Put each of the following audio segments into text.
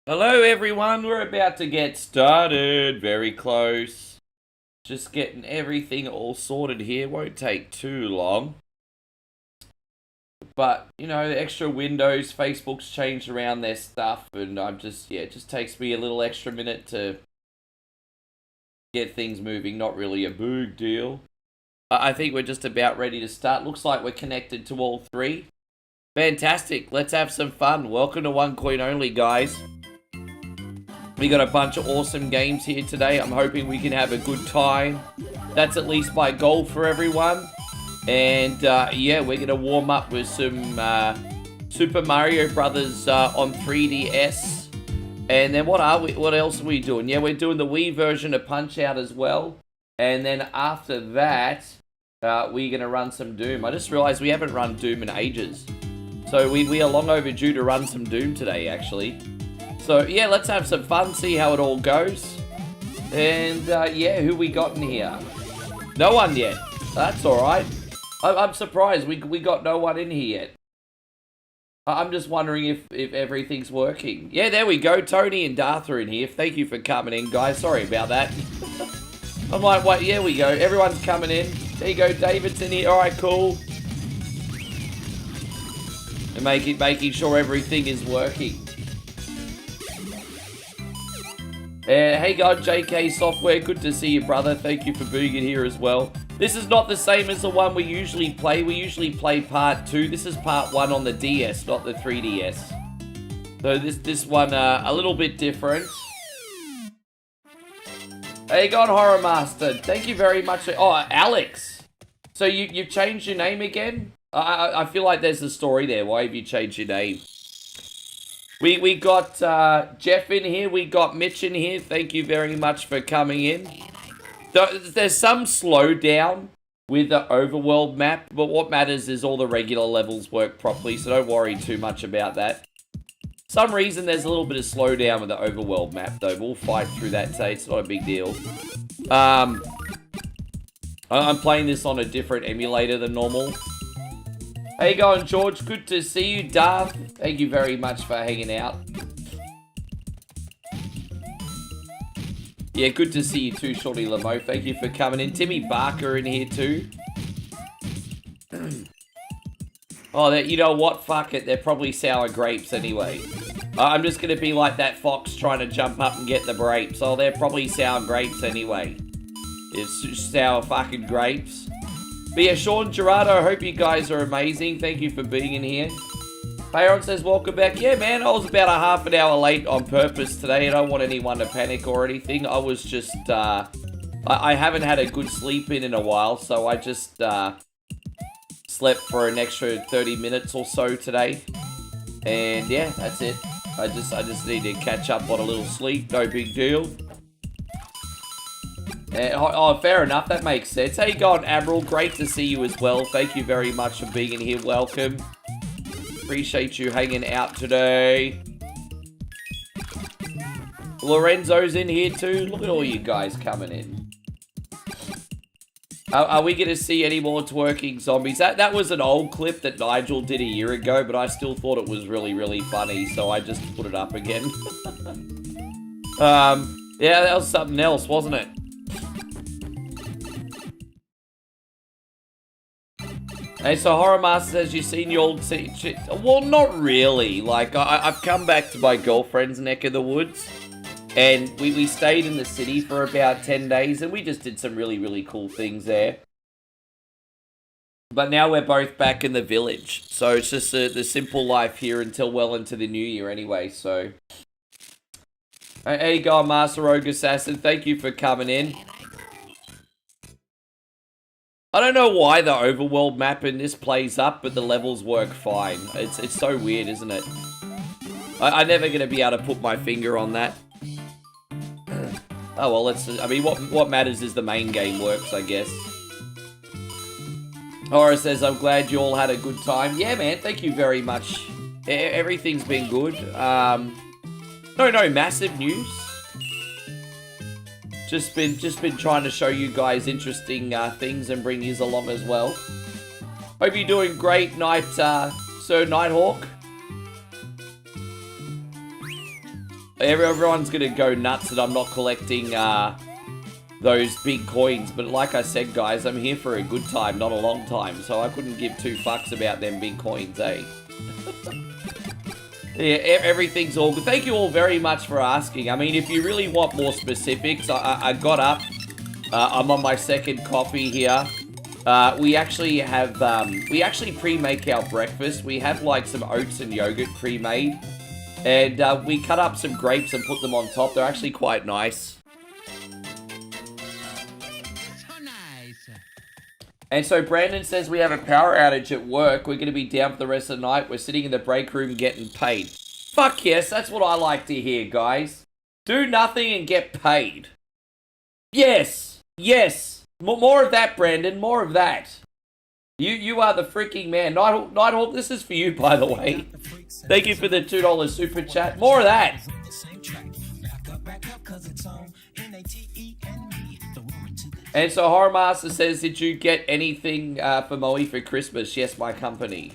Hello everyone, we're about to get started. Very close. Just getting everything all sorted here. Won't take too long. But, you know, the extra windows, Facebook's changed around their stuff, and it just takes me a little extra minute to get things moving. Not really a big deal. I think we're just about ready to start. Looks like we're connected to all three. Fantastic. Let's have some fun. Welcome to One Coin Only, guys. We got a bunch of awesome games here today. I'm hoping we can have a good time. That's at least my goal for everyone. And yeah, we're gonna warm up with some Super Mario Brothers on 3DS. And then what else are we doing? Yeah, we're doing the Wii version of Punch Out as well. And then after that, we're gonna run some Doom. I just realized we haven't run Doom in ages. So we are long overdue to run some Doom today, actually. So, yeah, let's have some fun, see how it all goes. And, yeah, who we got in here? No one yet. That's alright. I'm surprised we got no one in here yet. I'm just wondering if everything's working. Yeah, there we go. Tony and Darth are in here. Thank you for coming in, guys. Sorry about that. I'm like, wait, yeah, we go. Everyone's coming in. There you go. David's in here. Alright, cool. And making sure everything is working. Hey God, JK Software, good to see you, brother. Thank you for being in here as well. This is not the same as the one we usually play. We usually play part 2. This is part 1 on the DS, not the 3DS. So this one a little bit different. Hey God, Horror Master, thank you very much. Oh, Alex. So you've changed your name again? I feel like there's a story there. Why have you changed your name? We got Jeff in here. We got Mitch in here. Thank you very much for coming in. There's some slowdown with the overworld map, but what matters is all the regular levels work properly, so don't worry too much about that. Some reason there's a little bit of slowdown with the overworld map, though. We'll fight through that today. It's not a big deal. I'm playing this on a different emulator than normal. How you going, George? Good to see you. Darth, thank you very much for hanging out. Yeah, good to see you too, Shorty Lamo. Thank you for coming in. Timmy Barker in here too. Oh, you know what? Fuck it. They're probably sour grapes anyway. I'm just going to be like that fox trying to jump up and get the grapes. Oh, they're probably sour grapes anyway. It's sour fucking grapes. But yeah, Sean Gerardo, I hope you guys are amazing. Thank you for being in here. Bayron says, welcome back. Yeah, man, I was about a half an hour late on purpose today. I don't want anyone to panic or anything. I was just, I haven't had a good sleep in a while, so I just, slept for an extra 30 minutes or so today. And yeah, that's it. I just need to catch up on a little sleep. No big deal. Oh, fair enough. That makes sense. How you going, Admiral? Great to see you as well. Thank you very much for being in here. Welcome. Appreciate you hanging out today. Lorenzo's in here too. Look at all you guys coming in. Are we going to see any more twerking zombies? That was an old clip that Nigel did a year ago, but I still thought it was really, really funny, so I just put it up again. Yeah, that was something else, wasn't it? Hey, so Horror Master says you've seen your old shit. Well, not really. Like, I've come back to my girlfriend's neck of the woods, and we stayed in the city for about 10 days, and we just did some really, really cool things there. But now we're both back in the village, so it's just the simple life here until well into the new year anyway, so. Hey, you going, Master Rogue Assassin? Thank you for coming in. I don't know why the overworld map in this plays up, but the levels work fine. It's so weird, isn't it? I'm never going to be able to put my finger on that. Oh, well, I mean, what matters is the main game works, I guess. Horror says, I'm glad you all had a good time. Yeah, man, thank you very much. Everything's been good. No massive news. Just been trying to show you guys interesting things and bring yous along as well. Hope you're doing great, Sir Nighthawk. everyone's gonna go nuts that I'm not collecting those big coins, but like I said, guys, I'm here for a good time, not a long time, so I couldn't give two fucks about them big coins, eh? Yeah, everything's all good. Thank you all very much for asking. I mean, if you really want more specifics, I got up. I'm on my second coffee here. We actually have, we actually pre-make our breakfast. We have like some oats and yogurt pre-made. And we cut up some grapes and put them on top. They're actually quite nice. And so Brandon says we have a power outage at work. We're going to be down for the rest of the night. We're sitting in the break room getting paid. Fuck yes, that's what I like to hear, guys. Do nothing and get paid. Yes, yes. More of that, Brandon. More of that. You are the freaking man. Nighthawk, this is for you, by the way. Thank you for the $2 super chat. More of that. And so Horrormaster says, did you get anything for Moe for Christmas? Yes, my company.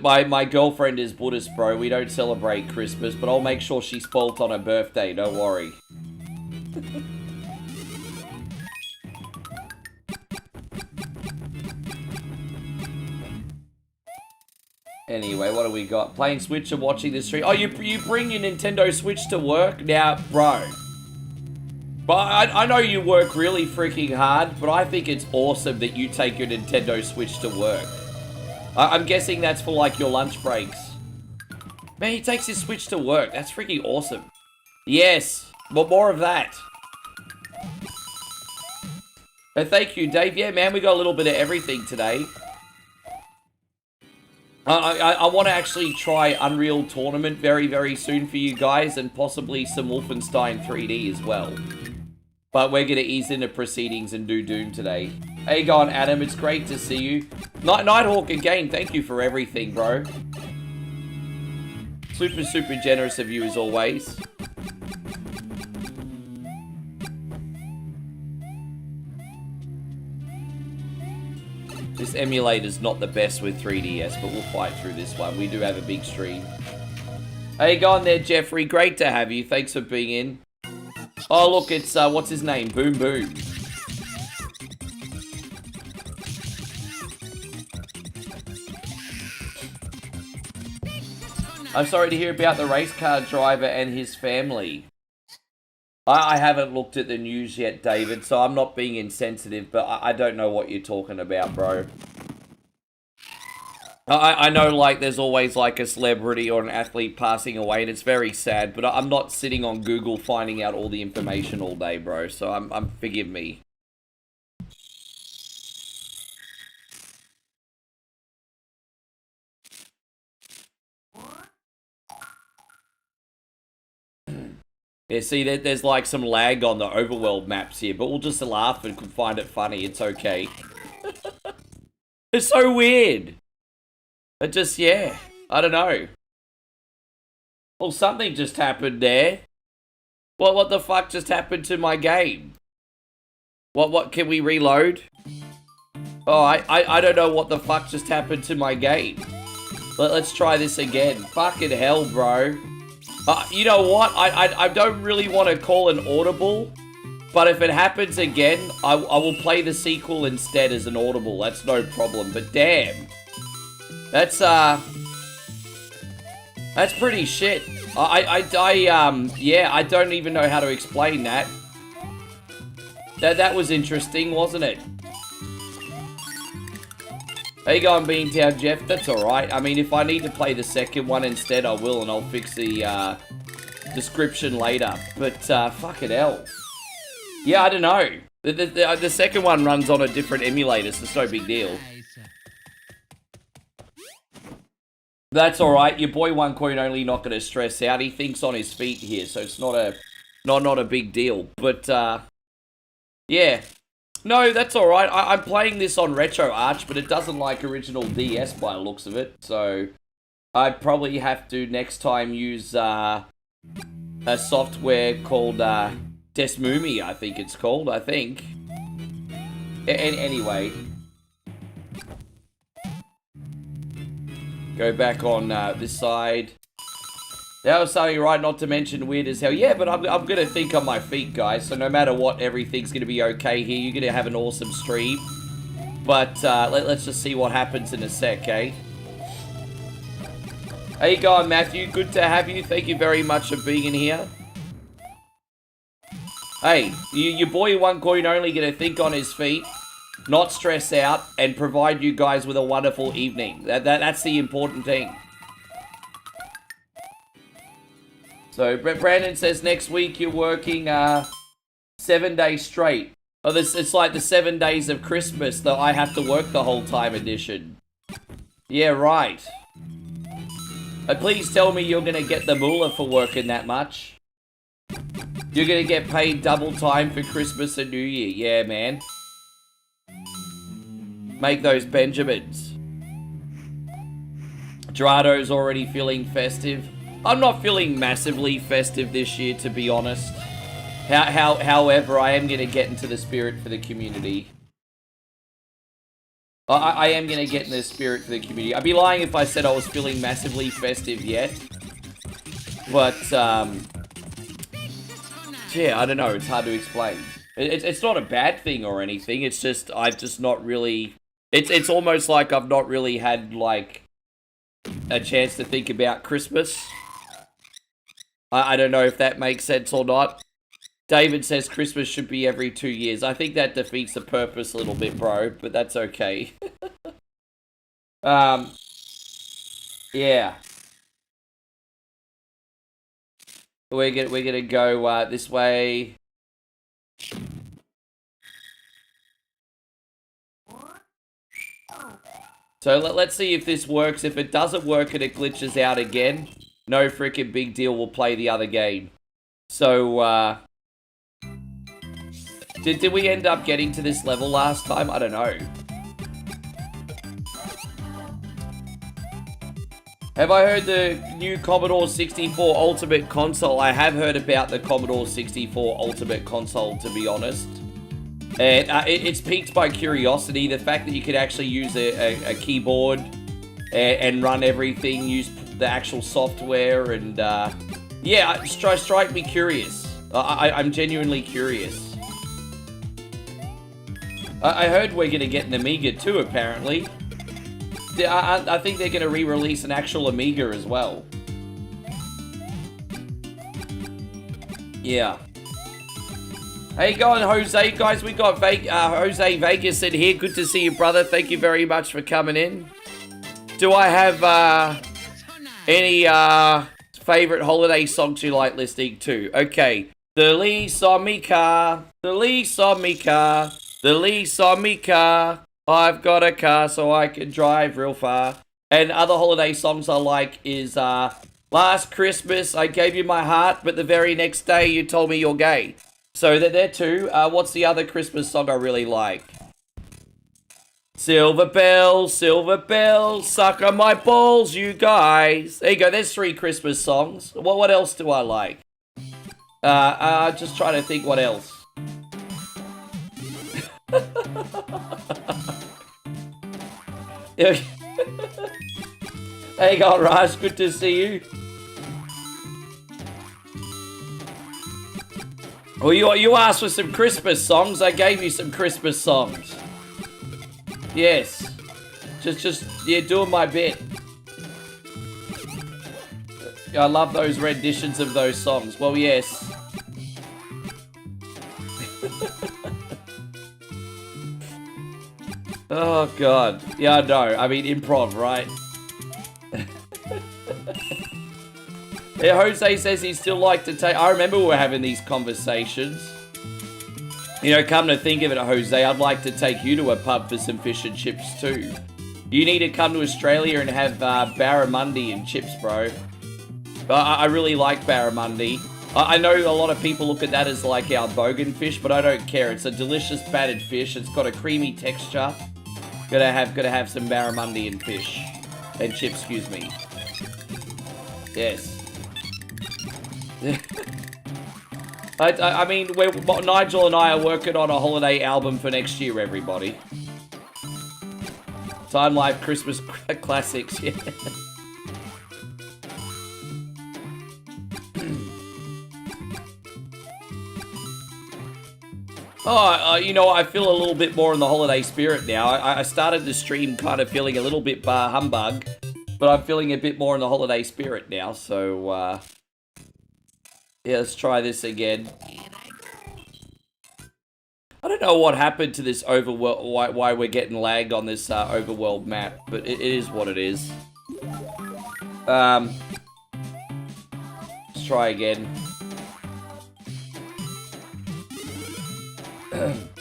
My girlfriend is Buddhist, bro. We don't celebrate Christmas, but I'll make sure she's spoilt on her birthday. Don't worry. Anyway, what do we got? Playing Switch and watching the stream. Oh, you bring your Nintendo Switch to work? Now, bro. But I know you work really freaking hard, but I think it's awesome that you take your Nintendo Switch to work. I'm guessing that's for, like, your lunch breaks. Man, he takes his Switch to work. That's freaking awesome. Yes, but more of that. Thank you, Dave. Yeah, man, we got a little bit of everything today. I want to actually try Unreal Tournament very, very soon for you guys, and possibly some Wolfenstein 3D as well. But we're going to ease into proceedings and do Doom today. Hey, go on, Adam. It's great to see you. Nighthawk again, thank you for everything, bro. Super, super generous of you as always. This emulator's not the best with 3DS, but we'll fight through this one. We do have a big stream. Hey, go on there, Jeffrey. Great to have you. Thanks for being in. Oh, look, it's, what's his name? Boom Boom. I'm sorry to hear about the race car driver and his family. I haven't looked at the news yet, David, so I'm not being insensitive, but I don't know what you're talking about, bro. I know, like, there's always, like, a celebrity or an athlete passing away, and it's very sad, but I'm not sitting on Google finding out all the information all day, bro, so forgive me. Yeah, see, there's like some lag on the overworld maps here, but we'll just laugh and find it funny. It's okay. It's so weird. It just, yeah, I don't know. Well, something just happened there. What the fuck just happened to my game? What, can we reload? Oh, I don't know what the fuck just happened to my game. Let's try this again. Fucking hell, bro. You know what? I don't really want to call an audible, but if it happens again, I will play the sequel instead as an audible. That's no problem. But damn, that's pretty shit. Yeah, I don't even know how to explain that. That was interesting, wasn't it? How you going, Beantown Jeff? That's alright. I mean, if I need to play the second one instead, I will, and I'll fix the description later. But, fucking hell. Yeah, I don't know. The second one runs on a different emulator, so it's no big deal. That's alright. Your boy OneCoin only not going to stress out. He thinks on his feet here, so it's not a big deal. But, yeah. No, that's alright. I'm playing this on RetroArch, but it doesn't like original DS by the looks of it. So, I'd probably have to next time use a software called Desmumi, I think it's called, Anyway. Go back on this side. That was something right, not to mention weird as hell. Yeah, but I'm going to think on my feet, guys. So no matter what, everything's going to be okay here. You're going to have an awesome stream. But let's just see what happens in a sec, eh? How you going, Matthew? Good to have you. Thank you very much for being in here. Hey, your boy One Coin only going to think on his feet, not stress out, and provide you guys with a wonderful evening. That's the important thing. So, Brandon says next week you're working 7 days straight. Oh, it's like the 7 days of Christmas, though I have to work the whole time edition. Yeah, right. Please tell me you're going to get the moolah for working that much. You're going to get paid double time for Christmas and New Year. Yeah, man. Make those Benjamins. Drado's already feeling festive. I'm not feeling massively festive this year, to be honest. However, I am going to get into the spirit for the community. I am going to get in the spirit for the community. I'd be lying if I said I was feeling massively festive yet. But, yeah, I don't know. It's hard to explain. It's not a bad thing or anything. It's just, I've just not really... It's almost like I've not really had, like, a chance to think about Christmas. I don't know if that makes sense or not. David says Christmas should be every 2 years. I think that defeats the purpose a little bit, bro, but that's okay. Yeah. We're gonna go this way. So let's see if this works. If it doesn't work and it glitches out again, no freaking big deal, we'll play the other game. So, did we end up getting to this level last time? I don't know. Have I heard the new Commodore 64 Ultimate Console? I have heard about the Commodore 64 Ultimate Console, to be honest. And it's piqued my curiosity. The fact that you could actually use a keyboard and run everything, use the actual software, and yeah, strike me curious. I'm genuinely curious. I heard we're gonna get an Amiga too, apparently. I think they're gonna re-release an actual Amiga as well. Yeah. How you going, Jose? Guys, we got Jose Vegas in here. Good to see you, brother. Thank you very much for coming in. Do I have any favorite holiday songs you like listening to? Okay. The lease on me car. The lease on me car. The lease on me car. I've got a car so I can drive real far. And other holiday songs I like is Last Christmas I gave you my heart, but the very next day you told me you're gay. So there too. What's the other Christmas song I really like? Silver bells, suck on my balls, you guys. There you go. There's 3 Christmas songs. What else do I like? Just trying to think what else. Hey, God, Raj. Good to see you. Well, you asked for some Christmas songs. I gave you some Christmas songs. Yes. Just yeah, doing my bit. I love those renditions of those songs. Well, yes. Oh, God. Yeah, I know. I mean, improv, right? Yeah, Jose says he'd still like to take... I remember we were having these conversations. You know, come to think of it, Jose, I'd like to take you to a pub for some fish and chips too. You need to come to Australia and have barramundi and chips, bro. I really like barramundi. I know a lot of people look at that as like our bogan fish, but I don't care. It's a delicious battered fish. It's got a creamy texture. Gotta have some barramundi and fish. And chips, excuse me. Yes. I mean, Nigel and I are working on a holiday album for next year, everybody. Time Life Christmas classics, yeah. Oh, you know, I feel a little bit more in the holiday spirit now. I started the stream kind of feeling a little bit bar humbug, but I'm feeling a bit more in the holiday spirit now. So, yeah, let's try this again. I don't know what happened to this overworld, why we're getting lagged on this overworld map, but it is what it is. Let's try again.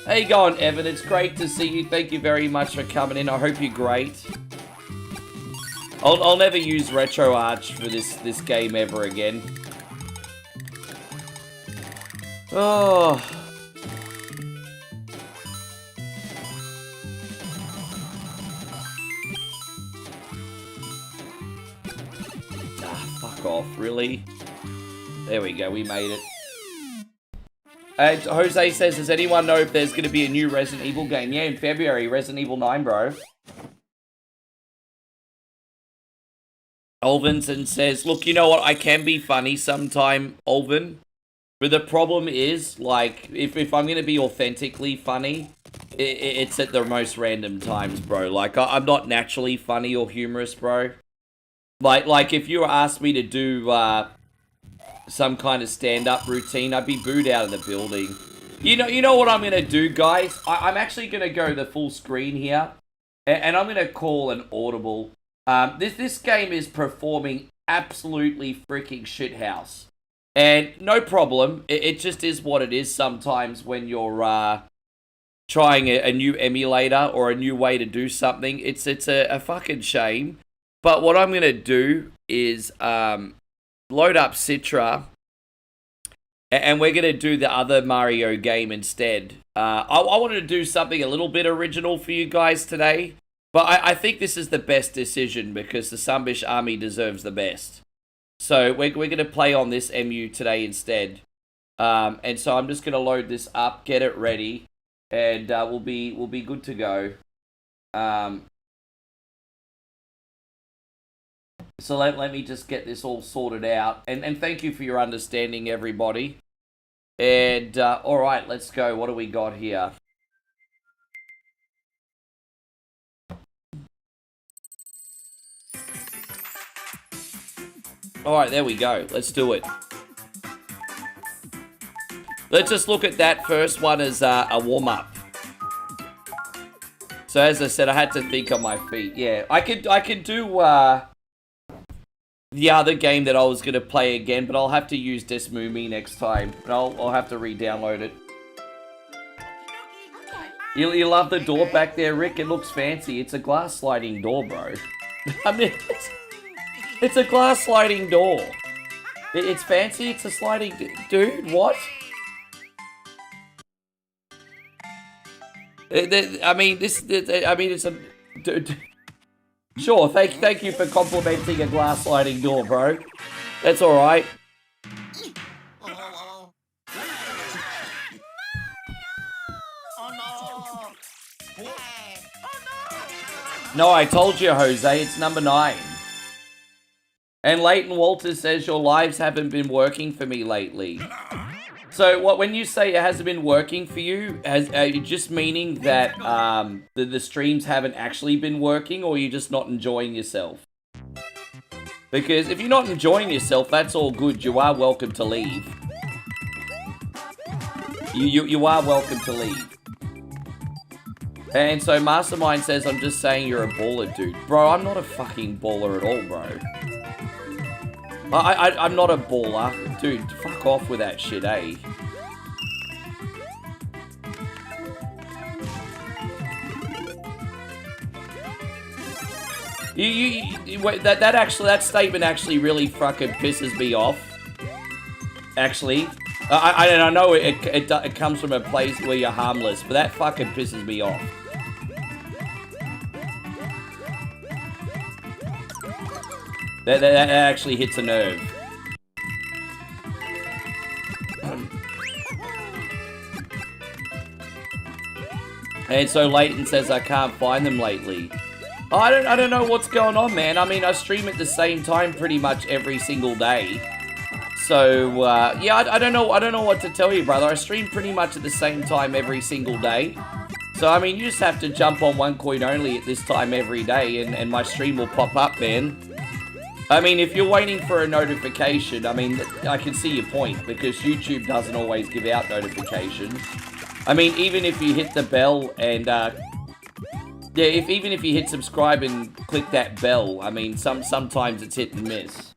How you going, Evan? It's great to see you. Thank you very much for coming in. I hope you're great. I'll never use RetroArch for this game ever again. Oh. Fuck off, really? There we go, we made it. And Jose says, does anyone know if there's going to be a new Resident Evil game? Yeah, in February, Resident Evil 9, bro. Olvinson says, look, you know what? I can be funny sometime, Olvin. But the problem is, like, if I'm going to be authentically funny, it's at the most random times, bro. Like, I'm not naturally funny or humorous, bro. Like if you asked me to do some kind of stand-up routine, I'd be booed out of the building. You know what I'm gonna do, guys? I'm actually gonna go the full screen here, and I'm gonna call an audible. This game is performing absolutely freaking shithouse, and no problem. It just is what it is. Sometimes when you're trying a new emulator or a new way to do something, it's a fucking shame. But what I'm going to do is load up Citra, and we're going to do the other Mario game instead. I wanted to do something a little bit original for you guys today, but I think this is the best decision because the Sunbish Army deserves the best. So we're going to play on this MU today instead. And so I'm just going to load this up, get it ready, and we'll be good to go. So let me just get this all sorted out. And thank you for your understanding, everybody. And, alright, let's go. What do we got here? Alright, there we go. Let's do it. Let's just look at that first one as a warm-up. So as I said, I had to think on my feet. Yeah, I could do the other game that I was going to play again, but I'll have to use Desmumi next time. And I'll have to re-download it. You love the door back there, Rick? It looks fancy. It's a glass sliding door, bro. I mean, it's a glass sliding door. It's fancy. It's a sliding... Dude, what? I mean, it's a... Dude, sure, thank you for complimenting a glass sliding door, bro. That's alright. No, I told you, Jose, it's number 9. And Leighton Walters says your lives haven't been working for me lately. So, when you say it hasn't been working for you, are you just meaning that the streams haven't actually been working, or you're just not enjoying yourself? Because if you're not enjoying yourself, that's all good. You are welcome to leave. You are welcome to leave. And so Mastermind says, I'm just saying you're a baller, dude. Bro, I'm not a fucking baller at all, bro. I'm not a baller. Dude, fuck off with that shit, eh? That statement actually really fucking pisses me off. Actually. I know it comes from a place where you're harmless, but that fucking pisses me off. That actually hits a nerve. And so Leighton says I can't find them lately. I don't know what's going on, man. I mean, I stream at the same time pretty much every single day. So, yeah, I don't know what to tell you, brother. I stream pretty much at the same time every single day. So, I mean, you just have to jump on OneCoin only at this time every day, and my stream will pop up, man. I mean, if you're waiting for a notification, I mean, I can see your point, because YouTube doesn't always give out notifications. I mean, even if you hit the bell and, yeah, even if you hit subscribe and click that bell, I mean, sometimes it's hit and miss.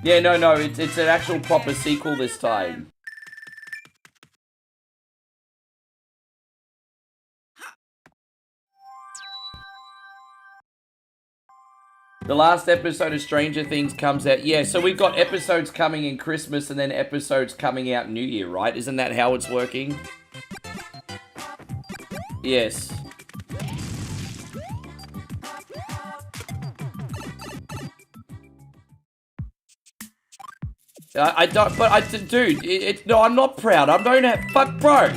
Yeah, no, it's an actual proper sequel this time. The last episode of Stranger Things comes out. Yeah, so we've got episodes coming in Christmas and then episodes coming out New Year, right? Isn't that how it's working? Yes. I don't, but dude, no, I'm not proud. I don't have, fuck, bro.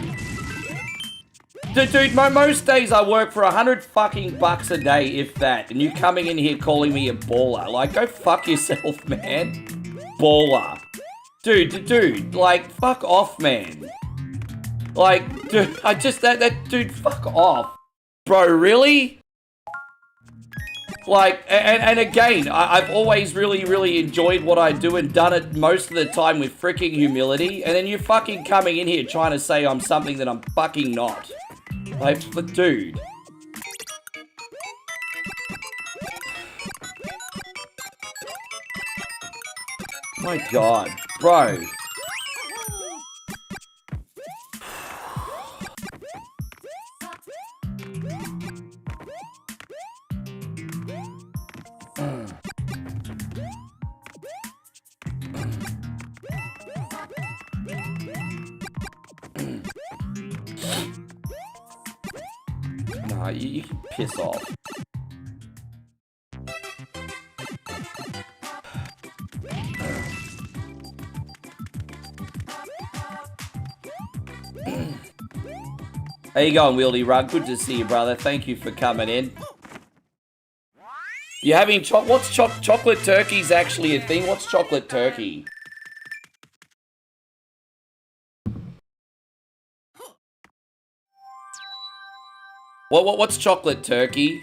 Dude, most days I work for $100 fucking bucks a day, if that, and you coming in here calling me a baller. Like, go fuck yourself, man. Baller. Dude, like, fuck off, man. Like, dude, dude, fuck off. Bro, really? Like, and again, I've always really enjoyed what I do and done it most of the time with freaking humility, and then you're fucking coming in here trying to say I'm something that I'm fucking not. Like, but dude. My God, bro. Nah, you can piss off. How you going, Wieldy Rug? Good to see you, brother. Thank you for coming in. You having what's chocolate turkey's actually a thing? What's chocolate turkey? What's chocolate turkey?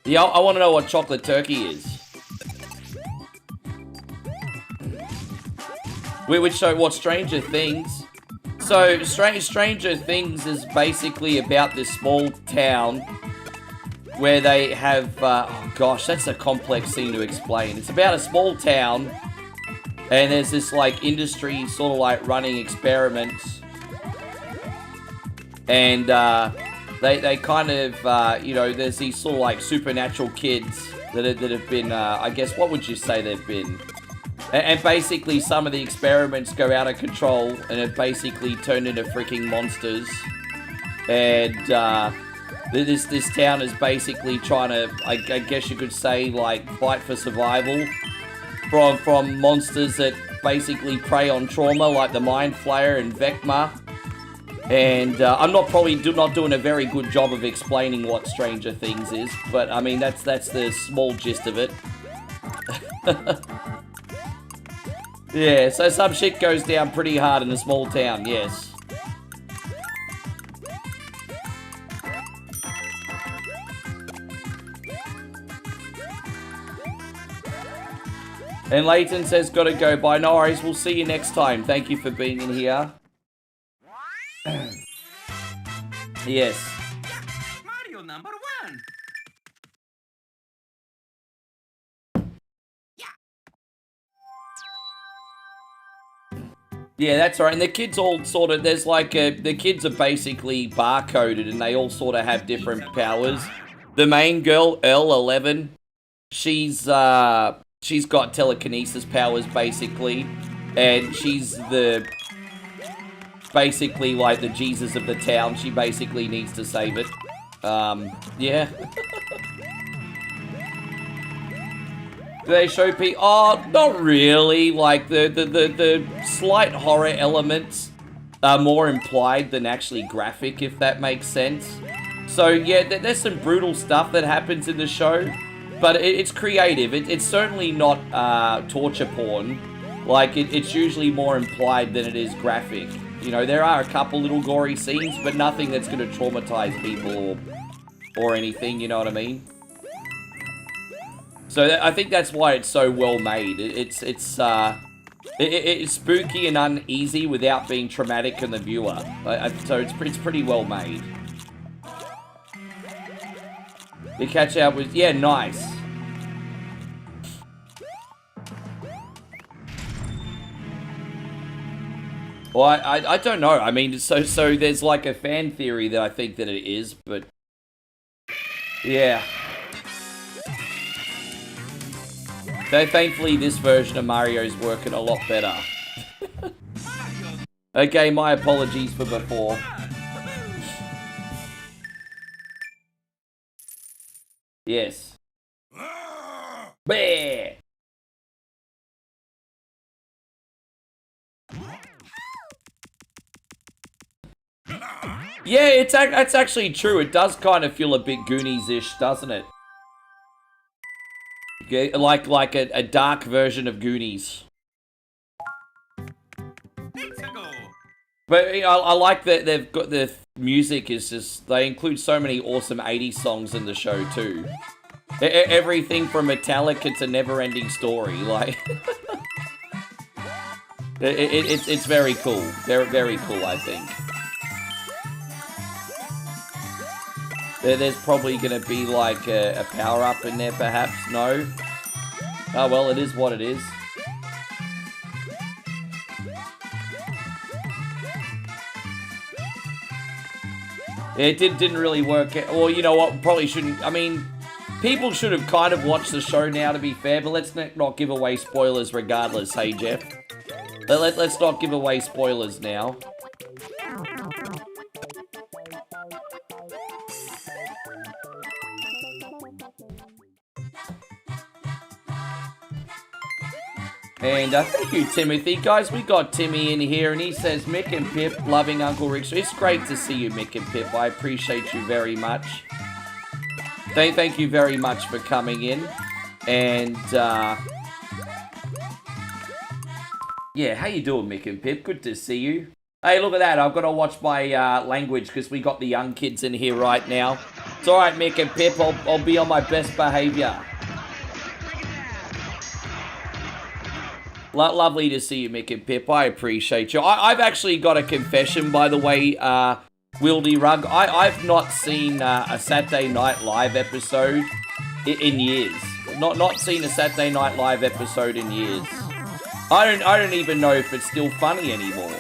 Yeah, I want to know what chocolate turkey is. What's Stranger Things? So, Stranger Things is basically about this small town where they have, oh gosh, that's a complex thing to explain. It's about a small town, and there's this, like, industry sort of, like, running experiments. And, they kind of, you know, there's these sort of, like, supernatural kids that have been, I guess, what would you say they've been? And basically, some of the experiments go out of control, and it basically turned into freaking monsters. And this town is basically trying to, I guess you could say, like, fight for survival from monsters that basically prey on trauma, like the Mind Flayer and Vecma. And I'm not doing a very good job of explaining what Stranger Things is, but I mean that's the small gist of it. Yeah, so some shit goes down pretty hard in a small town, yes. And Leighton says, gotta go, bye. No worries, we'll see you next time. Thank you for being in here. Yes. Mario number 1. Yeah, that's right. And the kids all sort of, there's like the kids are basically barcoded and they all sort of have different powers. The main girl, Earl 11, she's got telekinesis powers basically. And she's basically like the Jesus of the town. She basically needs to save it. Yeah. Do they show people? Oh, not really. Like, the slight horror elements are more implied than actually graphic, if that makes sense. So yeah, there's some brutal stuff that happens in the show, but it's creative. It's certainly not torture porn. Like, it's usually more implied than it is graphic. You know, there are a couple little gory scenes, but nothing that's going to traumatize people or anything, you know what I mean? So I think that's why it's so well made. It's spooky and uneasy without being traumatic on the viewer. So it's pretty well made. The catch out was, yeah, nice. Well, I don't know. I mean, so there's like a fan theory that I think that it is, but yeah. So thankfully, this version of Mario's working a lot better. Okay, my apologies for before. Yes. Bear. Yeah, it's actually true. It does kind of feel a bit Goonies-ish, doesn't it? Yeah, like a dark version of Goonies. But you know, I like that they've got the music is just, they include so many awesome 80s songs in the show too. Everything from Metallica to Never Ending Story, like it's very cool. Very cool, I think. There's probably going to be like a power-up in there, perhaps. No? Oh, well, it is what it is. It didn't really work. Well, you know what? Probably shouldn't. I mean, people should have kind of watched the show now, to be fair, but let's not give away spoilers regardless, hey, Jeff? Let's not give away spoilers now. And thank you, Timothy. Guys, we got Timmy in here, and he says, Mick and Pip, loving Uncle Rick. It's great to see you, Mick and Pip. I appreciate you very much. Thank you very much for coming in. And, yeah, how you doing, Mick and Pip? Good to see you. Hey, look at that. I've got to watch my language because we got the young kids in here right now. It's all right, Mick and Pip. I'll be on my best behavior. Lovely to see you, Mick and Pip. I appreciate you. I've actually got a confession, by the way, Wildy Rug. I've not seen a Saturday Night Live episode in years. Not seen a Saturday Night Live episode in years. I don't even know if it's still funny anymore.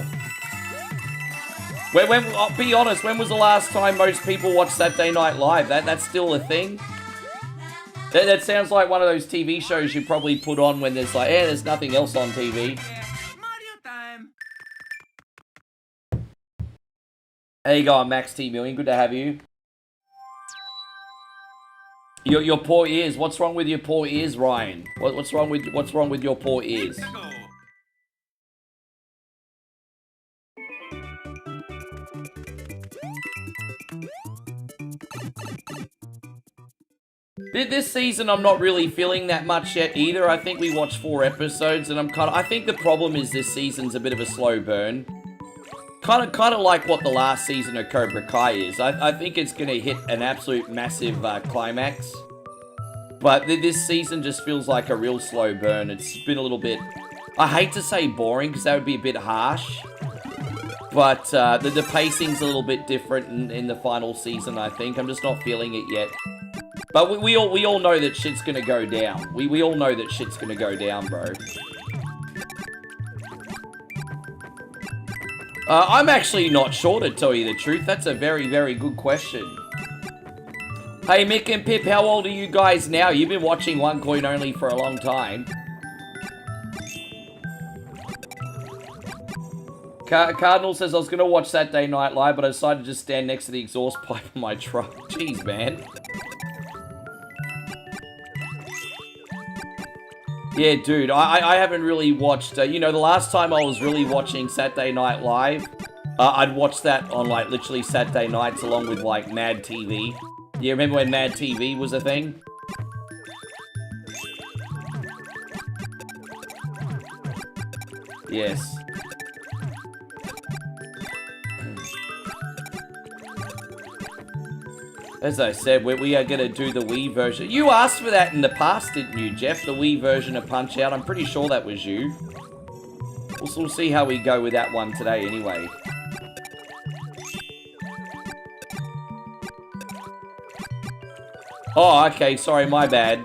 I'll be honest, when was the last time most people watched Saturday Night Live? That's still a thing? That sounds like one of those TV shows you probably put on when there's like, there's nothing else on TV. Mario time. How you going, Max T Million? Good to have you. Your poor ears. What's wrong with your poor ears, Ryan? What's wrong with your poor ears? This season, I'm not really feeling that much yet either. I think we watched 4 episodes, and I think the problem is this season's a bit of a slow burn. Kind of like what the last season of Cobra Kai is. I think it's going to hit an absolute massive climax. But this season just feels like a real slow burn. It's been a little bit, I hate to say boring, because that would be a bit harsh. But the pacing's a little bit different in the final season, I think. I'm just not feeling it yet. But we all know that shit's gonna go down. We all know that shit's gonna go down, bro. I'm actually not sure, to tell you the truth. That's a very, very good question. Hey, Mick and Pip, how old are you guys now? You've been watching One Coin Only for a long time. Cardinal says, I was going to watch Saturday Night Live, but I decided to just stand next to the exhaust pipe of my truck. Jeez, man. Yeah, dude, I haven't really watched, you know, the last time I was really watching Saturday Night Live I'd watch that on like literally Saturday nights along with like Mad TV. You remember when Mad TV was a thing? Yes. As I said, we are going to do the Wii version. You asked for that in the past, didn't you, Jeff? The Wii version of Punch-Out. I'm pretty sure that was you. We'll see how we go with that one today anyway. Oh, okay. Sorry, my bad.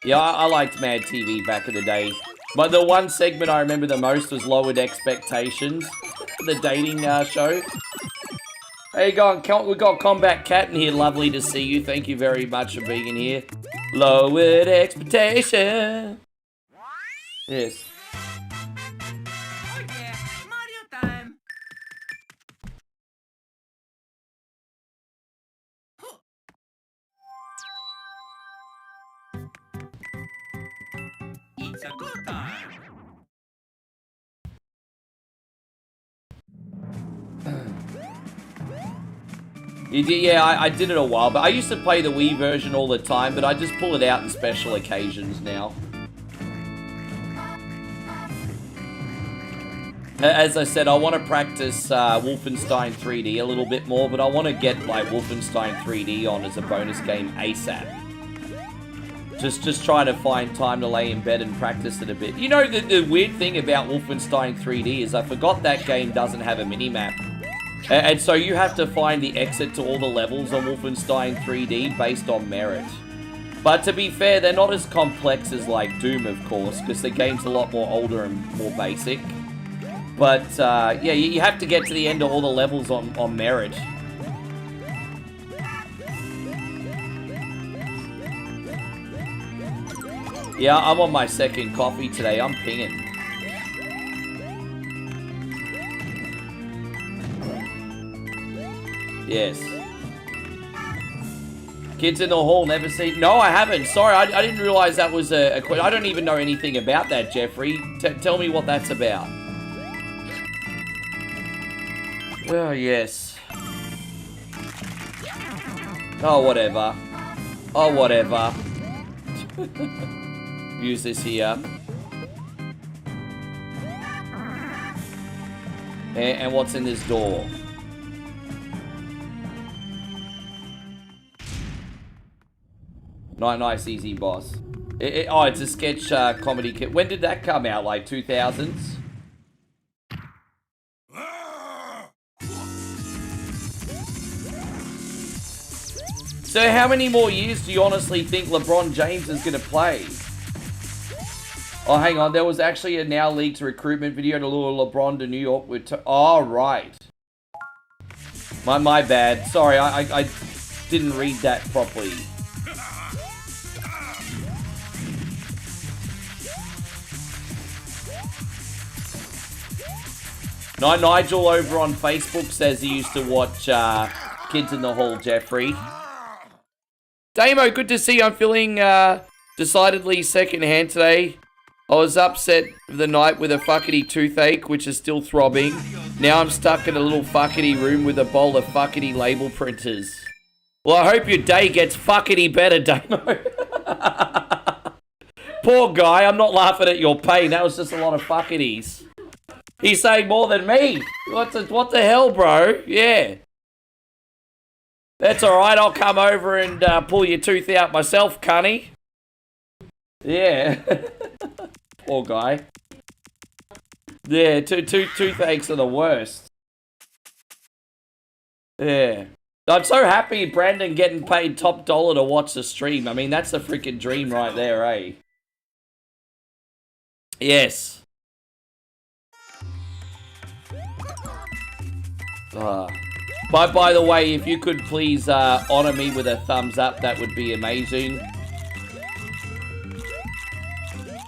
Yeah, I liked Mad TV back in the day. But the one segment I remember the most was Lowered Expectations. The dating show. Hey, we got Combat Cat in here. Lovely to see you. Thank you very much for being in here. Lowered Expectation. Yes. Oh yeah, Mario time. It's a good time. Yeah, I did it a while, but I used to play the Wii version all the time, but I just pull it out in special occasions now. As I said, I want to practice Wolfenstein 3D a little bit more, but I want to get like Wolfenstein 3D on as a bonus game ASAP. Just trying to find time to lay in bed and practice it a bit. You know, the weird thing about Wolfenstein 3D is I forgot that game doesn't have a mini-map. And so you have to find the exit to all the levels on Wolfenstein 3D based on merit. But to be fair, they're not as complex as like Doom, of course, because the game's a lot more older and more basic. But yeah, you have to get to the end of all the levels on merit. Yeah, I'm on my second coffee today. I'm pinging. Yes. Kids in the Hall, never seen... No, I haven't. Sorry, I didn't realize that was a question. I don't even know anything about that, Jeffrey. Tell me what that's about. Oh, yes. Oh, whatever. Oh, whatever. Use this here. And what's in this door? Nice, easy, boss. Oh, it's a sketch comedy kit. When did that come out? Like 2000s? So how many more years do you honestly think LeBron James is going to play? Oh, hang on. There was actually a now leaked recruitment video to lure LeBron to New York with... Oh, right. My bad. Sorry, I didn't read that properly. Nigel over on Facebook says he used to watch Kids in the Hall, Jeffrey. Damo, good to see you. I'm feeling decidedly secondhand today. I was upset the night with a fuckity toothache, which is still throbbing. Now I'm stuck in a little fuckity room with a bowl of fuckity label printers. Well, I hope your day gets fuckity better, Damo. Poor guy, I'm not laughing at your pain. That was just a lot of fuckities. He's saying more than me. What the hell, bro? Yeah. That's alright, I'll come over and pull your tooth out myself, cunny. Yeah. Poor guy. Yeah, toothaches are the worst. Yeah. I'm so happy Brandon getting paid top dollar to watch the stream. I mean, that's a freaking dream right there, eh? Yes. By the way, if you could please honor me with a thumbs up, that would be amazing.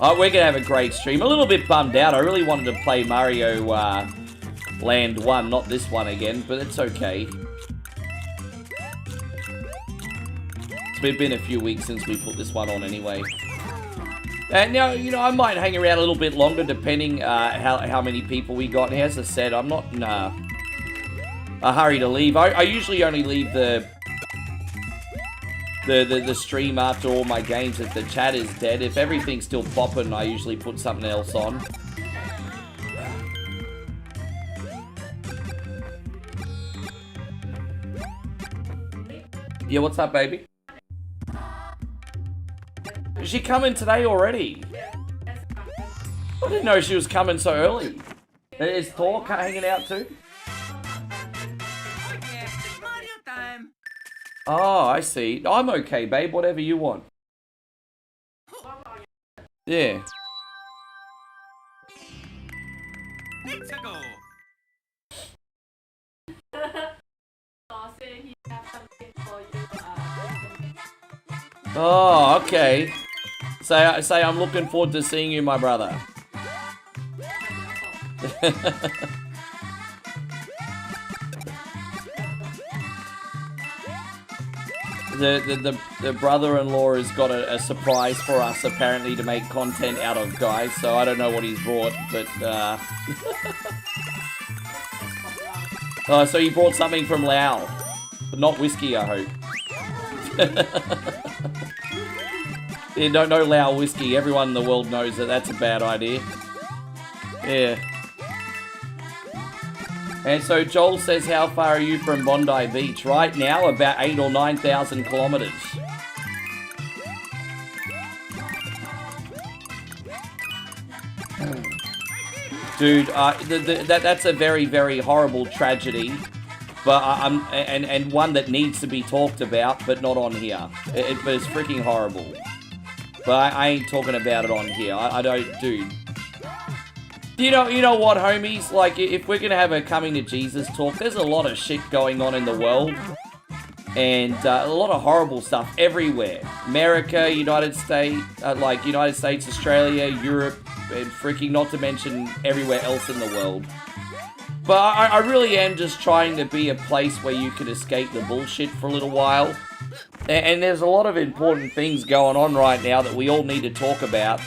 Oh, we're gonna have a great stream. A little bit bummed out. I really wanted to play Mario Land 1, not this one again, but it's okay. It's been a few weeks since we put this one on anyway. And now, you know, I might hang around a little bit longer depending how many people we got. As I said, I'm not in a hurry to leave. I usually only leave the stream after all my games if the chat is dead. If everything's still popping, I usually put something else on. Yeah, what's up, baby? Is she coming today already? I didn't know she was coming so early. Is Thor hanging out too? Oh yeah, it's Mario time. Oh, I see. I'm okay, babe. Whatever you want. Yeah. Let's go. Oh, okay. Say I'm looking forward to seeing you, my brother. The brother-in-law has got a surprise for us, apparently, to make content out of, guys. So I don't know what he's brought, but oh, so he brought something from Laos, but not whiskey, I hope. Yeah, no Lao whiskey. Everyone in the world knows that that's a bad idea. Yeah. And so Joel says, how far are you from Bondi Beach? Right now, about 8,000 or 9,000 kilometers. Dude, that's a very, very horrible tragedy. But and one that needs to be talked about, but not on here. But it's freaking horrible. But I ain't talking about it on here. I don't, dude. You know what, homies? Like, if we're gonna have a coming to Jesus talk, there's a lot of shit going on in the world, and a lot of horrible stuff everywhere. America, United States, Australia, Europe, and freaking not to mention everywhere else in the world. But I really am just trying to be a place where you can escape the bullshit for a little while. And there's a lot of important things going on right now that we all need to talk about.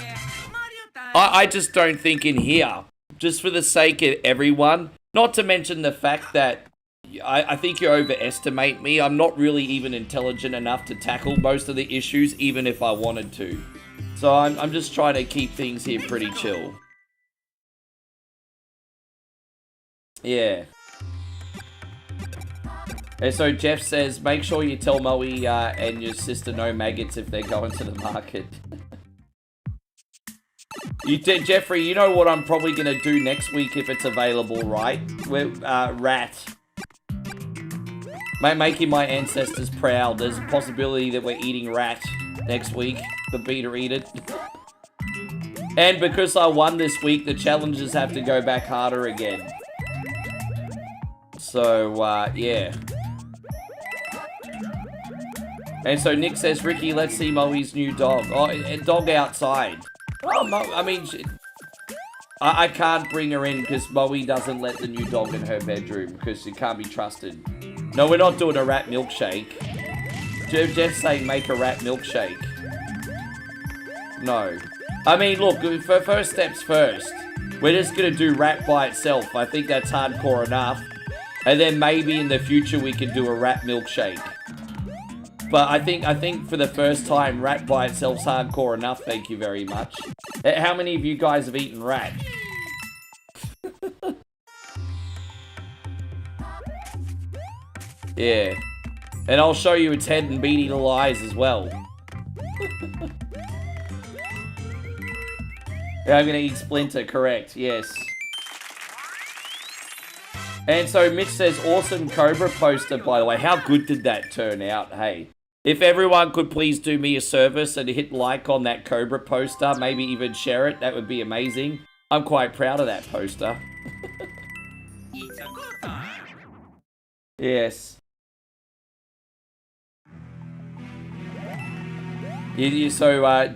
I just don't think in here, just for the sake of everyone, not to mention the fact that I think you overestimate me. I'm not really even intelligent enough to tackle most of the issues, even if I wanted to. So I'm just trying to keep things here pretty chill. Yeah. And so Jeff says, make sure you tell Moe and your sister no maggots if they're going to the market. Jeffrey, you know what I'm probably going to do next week if it's available, right? Rat. Making my ancestors proud. There's a possibility that we're eating rat next week for me to eat it. And because I won this week, the challenges have to go back harder again. So, yeah. And so Nick says, Ricky, let's see Moe's new dog. Oh, a dog outside. Oh, I mean, I can't bring her in because Moe doesn't let the new dog in her bedroom because she can't be trusted. No, we're not doing a rat milkshake. Jeff's saying make a rat milkshake. No. I mean, look, for first steps first. We're just going to do rat by itself. I think that's hardcore enough. And then maybe in the future we can do a rat milkshake. But I think for the first time, rat by itself's hardcore enough, thank you very much. How many of you guys have eaten rat? Yeah. And I'll show you its head and beady little eyes as well. Yeah, I'm gonna eat Splinter, correct, yes. And so Mitch says, awesome Cobra poster, by the way. How good did that turn out, hey? If everyone could please do me a service and hit like on that Cobra poster, maybe even share it, that would be amazing. I'm quite proud of that poster. It's a good time. Yes. So,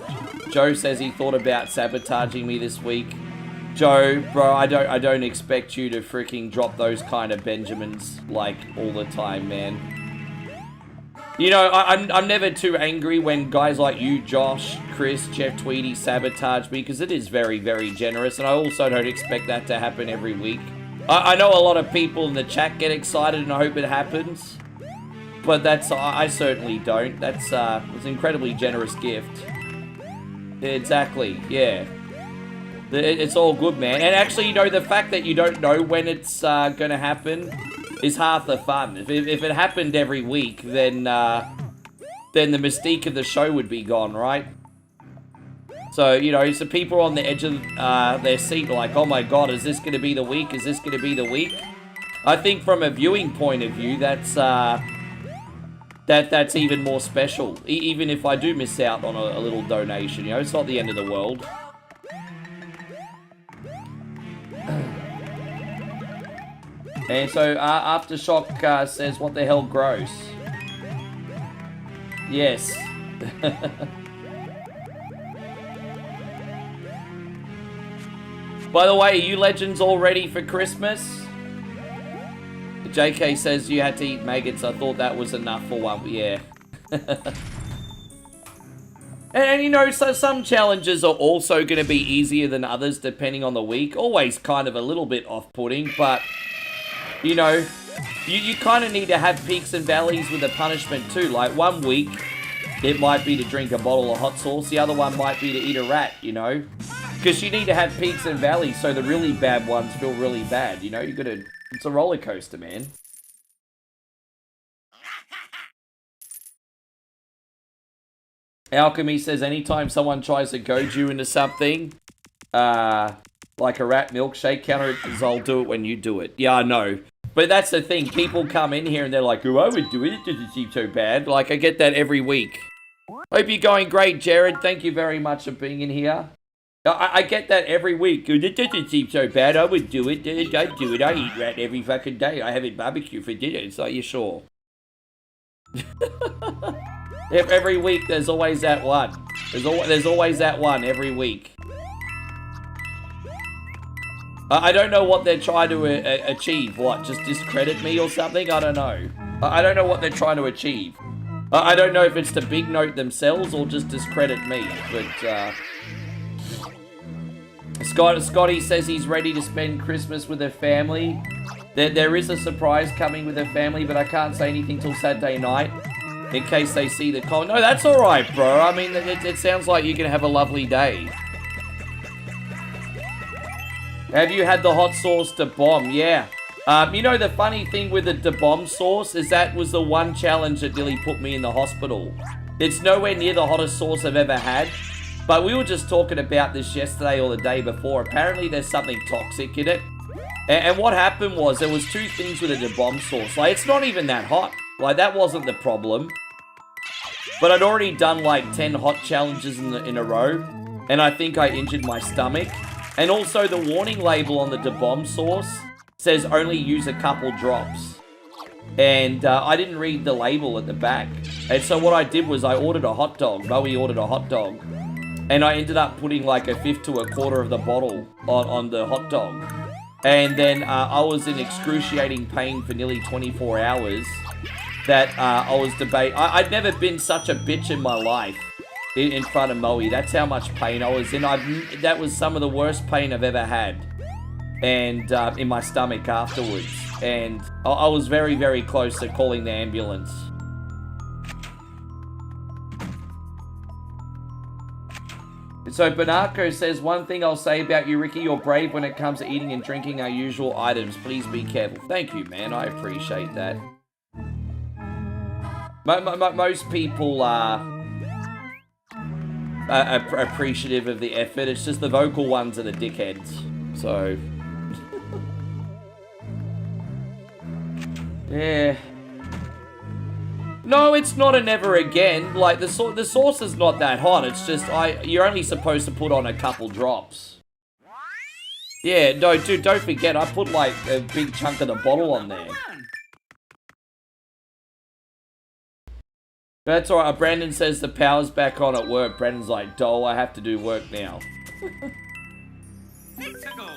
Joe says he thought about sabotaging me this week. Joe, bro, I don't expect you to freaking drop those kind of Benjamins, like, all the time, man. You know, I'm never too angry when guys like you, Josh, Chris, Jeff Tweedy sabotage me, because it is very, very generous, and I also don't expect that to happen every week. I know a lot of people in the chat get excited, and I hope it happens, but I certainly don't. It's an incredibly generous gift. Exactly, yeah. It's all good, man. And actually, you know, the fact that you don't know when it's going to happen is half the fun. If it happened every week, then the mystique of the show would be gone, right? So, you know, so people on the edge of their seat like, oh my god, is this going to be the week? Is this going to be the week? I think from a viewing point of view, that's even more special. Even if I do miss out on a little donation, you know, it's not the end of the world. And so, Aftershock says, what the hell, gross? Yes. By the way, are you legends all ready for Christmas? JK says you had to eat maggots. I thought that was enough for one. Yeah. And you know, so some challenges are also going to be easier than others depending on the week. Always kind of a little bit off-putting, but, you know, you kind of need to have peaks and valleys with the punishment too. Like one week, it might be to drink a bottle of hot sauce. The other one might be to eat a rat, you know. Because you need to have peaks and valleys so the really bad ones feel really bad, you know. You gotta, it's a roller coaster, man. Alchemy says, anytime someone tries to goad you into something, like a rat milkshake counter, I'll do it when you do it. Yeah, I know. But that's the thing. People come in here and they're like, oh, I would do it. It doesn't seem so bad. Like, I get that every week. Hope you're going great, Jared. Thank you very much for being in here. I get that every week. It doesn't seem so bad. I would do it. I'd do it. I eat rat every fucking day. I have it barbecue for dinner. It's like, you're sure. Every week, there's always that one. There's always that one every week. I don't know what they're trying to achieve. What, just discredit me or something? I don't know. I don't know what they're trying to achieve. I don't know if it's to big note themselves or just discredit me. But, Scotty says he's ready to spend Christmas with her family. There is a surprise coming with her family, but I can't say anything till Saturday night. In case they see the comment. No, that's alright, bro. I mean, it sounds like you're going to have a lovely day. Have you had the hot sauce to bomb? Yeah. You know, the funny thing with the bomb sauce is that was the one challenge that nearly put me in the hospital. It's nowhere near the hottest sauce I've ever had. But we were just talking about this yesterday or the day before. Apparently, there's something toxic in it. And what happened was there was two things with the bomb sauce. Like, it's not even that hot. Like, that wasn't the problem. But I'd already done, like, 10 hot challenges in a row. And I think I injured my stomach. And also, the warning label on the bomb sauce says only use a couple drops. And I didn't read the label at the back. And so what I did was I ordered a hot dog. Bowie ordered a hot dog. And I ended up putting, like, a fifth to a quarter of the bottle on the hot dog. And then I was in excruciating pain for nearly 24 hours. That I was debating. I'd never been such a bitch in my life in front of Moe. That's how much pain I was in. That was some of the worst pain I've ever had. And in my stomach afterwards. And I was very, very close to calling the ambulance. So Bonarco says, one thing I'll say about you, Ricky, you're brave when it comes to eating and drinking our usual items. Please be careful. Thank you, man. I appreciate that. Most people are appreciative of the effort. It's just the vocal ones are the dickheads. So, yeah. No, it's not a never again. Like, the sauce is not that hot. It's just, you're only supposed to put on a couple drops. Yeah, no, dude, don't forget, I put, like, a big chunk of the bottle on there. That's alright. Brandon says the power's back on at work. Brandon's like, Dole, I have to do work now. Let's go.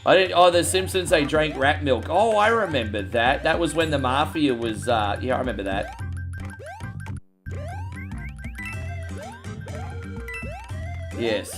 I didn't. Oh, the Simpsons, they drank rat milk. Oh, I remember that. That was when the mafia was. Yeah, I remember that. Yes.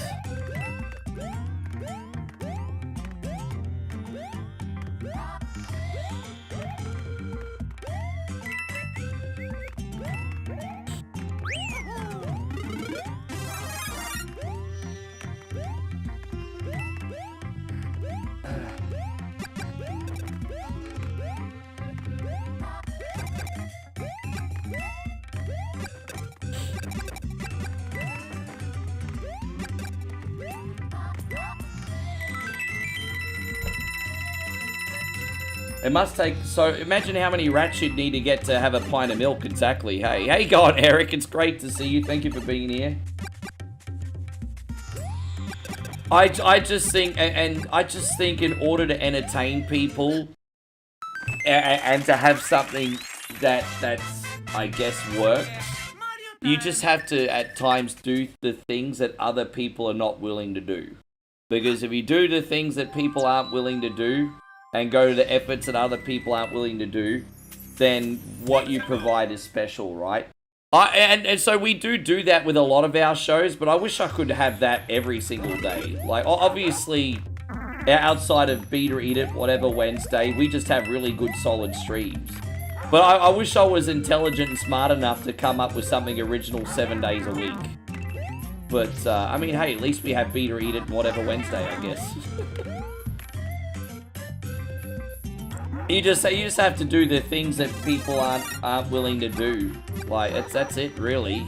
It must take, so imagine how many rats you'd need to get to have a pint of milk, exactly. Hey God, Eric, it's great to see you. Thank you for being here. I just think, and I just think in order to entertain people and to have something that's, I guess, works, you just have to, at times, do the things that other people are not willing to do. Because if you do the things that people aren't willing to do, and go to the efforts that other people aren't willing to do, then what you provide is special, right? And so we do that with a lot of our shows, but I wish I could have that every single day. Like, obviously, outside of Beat or Eat It, whatever Wednesday, we just have really good, solid streams. But I wish I was intelligent and smart enough to come up with something original 7 days a week. But, I mean, hey, at least we have Beat or Eat It, whatever Wednesday, I guess. You just have to do the things that people aren't willing to do. Like, that's it, really.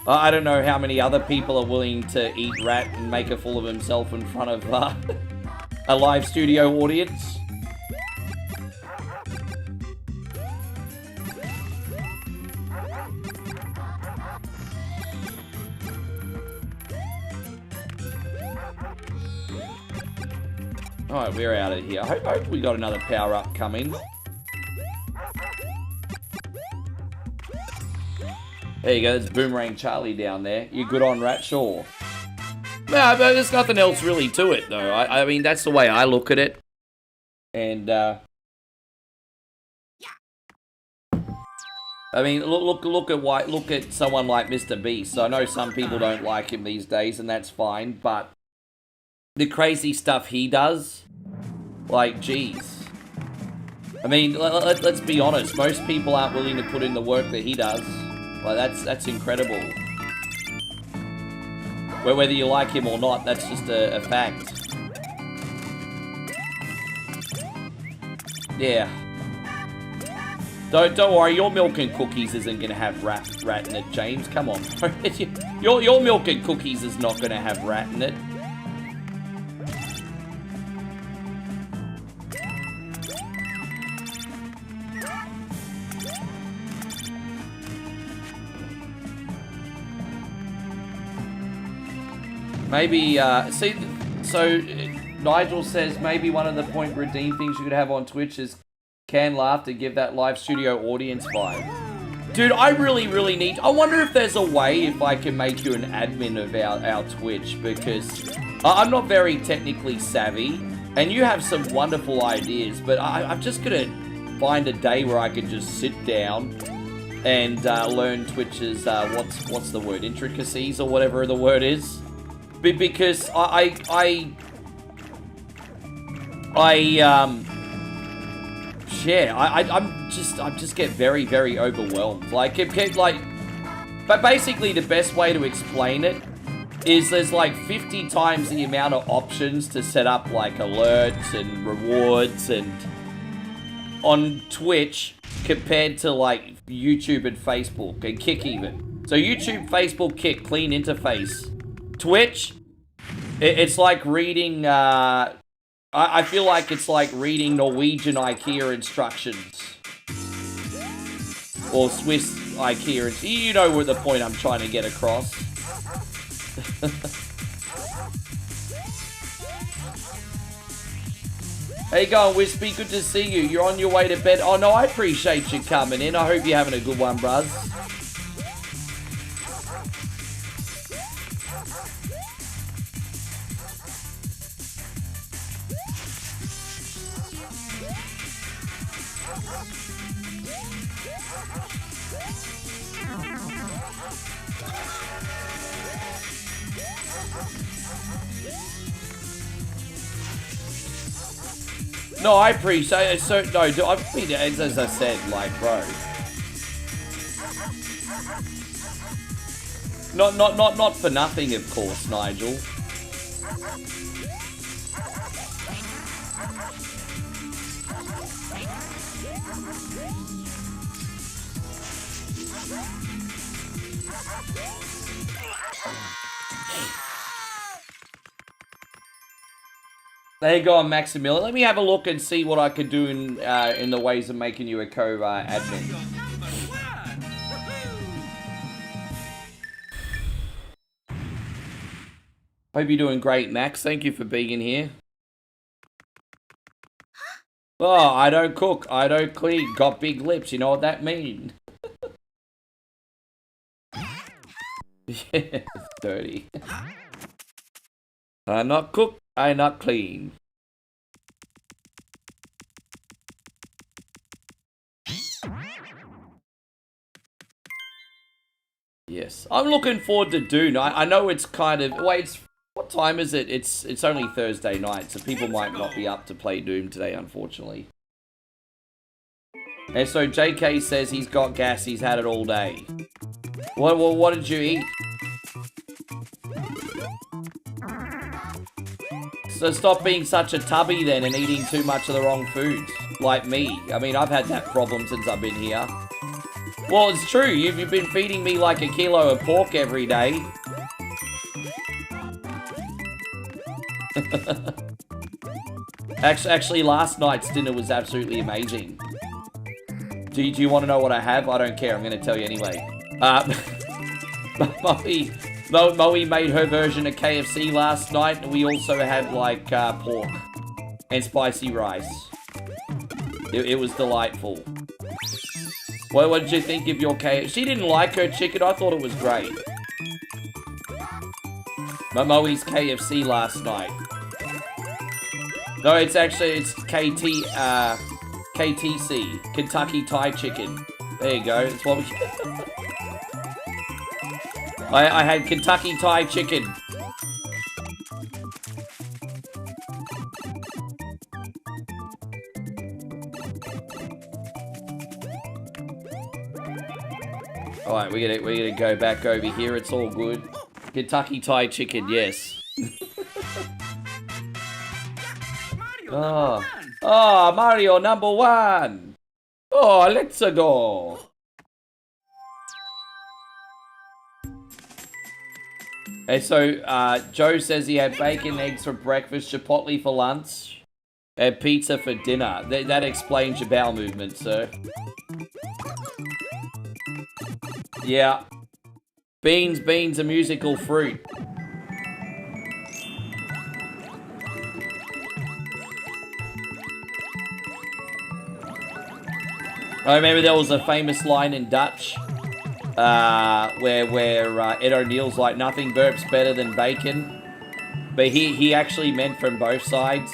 I don't know how many other people are willing to eat rat and make a fool of himself in front of a live studio audience. Alright, we're out of here. I hope we got another power-up coming. There you go, there's Boomerang Charlie down there. You good on rat? Sure. No, but there's nothing else really to it, though. I mean, that's the way I look at it. And, I mean, look at someone like Mr. Beast. I know some people don't like him these days, and that's fine, but the crazy stuff he does, like, geez. I mean, let's be honest. Most people aren't willing to put in the work that he does. Like, that's incredible. Whether you like him or not, that's just a fact. Yeah. Don't worry, your milk and cookies isn't gonna have rat in it, James. Come on. your milk and cookies is not gonna have rat in it. Maybe, see, so Nigel says maybe one of the point redeem things you could have on Twitch is canned laughter, give that live studio audience vibe. Dude, I really need, I wonder if there's a way if I can make you an admin of our Twitch, because I'm not very technically savvy, and you have some wonderful ideas, but I'm just gonna find a day where I can just sit down and learn Twitch's, what's the word, intricacies or whatever the word is. Because I just get very overwhelmed. Like, but basically the best way to explain it is there's like 50 times the amount of options to set up like alerts and rewards and on Twitch compared to like YouTube and Facebook and Kick even. So YouTube, Facebook, Kick, clean interface. Twitch, it's like reading, I feel like it's like reading Norwegian IKEA instructions. Or Swiss IKEA, you know what the point I'm trying to get across. How you going, Wispy? Good to see you. You're on your way to bed. Oh no, I appreciate you coming in. I hope you're having a good one, bruz. No, I appreciate it. So, no, I mean, as I said, like, bro. Not for nothing, of course, Nigel. There you go, Maximilian. Let me have a look and see what I could do in the ways of making you a co-admin. Mario number 1. Woohoo! Hope you're doing great, Max. Thank you for being here. Oh, I don't cook. I don't clean. Got big lips. You know what that means? Yeah, dirty. I not cook. I not clean. Yes, I'm looking forward to Dune. I know it's kind of wait. What time is it? It's only Thursday night, so people might not be up to play Doom today, unfortunately. And so JK says he's got gas. He's had it all day. What did you eat? So stop being such a tubby then and eating too much of the wrong foods. Like me. I mean, I've had that problem since I've been here. Well, it's true. You've been feeding me like a kilo of pork every day. Actually, last night's dinner was absolutely amazing. Do you want to know what I have? I don't care. I'm going to tell you anyway. Moe made her version of KFC last night, and we also had, like, pork and spicy rice. It was delightful. What did you think of your KFC? She didn't like her chicken. I thought it was great. Moe's KFC last night. No, it's KTC, Kentucky Fried Chicken. There you go. That's what we... I had Kentucky Fried Chicken. Alright, we're gonna go back over here. It's all good. Kentucky Fried Chicken, yes. Mario Oh, Mario number 1. Oh, let's go. And so, Joe says he had bacon, eggs for breakfast, chipotle for lunch, and pizza for dinner. That explains your bowel movement, sir. Yeah. Beans, a musical fruit. I remember there was a famous line in Dutch where Ed O'Neill's like, nothing burps better than bacon. But he actually meant from both sides.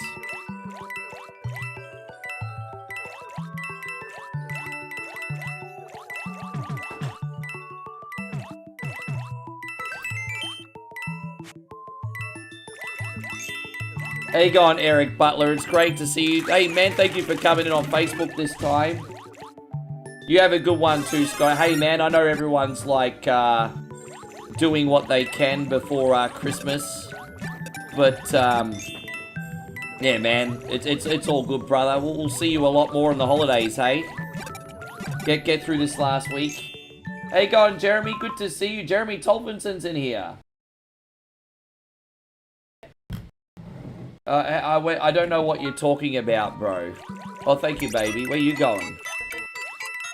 How you going, Eric Butler? It's great to see you. Hey, man, thank you for coming in on Facebook this time. You have a good one too, Sky. Hey, man, I know everyone's, like, doing what they can before Christmas. But, yeah, man, it's all good, brother. We'll see you a lot more in the holidays, hey? Get through this last week. How you going, Jeremy? Good to see you. Jeremy Tolvinson's in here. I don't know what you're talking about, bro. Oh, thank you, baby. Where you going?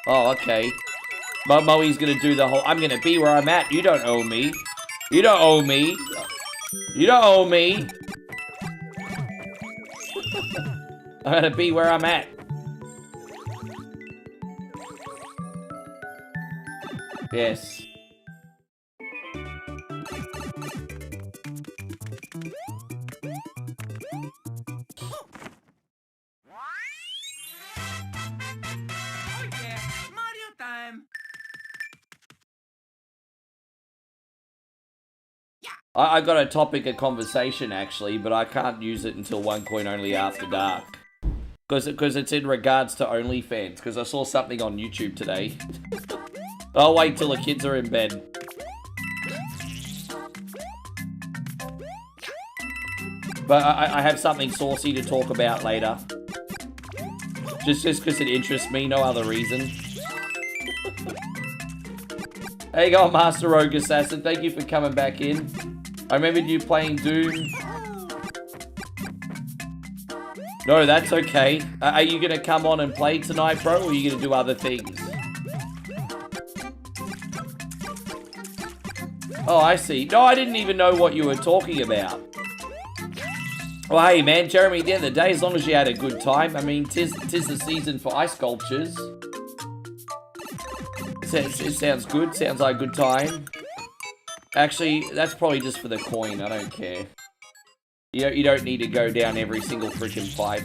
Oh, okay. Moe's gonna do the whole... I'm gonna be where I'm at. You don't owe me. You don't owe me. You don't owe me. I'm gonna be where I'm at. Yes. I got a topic of conversation, actually, but I can't use it until OneCoin only after dark. Because it's in regards to OnlyFans, because I saw something on YouTube today. I'll wait till the kids are in bed. But I have something saucy to talk about later. Just because it interests me, no other reason. There you go, Master Rogue Assassin. Thank you for coming back in. I remembered you playing Doom. No, that's okay. Are you going to come on and play tonight, bro? Or are you going to do other things? Oh, I see. No, I didn't even know what you were talking about. Well, hey, man, Jeremy, at the end of the day, as long as you had a good time, I mean, tis the season for ice sculptures. It sounds good. Sounds like a good time. Actually, that's probably just for the coin. I don't care. You don't need to go down every single freaking fight.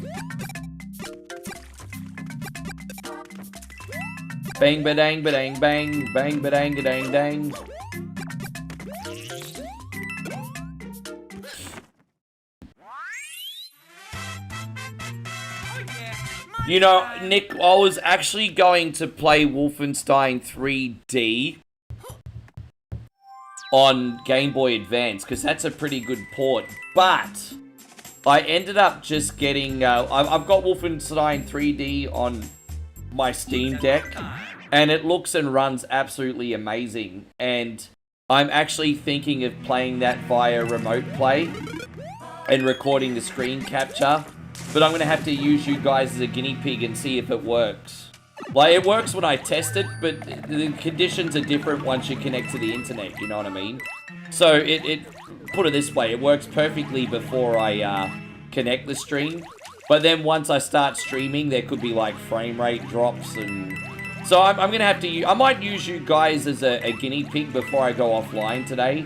Bang, ba-dang, ba-dang, bang. Bang, ba-dang, ba-dang, dang. You know, Nick, I was actually going to play Wolfenstein 3D on Game Boy Advance, because that's a pretty good port. But I ended up just getting... I've got Wolfenstein 3D on my Steam Deck, and it looks and runs absolutely amazing. And I'm actually thinking of playing that via remote play and recording the screen capture. But I'm going to have to use you guys as a guinea pig and see if it works. Like, it works when I test it, but the conditions are different once you connect to the internet, you know what I mean? So, put it this way, it works perfectly before I connect the stream. But then once I start streaming, there could be, like, frame rate drops and... So I'm going to have to... I might use you guys as a guinea pig before I go offline today.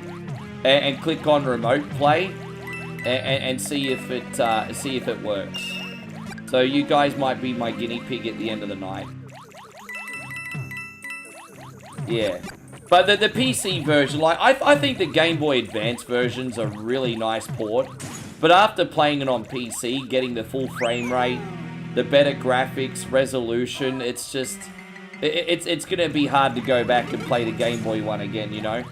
And click on remote play. And see if it works. So you guys might be my guinea pig at the end of the night. Yeah. But the PC version, like, I think the Game Boy Advance version's a really nice port. But after playing it on PC, getting the full frame rate, the better graphics, resolution, it's just... It's gonna be hard to go back and play the Game Boy one again, you know?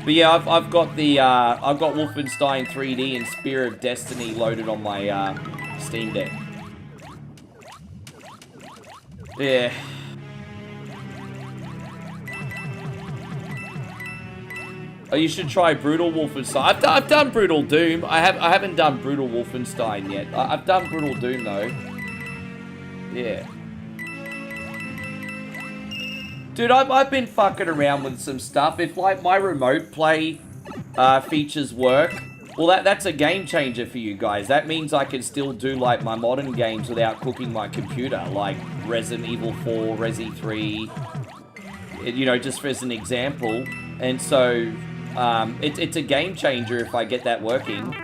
But yeah, I've got Wolfenstein 3D and Spear of Destiny loaded on my Steam Deck. Yeah. Oh, you should try Brutal Wolfenstein. I've done Brutal Doom. I haven't done Brutal Wolfenstein yet. I've done Brutal Doom though. Yeah. Dude, I've been fucking around with some stuff. If, like, my remote play features work, well, that's a game changer for you guys. That means I can still do, like, my modern games without cooking my computer, like Resident Evil 4, Resi 3, you know, just as an example. And so, it's a game changer if I get that working.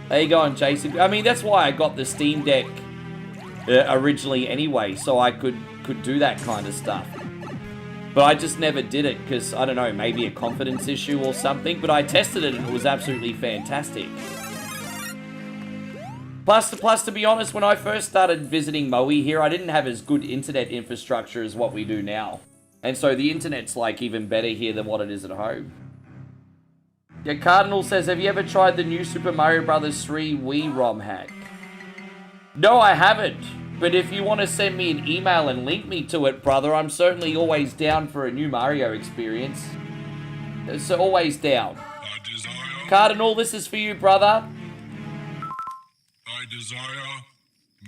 How you going, Jason? I mean, that's why I got the Steam Deck originally anyway, so I could do that kind of stuff. But I just never did it because, I don't know, maybe a confidence issue or something, but I tested it and it was absolutely fantastic. Plus, to be honest, when I first started visiting Moe here, I didn't have as good internet infrastructure as what we do now. And so the internet's, like, even better here than what it is at home. Yeah, Cardinal says, have you ever tried the new Super Mario Bros. 3 Wii ROM hack? No, I haven't. But if you want to send me an email and link me to it, brother, I'm certainly always down for a new Mario experience. So always down. Cardinal, this is for you, brother. I desire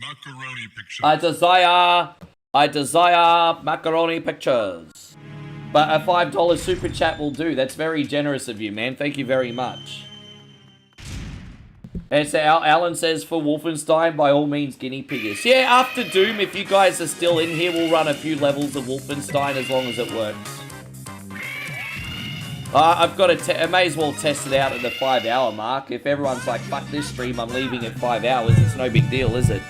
macaroni pictures. I desire macaroni pictures. But a $5 super chat will do. That's very generous of you, man. Thank you very much. And so Alan says, for Wolfenstein, by all means, guinea piggers. Yeah, after Doom, if you guys are still in here, we'll run a few levels of Wolfenstein as long as it works. I've got to. I may as well test it out at the 5-hour mark. If everyone's like, "Fuck this stream, I'm leaving at 5 hours," it's no big deal, is it?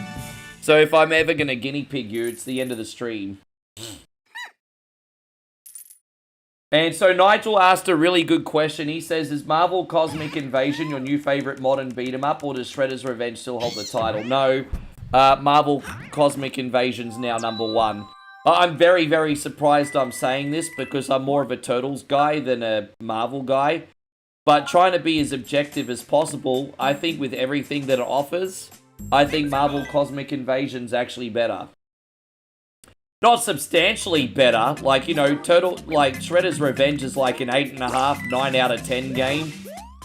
So if I'm ever gonna guinea pig you, it's the end of the stream. And so Nigel asked a really good question. He says, "Is Marvel Cosmic Invasion your new favorite modern beat 'em up, or does Shredder's Revenge still hold the title?" No, Marvel Cosmic Invasion's now #1. I'm very, very surprised I'm saying this because I'm more of a Turtles guy than a Marvel guy. But trying to be as objective as possible, I think with everything that it offers, I think Marvel Cosmic Invasion's actually better. Not substantially better, like, you know, Shredder's Revenge is like an 8.5, 9 out of 10 game.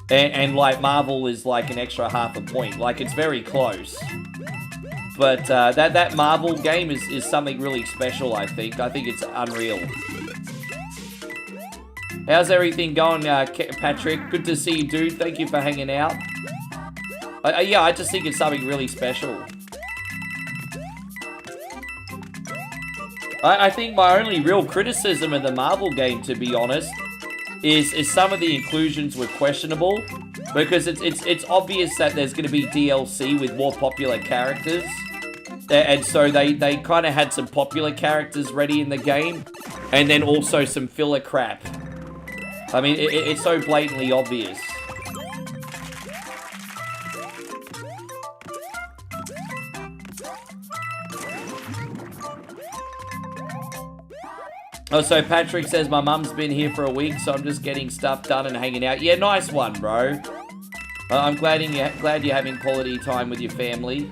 And like, Marvel is like an extra half a point. Like, it's very close. But that Marvel game is something really special, I think. I think it's unreal. How's everything going, Patrick? Good to see you, dude. Thank you for hanging out. Yeah, I just think it's something really special. I think my only real criticism of the Marvel game, to be honest, is some of the inclusions were questionable. Because it's obvious that there's going to be DLC with more popular characters. And so they kind of had some popular characters ready in the game. And then also some filler crap. I mean, it's so blatantly obvious. Oh, so Patrick says, "My mum's been here for a week, so I'm just getting stuff done and hanging out." Yeah, nice one, bro. I'm glad you're having quality time with your family.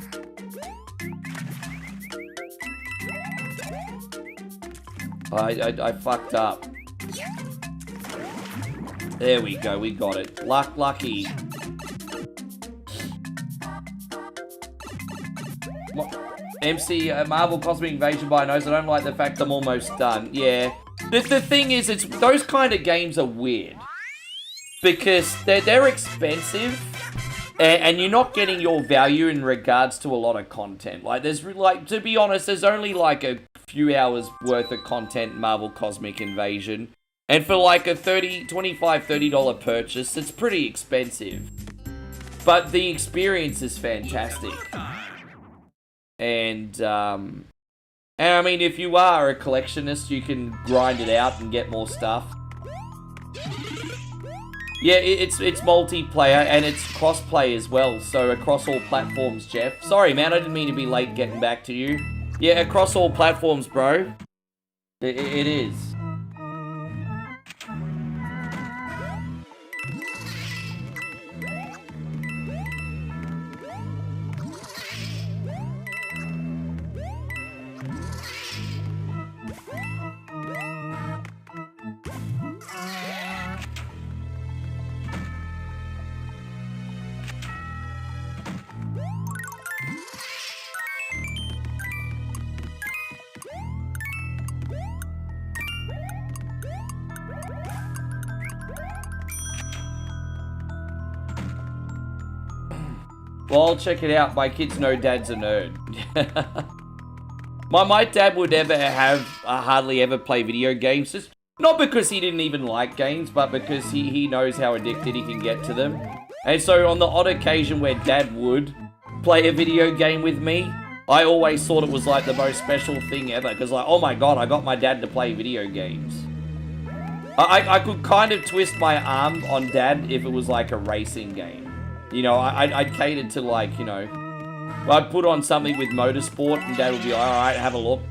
I fucked up. There we go, we got it. Lucky. MC, Marvel Cosmic Invasion by knows I don't like the fact I'm almost done. Yeah. The thing is, those kind of games are weird. Because they're expensive. And you're not getting your value in regards to a lot of content. Like, to be honest, there's only like a few hours worth of content in Marvel Cosmic Invasion. And for like a $25, $30 purchase, it's pretty expensive. But the experience is fantastic. And I mean, if you are a collectionist, you can grind it out and get more stuff. Yeah, it's multiplayer and it's cross-play as well, so across all platforms, Jeff. Sorry, man, I didn't mean to be late getting back to you. Yeah, across all platforms, bro. It is. Well, I'll check it out. My kids know Dad's a nerd. my dad would never have hardly ever play video games. Just not because he didn't even like games, but because he knows how addicted he can get to them. And so on the odd occasion where Dad would play a video game with me, I always thought it was like the most special thing ever. Because like, oh my god, I got my dad to play video games. I could kind of twist my arm on Dad if it was like a racing game. You know, I'd cater to, like, you know, I'd put on something with motorsport and Dad would be like, alright, have a look.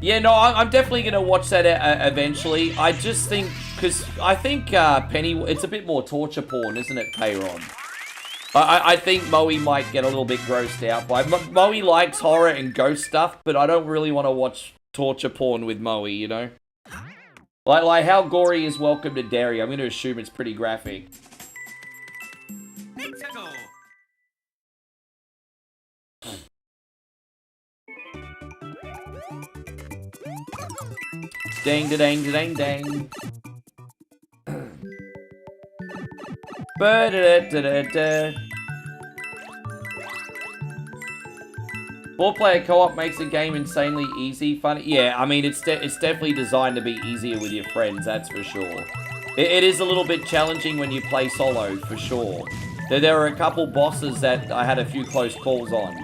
Yeah, no, I'm definitely going to watch that eventually. I just think, because I think Penny, it's a bit more torture porn, isn't it, Payron? I think Moe might get a little bit grossed out by it. Moe likes horror and ghost stuff, but I don't really want to watch torture porn with Moe, you know? Like how gory is Welcome to Derry? I'm going to assume it's pretty graphic. Dang, da-dang, da-dang, dang. Ba-da-da-da-da-da. Four-player co-op makes the game insanely easy, funny. Yeah, I mean, it's definitely designed to be easier with your friends, that's for sure. It is a little bit challenging when you play solo, for sure. There are a couple bosses that I had a few close calls on.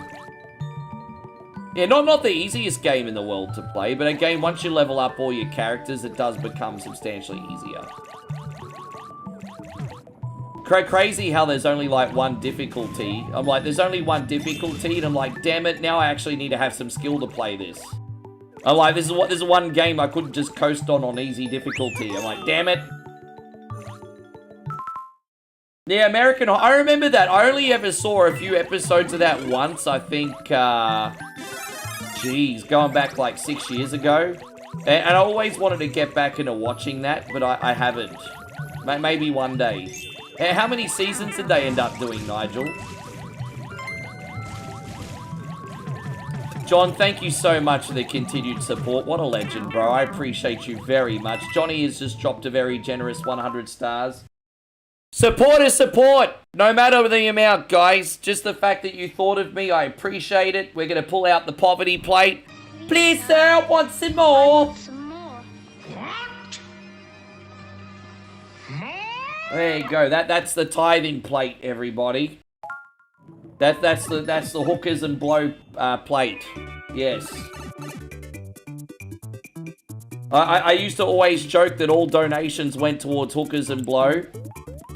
Yeah, not the easiest game in the world to play, but again, once you level up all your characters, it does become substantially easier. Crazy how there's only like one difficulty. I'm like, there's only one difficulty, and I'm like, damn it, now I actually need to have some skill to play this. I'm like, this is one game I couldn't just coast on easy difficulty. I'm like, damn it. Yeah, American Horror. I remember that. I only ever saw a few episodes of that once. I think, geez, going back like 6 years ago. And I always wanted to get back into watching that, but I haven't. Maybe one day. How many seasons did they end up doing, Nigel? John, thank you so much for the continued support. What a legend, bro. I appreciate you very much. Johnny has just dropped a very generous 100 stars. Support is support, no matter the amount, guys. Just the fact that you thought of me, I appreciate it. We're going to pull out the poverty plate. Please, sir, I want some more. What? More? There you go. That's the tithing plate, everybody. That's the hookers and blow plate. Yes. I used to always joke that all donations went towards hookers and blow.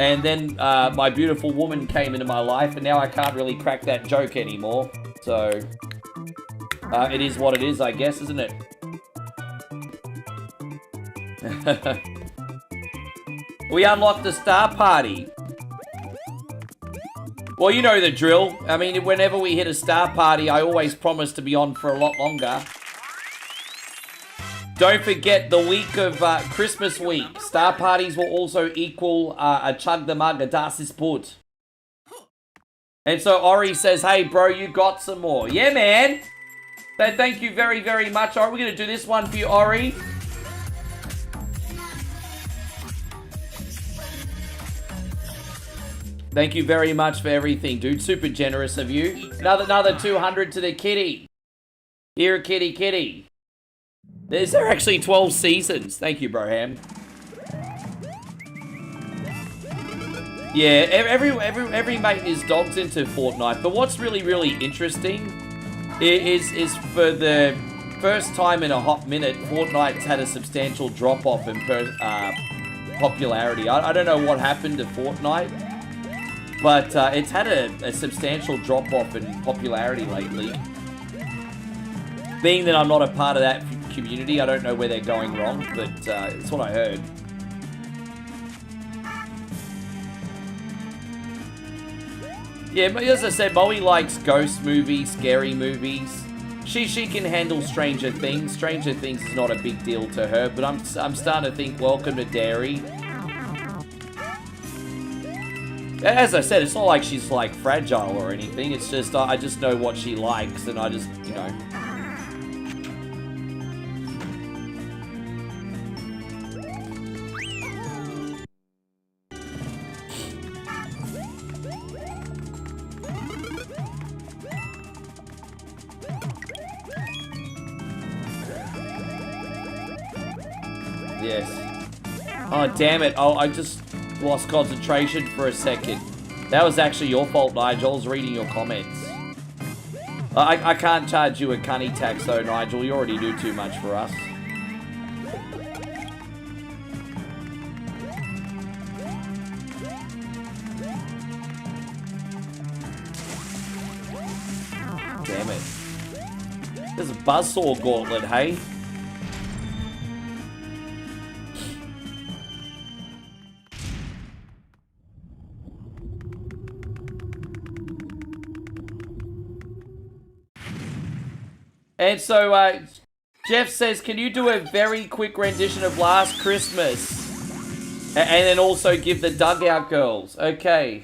And then my beautiful woman came into my life, and now I can't really crack that joke anymore. So, it is what it is, I guess, isn't it? We unlocked the Star Party. Well, you know the drill. I mean, whenever we hit a Star Party, I always promise to be on for a lot longer. Don't forget the week of Christmas week. Star parties will also equal a chug the mug, a das ist put. And so Ori says, hey, bro, you got some more. Yeah, man. Thank you very, very much. All right, we're going to do this one for you, Ori. Thank you very much for everything, dude. Super generous of you. Another 200 to the kitty. Here, kitty. Is there actually 12 seasons? Thank you, Broham. Yeah, every mate is dogs into Fortnite. But what's really, really interesting is for the first time in a hot minute, Fortnite's had a substantial drop-off in popularity. I don't know what happened to Fortnite, but it's had a substantial drop-off in popularity lately. Being that I'm not a part of that community, I don't know where they're going wrong, but it's what I heard. Yeah, but as I said, Moe likes ghost movies, scary movies. She can handle Stranger Things. Stranger Things is not a big deal to her, but I'm starting to think Welcome to Derry. As I said, it's not like she's like fragile or anything. It's just I just know what she likes, and I just, you know. Yes. Oh, damn it. Oh, I just lost concentration for a second. That was actually your fault, Nigel. I was reading your comments. I can't charge you a cunny tax, though, Nigel. You already do too much for us. Damn it. There's a buzzsaw gauntlet, hey? And so, Jeff says, can you do a very quick rendition of Last Christmas? And then also give the Dugout Girls. Okay.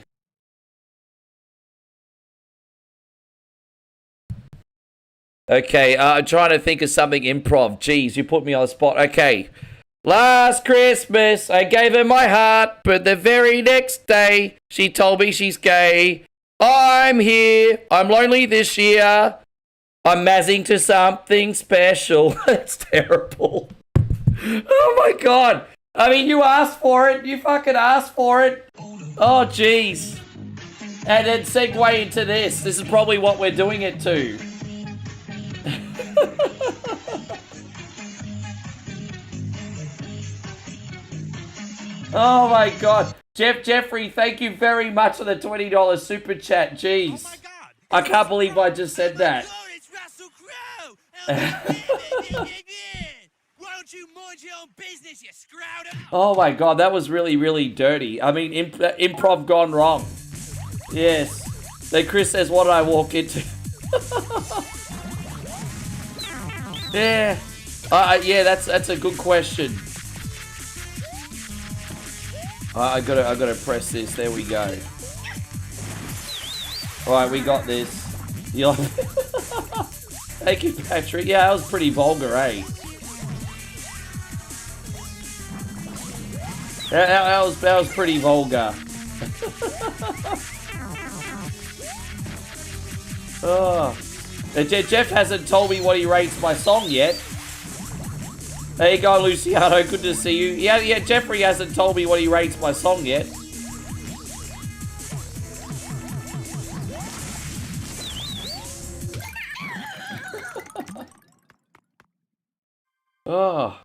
Okay, I'm trying to think of something improv. Jeez, you put me on the spot. Okay. Last Christmas, I gave her my heart, but the very next day, she told me she's gay. I'm here. I'm lonely this year. I'm mazzing to something special. That's terrible. Oh my god. I mean, you asked for it. You fucking asked for it. Oh, jeez. And then segue into this. This is probably what we're doing it to. Oh my god. Jeffrey, thank you very much for the $20 super chat. Jeez. Oh my God. I can't believe I just said that. Hello, it's Russell Crowe. Why don't you mind your own business, you scrouter? Oh my god, that was really, really dirty. I mean, improv gone wrong. Yes. Then Chris says, what did I walk into? Yeah. Yeah, that's a good question. I gotta press this. There we go. Alright, we got this. Thank you, Patrick. Yeah, that was pretty vulgar, eh? That was pretty vulgar. Oh. Jeff hasn't told me what he rates my song yet. There you go, Luciano. Good to see you. Yeah, Jeffrey hasn't told me what he rates my song yet. Oh.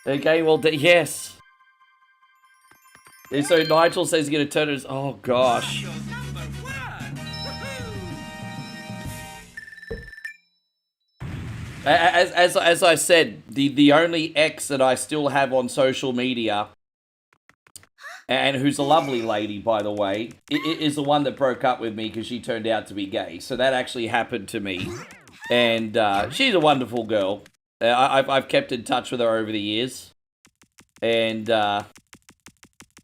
Okay, well, yes. And so Nigel says he's going to turn his... Oh, gosh. You're number one. As I said, the only ex that I still have on social media, and who's a lovely lady, by the way, is the one that broke up with me because she turned out to be gay. So that actually happened to me. And she's a wonderful girl. I've kept in touch with her over the years. And I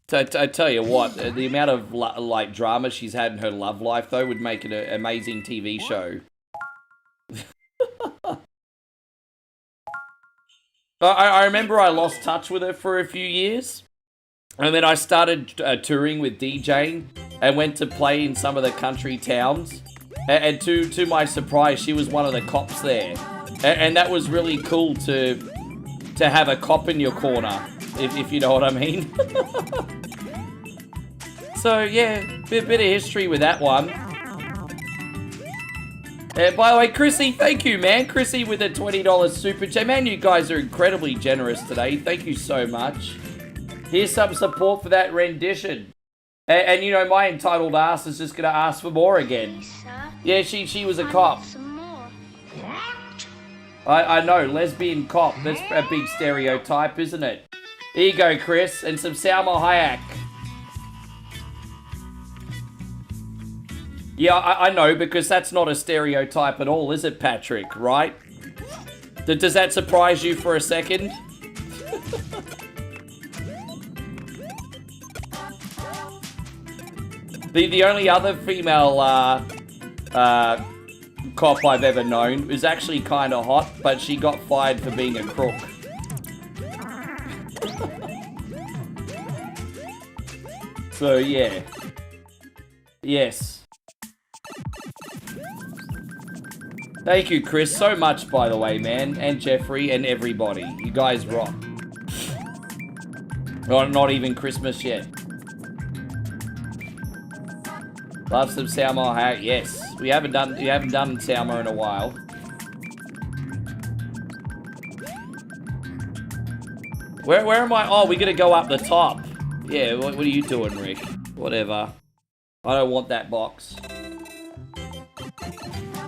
tell you what, the amount of like drama she's had in her love life, though, would make it an amazing TV show. I remember I lost touch with her for a few years. And then I started touring with DJing and went to play in some of the country towns. And to my surprise, she was one of the cops there. And that was really cool to have a cop in your corner, if you know what I mean. So, yeah, bit of history with that one. By the way, Chrissy, thank you, man. Chrissy with a $20 super chat. Man, you guys are incredibly generous today. Thank you so much. Here's some support for that rendition. And you know, my entitled ass is just going to ask for more again. Yeah, she was a cop. I know, lesbian cop. That's a big stereotype, isn't it? Here you go, Chris. And some Salma Hayek. Yeah, I know, because that's not a stereotype at all, is it, Patrick? Right? Does that surprise you for a second? The only other female cop I've ever known is actually kind of hot, but she got fired for being a crook. So, yeah. Yes. Thank you, Chris, so much, by the way, man. And Jeffrey and everybody. You guys rock. Not even Christmas yet. Love some Salma Hayek. Yes. We haven't done Salma in a while. Where am I? Oh, we gotta go up the top. Yeah, what are you doing, Rick? Whatever. I don't want that box.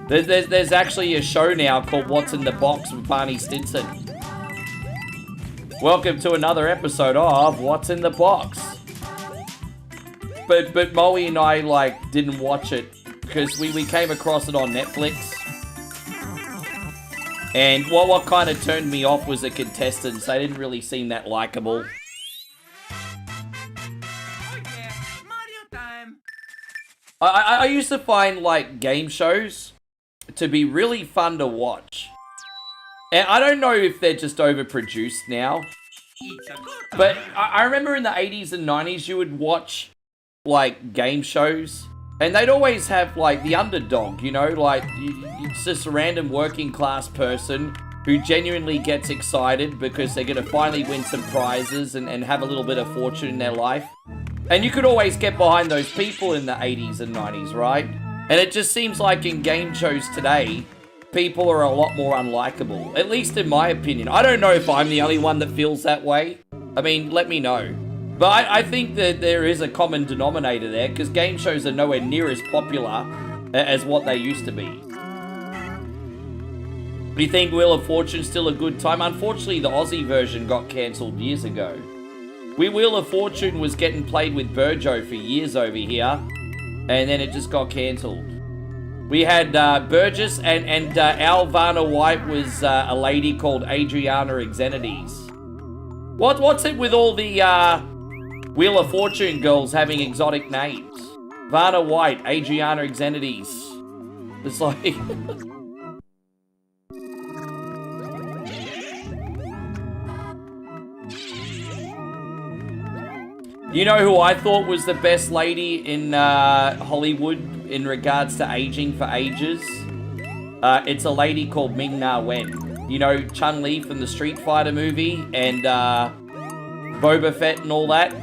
There's actually a show now called What's in the Box with Barney Stinson. Welcome to another episode of What's in the Box. But Moe and I didn't watch it because we came across it on Netflix. And what kind of turned me off was the contestants. They didn't really seem that likable. Oh yeah, Mario time. I used to find game shows to be really fun to watch. And I don't know if they're just overproduced now. It's a good But I remember in the 80s and 90s you would watch game shows And they'd always have, like, the underdog, you know? Like, it's just a random working class person who genuinely gets excited because they're going to finally win some prizes and have a little bit of fortune in their life. And you could always get behind those people in the 80s and 90s, right? And it just seems like in game shows today, people are a lot more unlikable. At least in my opinion. I don't know if I'm the only one that feels that way. I mean, let me know. But I think that there is a common denominator there, because game shows are nowhere near as popular as what they used to be. Do you think Wheel of Fortune's still a good time? Unfortunately, the Aussie version got cancelled years ago. Wheel of Fortune was getting played with Burjo for years over here, and then it just got cancelled. We had Burgess, and our Vanna White was a lady called Adriana Exenides. What's it with all the Wheel of Fortune girls having exotic names? Vanna White, Adriana Exenides. It's like... You know who I thought was the best lady in Hollywood in regards to aging for ages? It's a lady called Ming-Na Wen. You know, Chun-Li from the Street Fighter movie and Boba Fett and all that?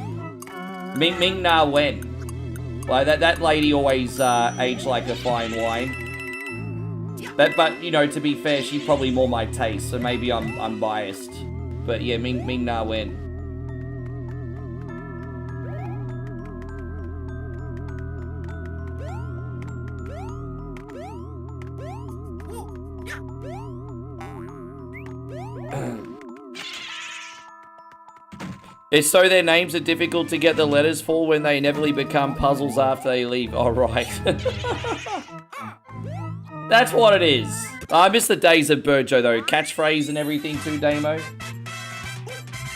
Ming-Na Wen. Like, that lady always aged like a fine wine. But, you know, to be fair, she's probably more my taste, so maybe I'm biased. But yeah, Ming-Na Wen. It's so their names are difficult to get the letters for when they inevitably become puzzles after they leave. Oh, right. That's what it is. I miss the days of Burjo, though. Catchphrase and everything, too, Damo.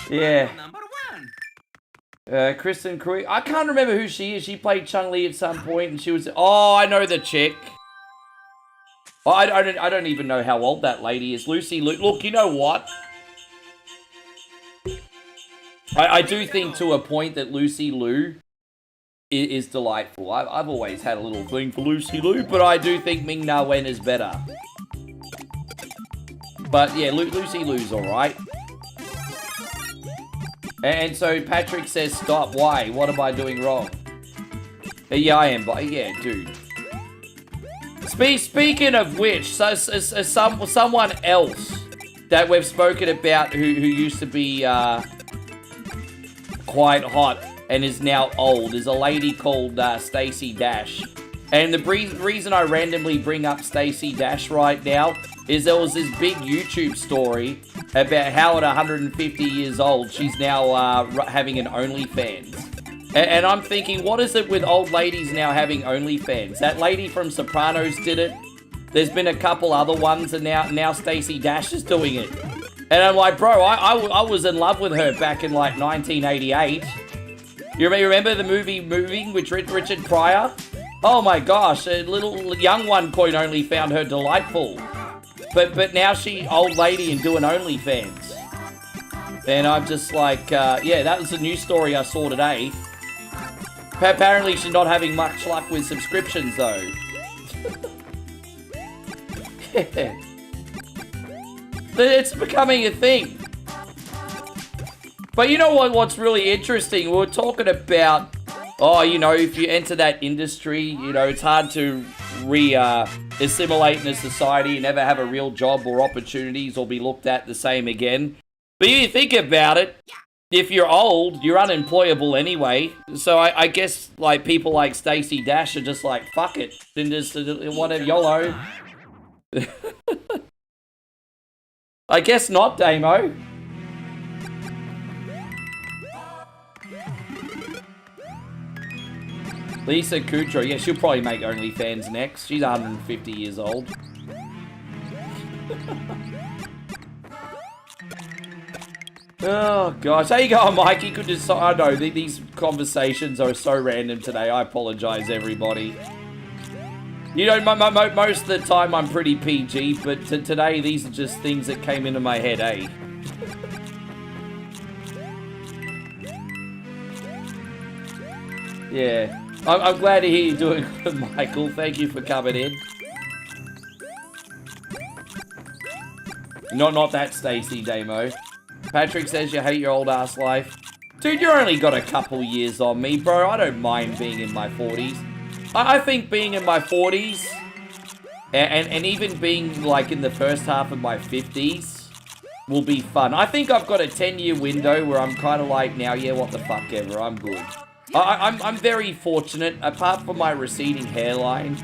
Yeah. Kristen Cruy. I can't remember who she is. She played Chun-Li at some point, and she was... Oh, I know the chick. Oh, I don't even know how old that lady is. Lucy Liu. Look, you know what? I do think to a point that Lucy Liu is delightful. I've always had a little thing for Lucy Liu, but I do think Ming-Na Wen is better. But yeah, Lucy Liu's alright. And so Patrick says, stop. Why? What am I doing wrong? Yeah, I am. But yeah, dude. Speaking of which, so someone else that we've spoken about who used to be... quite hot and is now old is a lady called Stacey Dash. And the reason I randomly bring up Stacey Dash right now is there was this big YouTube story about how at 150 years old she's now having an OnlyFans. And I'm thinking, what is it with old ladies now having OnlyFans? That lady from Sopranos did it. There's been a couple other ones, and now Stacey Dash is doing it. And I'm like, bro, I was in love with her back in, like, 1988. You remember the movie Moving with Richard Pryor? Oh, my gosh, a little young one coin only found her delightful. But now she old lady and doing OnlyFans. And I'm just like, yeah, that was a news story I saw today. Apparently she's not having much luck with subscriptions, though. Yeah. It's becoming a thing. But you know what's really interesting? We were talking about, oh, you know, if you enter that industry, you know, it's hard to assimilate in a society and never have a real job or opportunities or be looked at the same again. But you think about it, if you're old, you're unemployable anyway. So I guess, like, people like Stacey Dash are just like, fuck it. Then just whatever, YOLO. I guess not, Damo. Lisa Kudrow. Yeah, she'll probably make OnlyFans next. She's 150 years old. Oh, gosh. How you going, Mikey? Good to... I know, these conversations are so random today. I apologize, everybody. You know, most of the time I'm pretty PG, but today these are just things that came into my head, eh? Yeah. I'm glad to hear you're doing good, Michael. Thank you for coming in. Not that Stacy Damo. Patrick says you hate your old ass life. Dude, you only got a couple years on me, bro. I don't mind being in my 40s. I think being in my 40s and even being like in the first half of my 50s will be fun. I think I've got a 10-year window where I'm kind of like, now, yeah, what the fuck ever, I'm good. I'm very fortunate, apart from my receding hairline.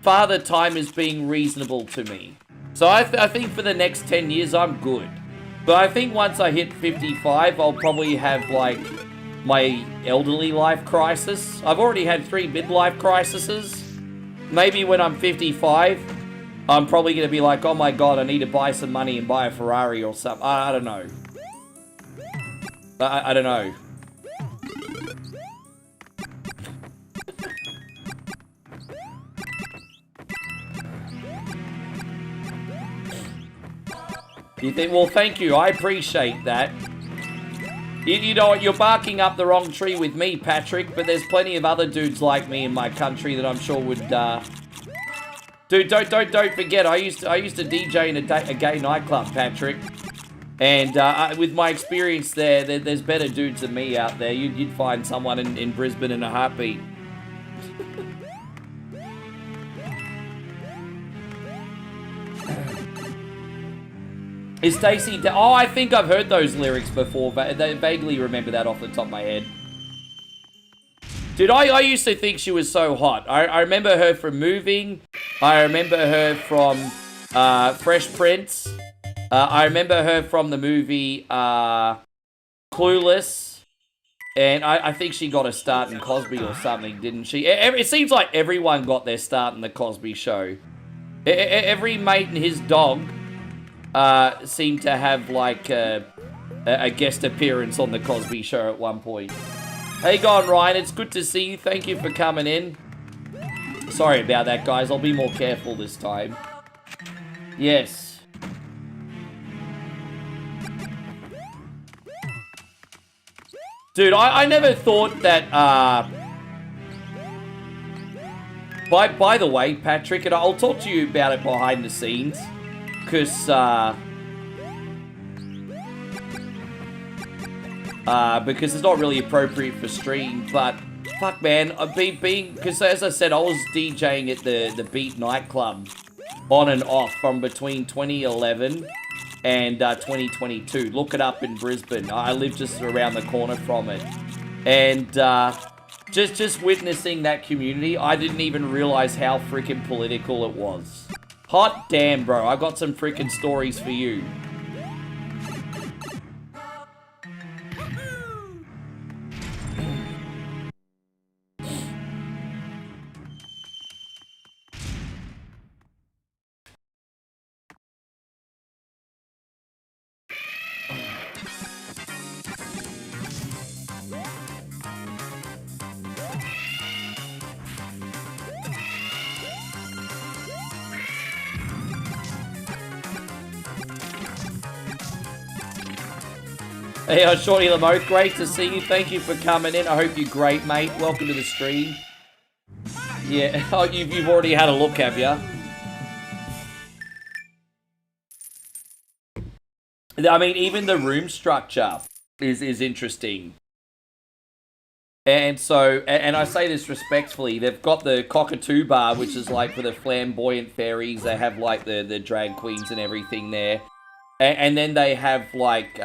Father time is being reasonable to me. So I think for the next 10 years, I'm good. But I think once I hit 55, I'll probably have, like, my elderly life crisis. I've already had 3 midlife crises. Maybe when I'm 55, I'm probably going to be like, oh my god, I need to buy some money and buy a Ferrari or something. I don't know. I don't know. You think, well, thank you. I appreciate that. You know what? You're barking up the wrong tree with me, Patrick, but there's plenty of other dudes like me in my country that I'm sure would, Dude, don't forget, I used to DJ in a gay nightclub, Patrick. And, with my experience there's better dudes than me out there. You'd find someone in Brisbane in a heartbeat. Is Stacy... Oh, I think I've heard those lyrics before, but I vaguely remember that off the top of my head. Dude, I used to think she was so hot. I remember her from Moving. I remember her from Fresh Prince. I remember her from the movie Clueless. And I think she got a start in Cosby or something, didn't she? It seems like everyone got their start in the Cosby Show. Every mate and his dog... seemed to have, like, a guest appearance on the Cosby Show at one point. Hey, going, Ryan. It's good to see you. Thank you for coming in. Sorry about that, guys. I'll be more careful this time. Yes. Dude, I never thought that, By the way, Patrick, and I'll talk to you about it behind the scenes. Because it's not really appropriate for stream, but fuck man, because as I said, I was DJing at the Beat nightclub on and off from between 2011 and 2022. Look it up in Brisbane. I live just around the corner from it, and just witnessing that community, I didn't even realize how freaking political it was. Hot damn, bro. I got some freaking stories for you. Hey, Shorty Lamoth, great to see you. Thank you for coming in. I hope you're great, mate. Welcome to the stream. Yeah, oh, you've already had a look, have you? I mean, even the room structure is interesting. And so, and I say this respectfully, they've got the Cockatoo Bar, which is like for the flamboyant fairies. They have like the drag queens and everything there. And then they have like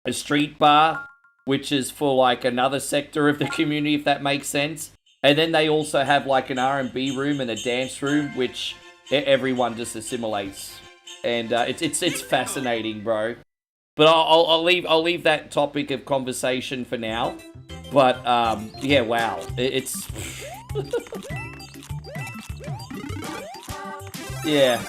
a street bar, which is for like another sector of the community, if that makes sense. And then they also have like an R&B room and a dance room, which everyone just assimilates. And it's fascinating, bro. But I'll leave that topic of conversation for now. But yeah, wow, it's yeah.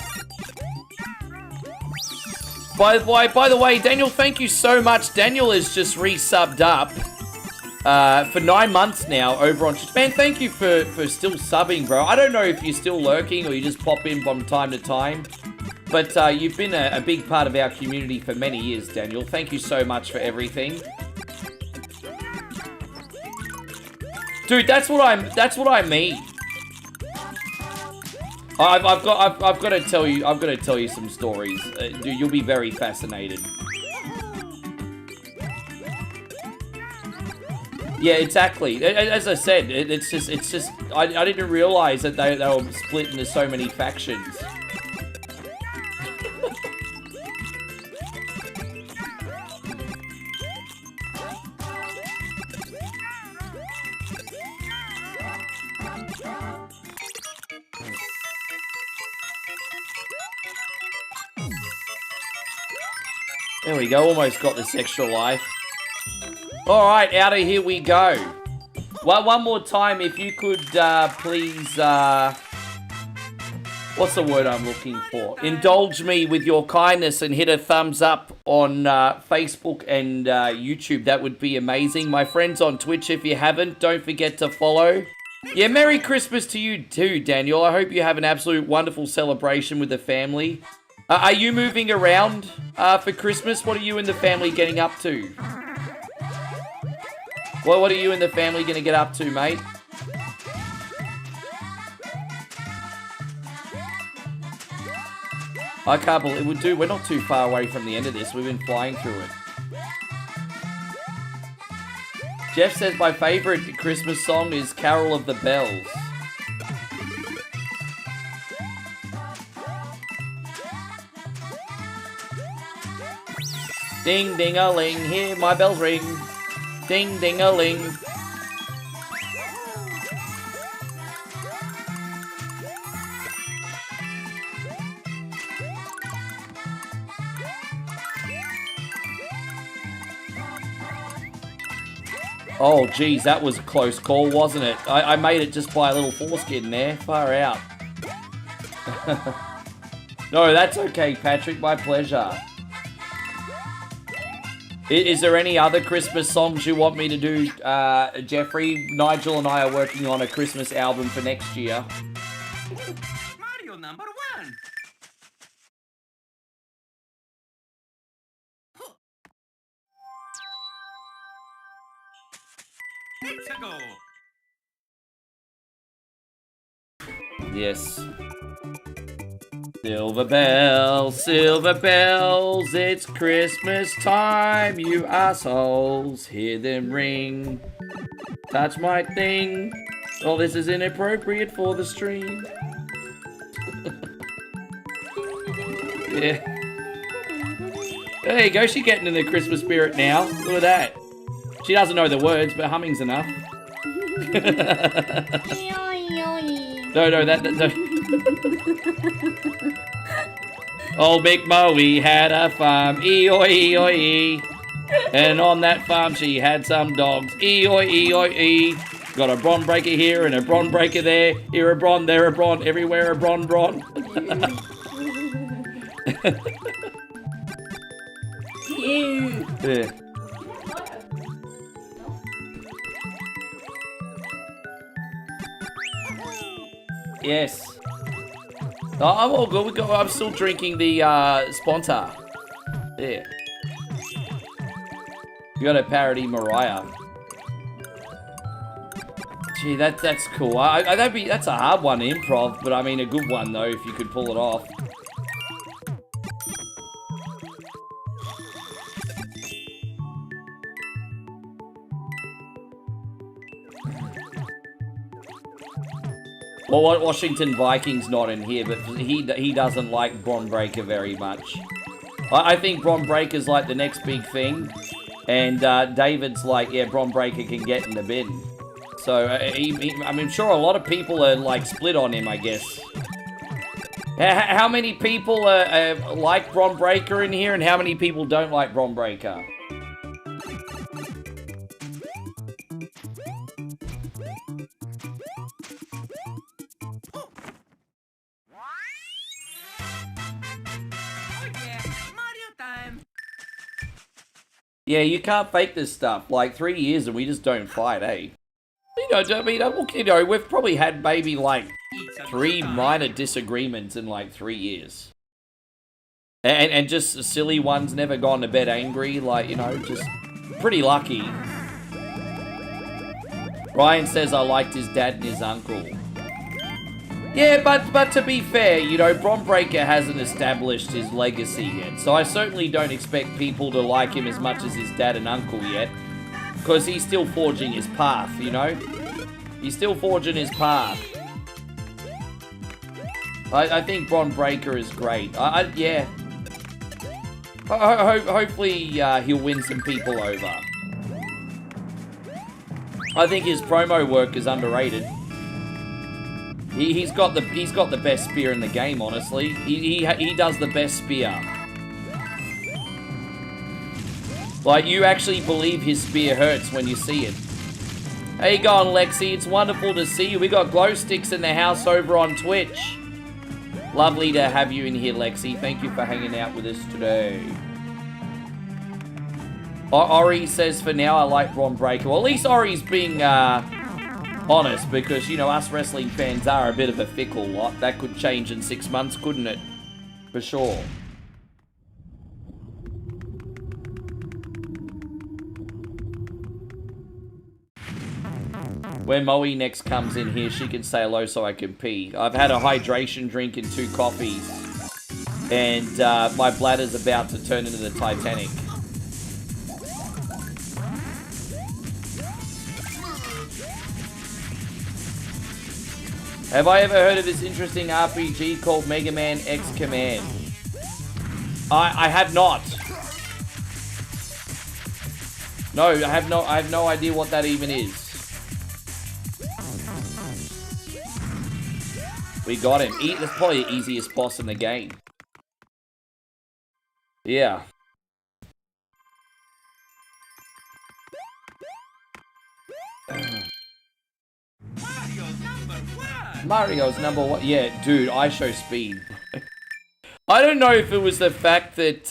By the way, Daniel, thank you so much. Daniel has just resubbed up for 9 months now over on Twitch. Man, thank you for still subbing, bro. I don't know if you're still lurking or you just pop in from time to time. But you've been a big part of our community for many years, Daniel. Thank you so much for everything. Dude, that's what I mean. I've got to tell you some stories. Dude, you'll be very fascinated. Yeah, exactly. As I said, it's just I didn't realize that they were split into so many factions. There we go, almost got this extra life. Alright, out of here we go. Well, one more time, if you could please, what's the word I'm looking for? Indulge me with your kindness and hit a thumbs up on Facebook and YouTube. That would be amazing. My friends on Twitch, if you haven't, don't forget to follow. Yeah, Merry Christmas to you too, Daniel. I hope you have an absolute wonderful celebration with the family. Are you moving around for Christmas? What are you and the family getting up to? Well, what are you and the family going to get up to, mate? I can't believe it. Dude, we're not too far away from the end of this. We've been flying through it. Jeff says my favorite Christmas song is Carol of the Bells. Ding, ding-a-ling, hear my bells ring. Ding, ding-a-ling. Oh, geez, that was a close call, wasn't it? I made it just by a little foreskin there. Far out. No, that's okay, Patrick. My pleasure. Is there any other Christmas songs you want me to do, Jeffrey? Nigel and I are working on a Christmas album for next year. Mario number 1. Let's go. Yes. Silver bells, it's Christmas time, you assholes. Hear them ring. Touch my thing. Oh, this is inappropriate for the stream. Yeah. There you go, she's getting in the Christmas spirit now. Look at that. She doesn't know the words, but humming's enough. No, that no. Old Mick Moe had a farm, E-oi-E-oi-E. And on that farm she had some dogs, E-oi-E-oi-E. Got a bron breaker here and a bron breaker there. Here a bron, there a bron, everywhere a bron. Yeah. Yes. Oh, I'm all good. I'm still drinking the Sponta. Yeah. You gotta parody Mariah. Gee, that's cool. That's a hard one, improv, but I mean a good one though if you could pull it off. Well, Washington Vikings not in here, but he doesn't like Bron Breaker very much. I think Bron Breaker's like the next big thing, and David's like, yeah, Bron Breaker can get in the bin. So I'm sure a lot of people are like split on him, I guess. How many people like Bron Breaker in here, and how many people don't like Bron Breaker? Yeah, you can't fake this stuff. Like 3 years and we just don't fight, eh? You know, I mean, look, you know, we've probably had maybe like 3 minor disagreements in like 3 years. And just silly ones, never gone to bed angry, like, you know, just pretty lucky. Ryan says I liked his dad and his uncle. Yeah, but to be fair, you know, Bron Breakker hasn't established his legacy yet. So I certainly don't expect people to like him as much as his dad and uncle yet. Because he's still forging his path, you know? He's still forging his path. I think Bron Breakker is great. Yeah. Hopefully he'll win some people over. I think his promo work is underrated. He's got the best spear in the game, honestly. He does the best spear. Like, you actually believe his spear hurts when you see it. How you going, Lexi? It's wonderful to see you. We got glow sticks in the house over on Twitch. Lovely to have you in here, Lexi. Thank you for hanging out with us today. Ori says, for now, I like Bron Breakker. Well, at least Ori's being honest, because, you know, us wrestling fans are a bit of a fickle lot. That could change in 6 months, couldn't it? For sure. When Moe next comes in here, she can say hello so I can pee. I've had a hydration drink and 2 coffees. And my bladder's about to turn into the Titanic. Have I ever heard of this interesting RPG called Mega Man X Command? I have not. No, I have no idea what that even is. We got him. That's probably the easiest boss in the game. Yeah. Mario's number one. Yeah, dude, I show speed. I don't know if it was the fact that,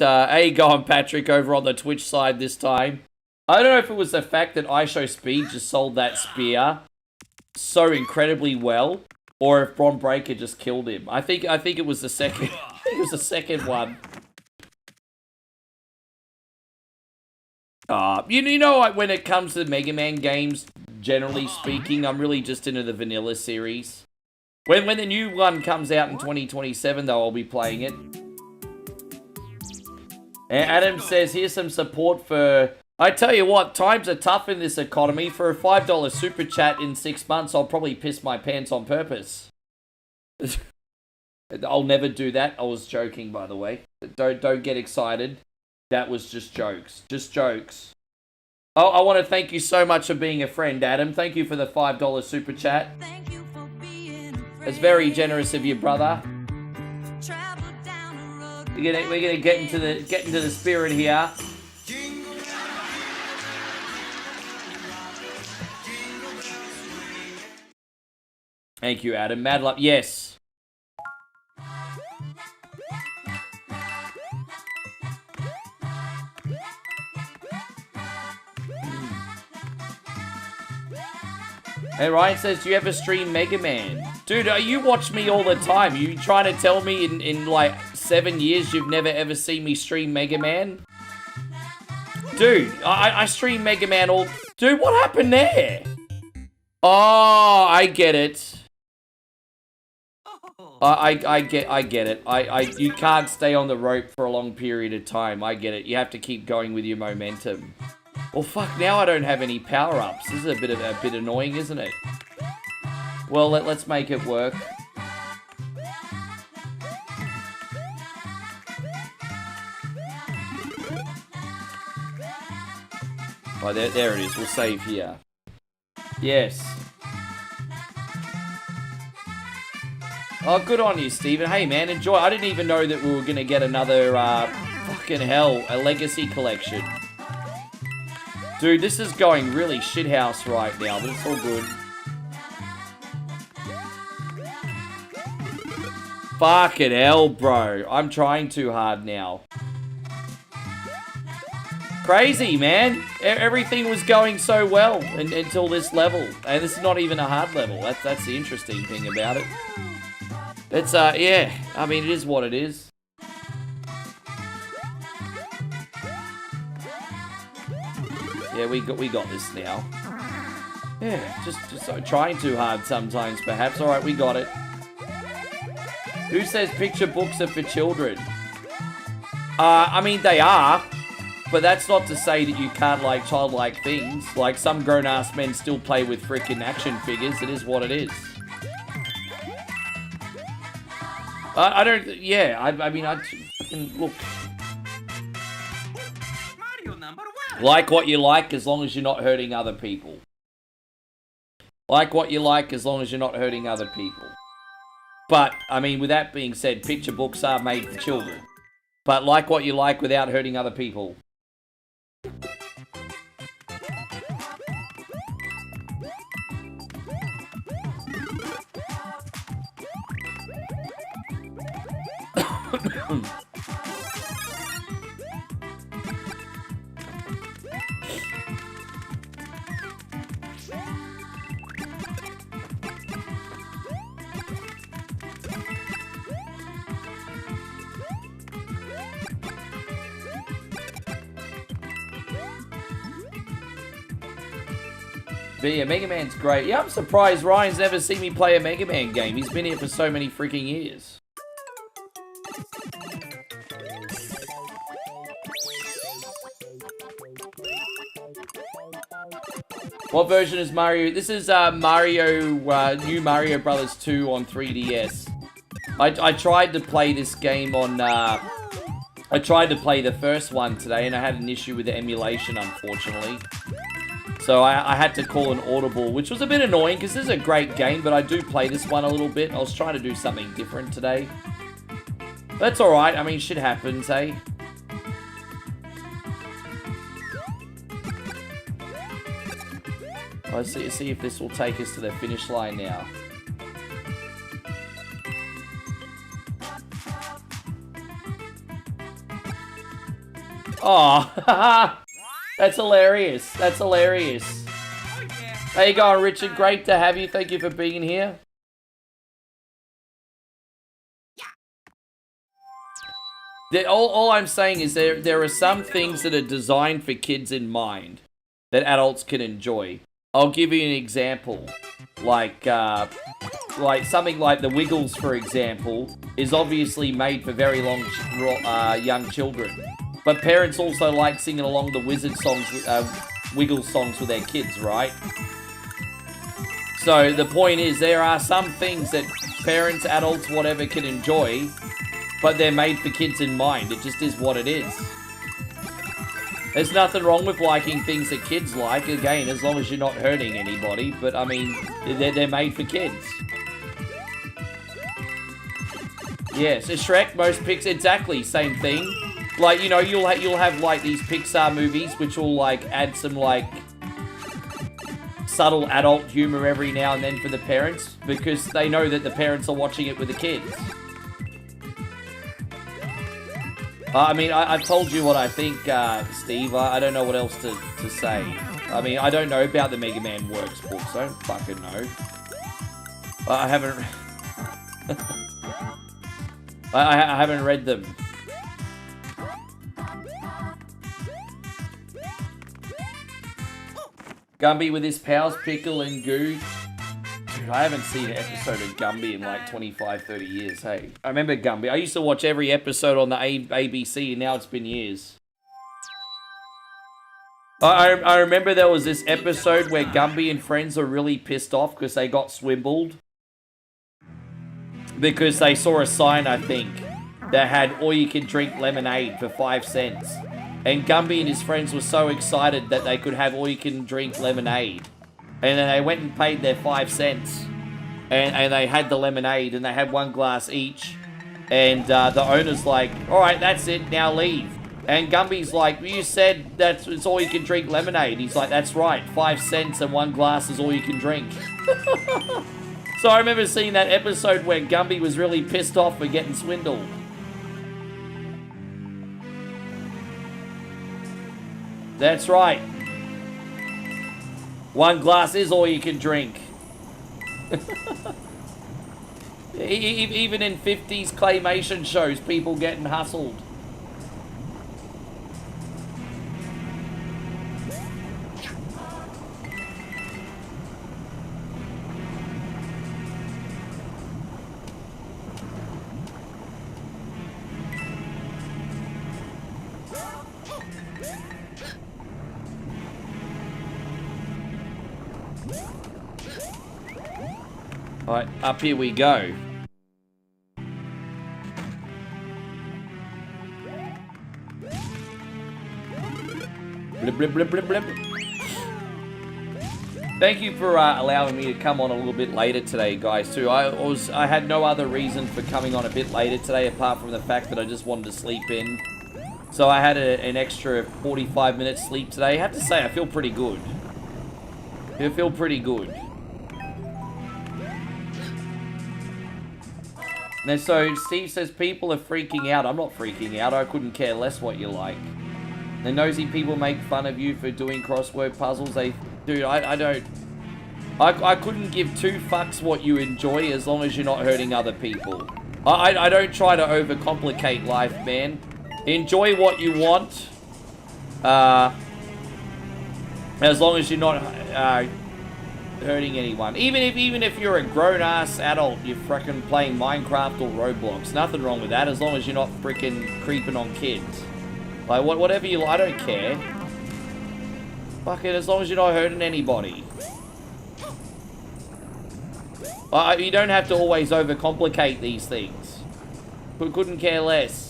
go on Patrick over on the Twitch side this time. I don't know if it was the fact that I show speed just sold that spear so incredibly well, or if Bron Breakker just killed him. I think it was the second. I think it was the second one. You know, like, when it comes to the Mega Man games, generally speaking, I'm really just into the vanilla series. When the new one comes out in 2027, though, I'll be playing it. And Adam says, here's some support for... I tell you what, times are tough in this economy. For a $5 super chat in 6 months, I'll probably piss my pants on purpose. I'll never do that. I was joking, by the way. Don't get excited. That was just jokes. Just jokes. Oh, I want to thank you so much for being a friend, Adam. Thank you for the $5 super chat. It's very generous of you, brother. We're gonna get into the spirit here. Thank you, Adam. Mad love. Yes. Hey, Ryan says, do you ever stream Mega Man? Dude, you watch me all the time. You trying to tell me in like 7 years you've never ever seen me stream Mega Man? Dude, I stream Mega Man all... Dude, what happened there? Oh, I get it. I get it. You can't stay on the rope for a long period of time. I get it. You have to keep going with your momentum. Well, fuck, now I don't have any power-ups. This is a bit annoying, isn't it? Well, let's make it work. Oh, there it is. We'll save here. Yes. Oh, good on you, Steven. Hey, man, enjoy. I didn't even know that we were going to get another, fucking hell, a Legacy Collection. Dude, this is going really shithouse right now, but it's all good. Fucking hell, bro. I'm trying too hard now. Crazy, man. Everything was going so well until this level. And this is not even a hard level. That's the interesting thing about it. It's, yeah. I mean, it is what it is. Yeah, we got this now. Yeah, just trying too hard sometimes, perhaps. All right, we got it. Who says picture books are for children? I mean, they are, but that's not to say that you can't like childlike things. Like, some grown-ass men still play with freaking action figures. It is what it is. I don't, yeah, I mean, I fucking, look. Mario #1. Like what you like as long as you're not hurting other people. Like what you like as long as you're not hurting other people. But, I mean, with that being said, picture books are made for children. But like what you like without hurting other people. But yeah, Mega Man's great. Yeah, I'm surprised Ryan's never seen me play a Mega Man game. He's been here for so many freaking years. What version is Mario? This is New Mario Brothers 2 on 3DS. I tried to play this game on, I tried to play the first one today and I had an issue with the emulation, unfortunately. So I had to call an audible, which was a bit annoying because this is a great game, but I do play this one a little bit. I was trying to do something different today. That's alright, I mean, shit happens, eh? Let's see if this will take us to the finish line now. Oh, that's hilarious. That's hilarious. How you going, Richard? Great to have you. Thank you for being here. All I'm saying is there are some things that are designed for kids in mind that adults can enjoy. I'll give you an example. Like something like the Wiggles, for example, is obviously made for very young children. But parents also like singing along the Wizard songs, Wiggles songs with their kids, right? So the point is, there are some things that parents, adults, whatever can enjoy, but they're made for kids in mind. It just is what it is. There's nothing wrong with liking things that kids like, again, as long as you're not hurting anybody. But, I mean, they're made for kids. Yeah, so Shrek, most Pixar, exactly, same thing. Like, you know, you'll have, like, these Pixar movies, which will, like, add some, like, subtle adult humor every now and then for the parents, because they know that the parents are watching it with the kids. I mean, I've told you what I think, Steve. I don't know what else to say. I mean, I don't know about the Mega Man Works books. I don't fucking know. I haven't... I haven't read them. Gumby with his pals, Pickle and Goo. Dude, I haven't seen an episode of Gumby in like 25, 30 years, hey. I remember Gumby. I used to watch every episode on the ABC, and now it's been years. I remember there was this episode where Gumby and friends were really pissed off because they got swindled. Because they saw a sign, I think, that had all-you-can-drink lemonade for 5 cents. And Gumby and his friends were so excited that they could have all-you-can-drink lemonade. And then they went and paid their 5 cents. And they had the lemonade, and they had 1 glass each. And the owner's like, alright, that's it, now leave. And Gumby's like, you said it's all you can drink lemonade. He's like, that's right, 5 cents and 1 glass is all you can drink. So I remember seeing that episode where Gumby was really pissed off for getting swindled. That's right. 1 glass is all you can drink. Even in 50s claymation shows, people getting hustled. Alright, up here we go. Blip, blip, blip, blip, blip. Thank you for allowing me to come on a little bit later today, guys, too. I had no other reason for coming on a bit later today apart from the fact that I just wanted to sleep in. So I had an extra 45 minutes sleep today. I have to say, I feel pretty good. I feel pretty good. And so Steve says people are freaking out. I'm not freaking out. I couldn't care less what you like. The nosy people make fun of you for doing crossword puzzles. Dude, I don't... I couldn't give two fucks what you enjoy as long as you're not hurting other people. I don't try to overcomplicate life, man. Enjoy what you want. As long as you're not hurting anyone. Even if you're a grown-ass adult, you're frickin' playing Minecraft or Roblox. Nothing wrong with that, as long as you're not frickin' creeping on kids. Like, whatever you like, I don't care. Fuck it, as long as you're not hurting anybody. You don't have to always overcomplicate these things. Couldn't care less.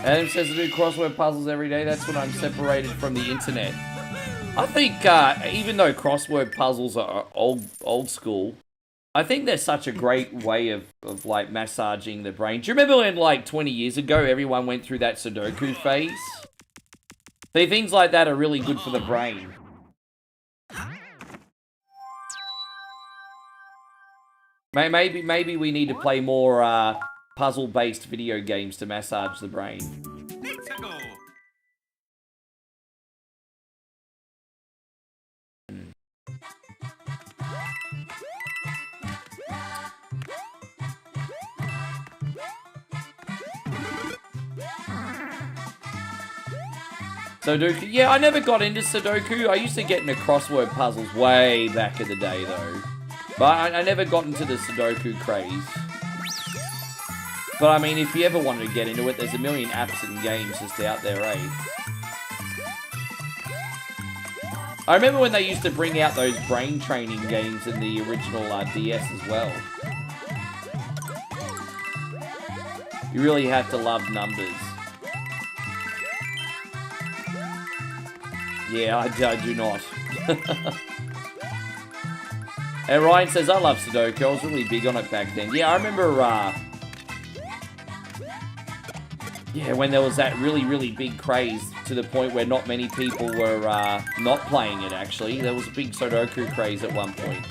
Adam says I do crossword puzzles every day. That's when I'm separated from the internet. I think even though crossword puzzles are old school, I think they're such a great way of like massaging the brain. Do you remember when like 20 years ago everyone went through that Sudoku phase? See, things like that are really good for the brain. Maybe we need to play more puzzle-based video games to massage the brain. Let's go. Sudoku? Yeah, I never got into Sudoku. I used to get into crossword puzzles way back in the day, though. But I never got into the Sudoku craze. But I mean, if you ever wanted to get into it, there's a million apps and games just out there, eh? I remember when they used to bring out those brain training games in the original DS as well. You really have to love numbers. Yeah, I do not. And Ryan says, I love Sudoku. I was really big on it back then. Yeah, I remember, yeah, when there was that really, really big craze to the point where not many people were not playing it, actually. There was a big Sudoku craze at one point.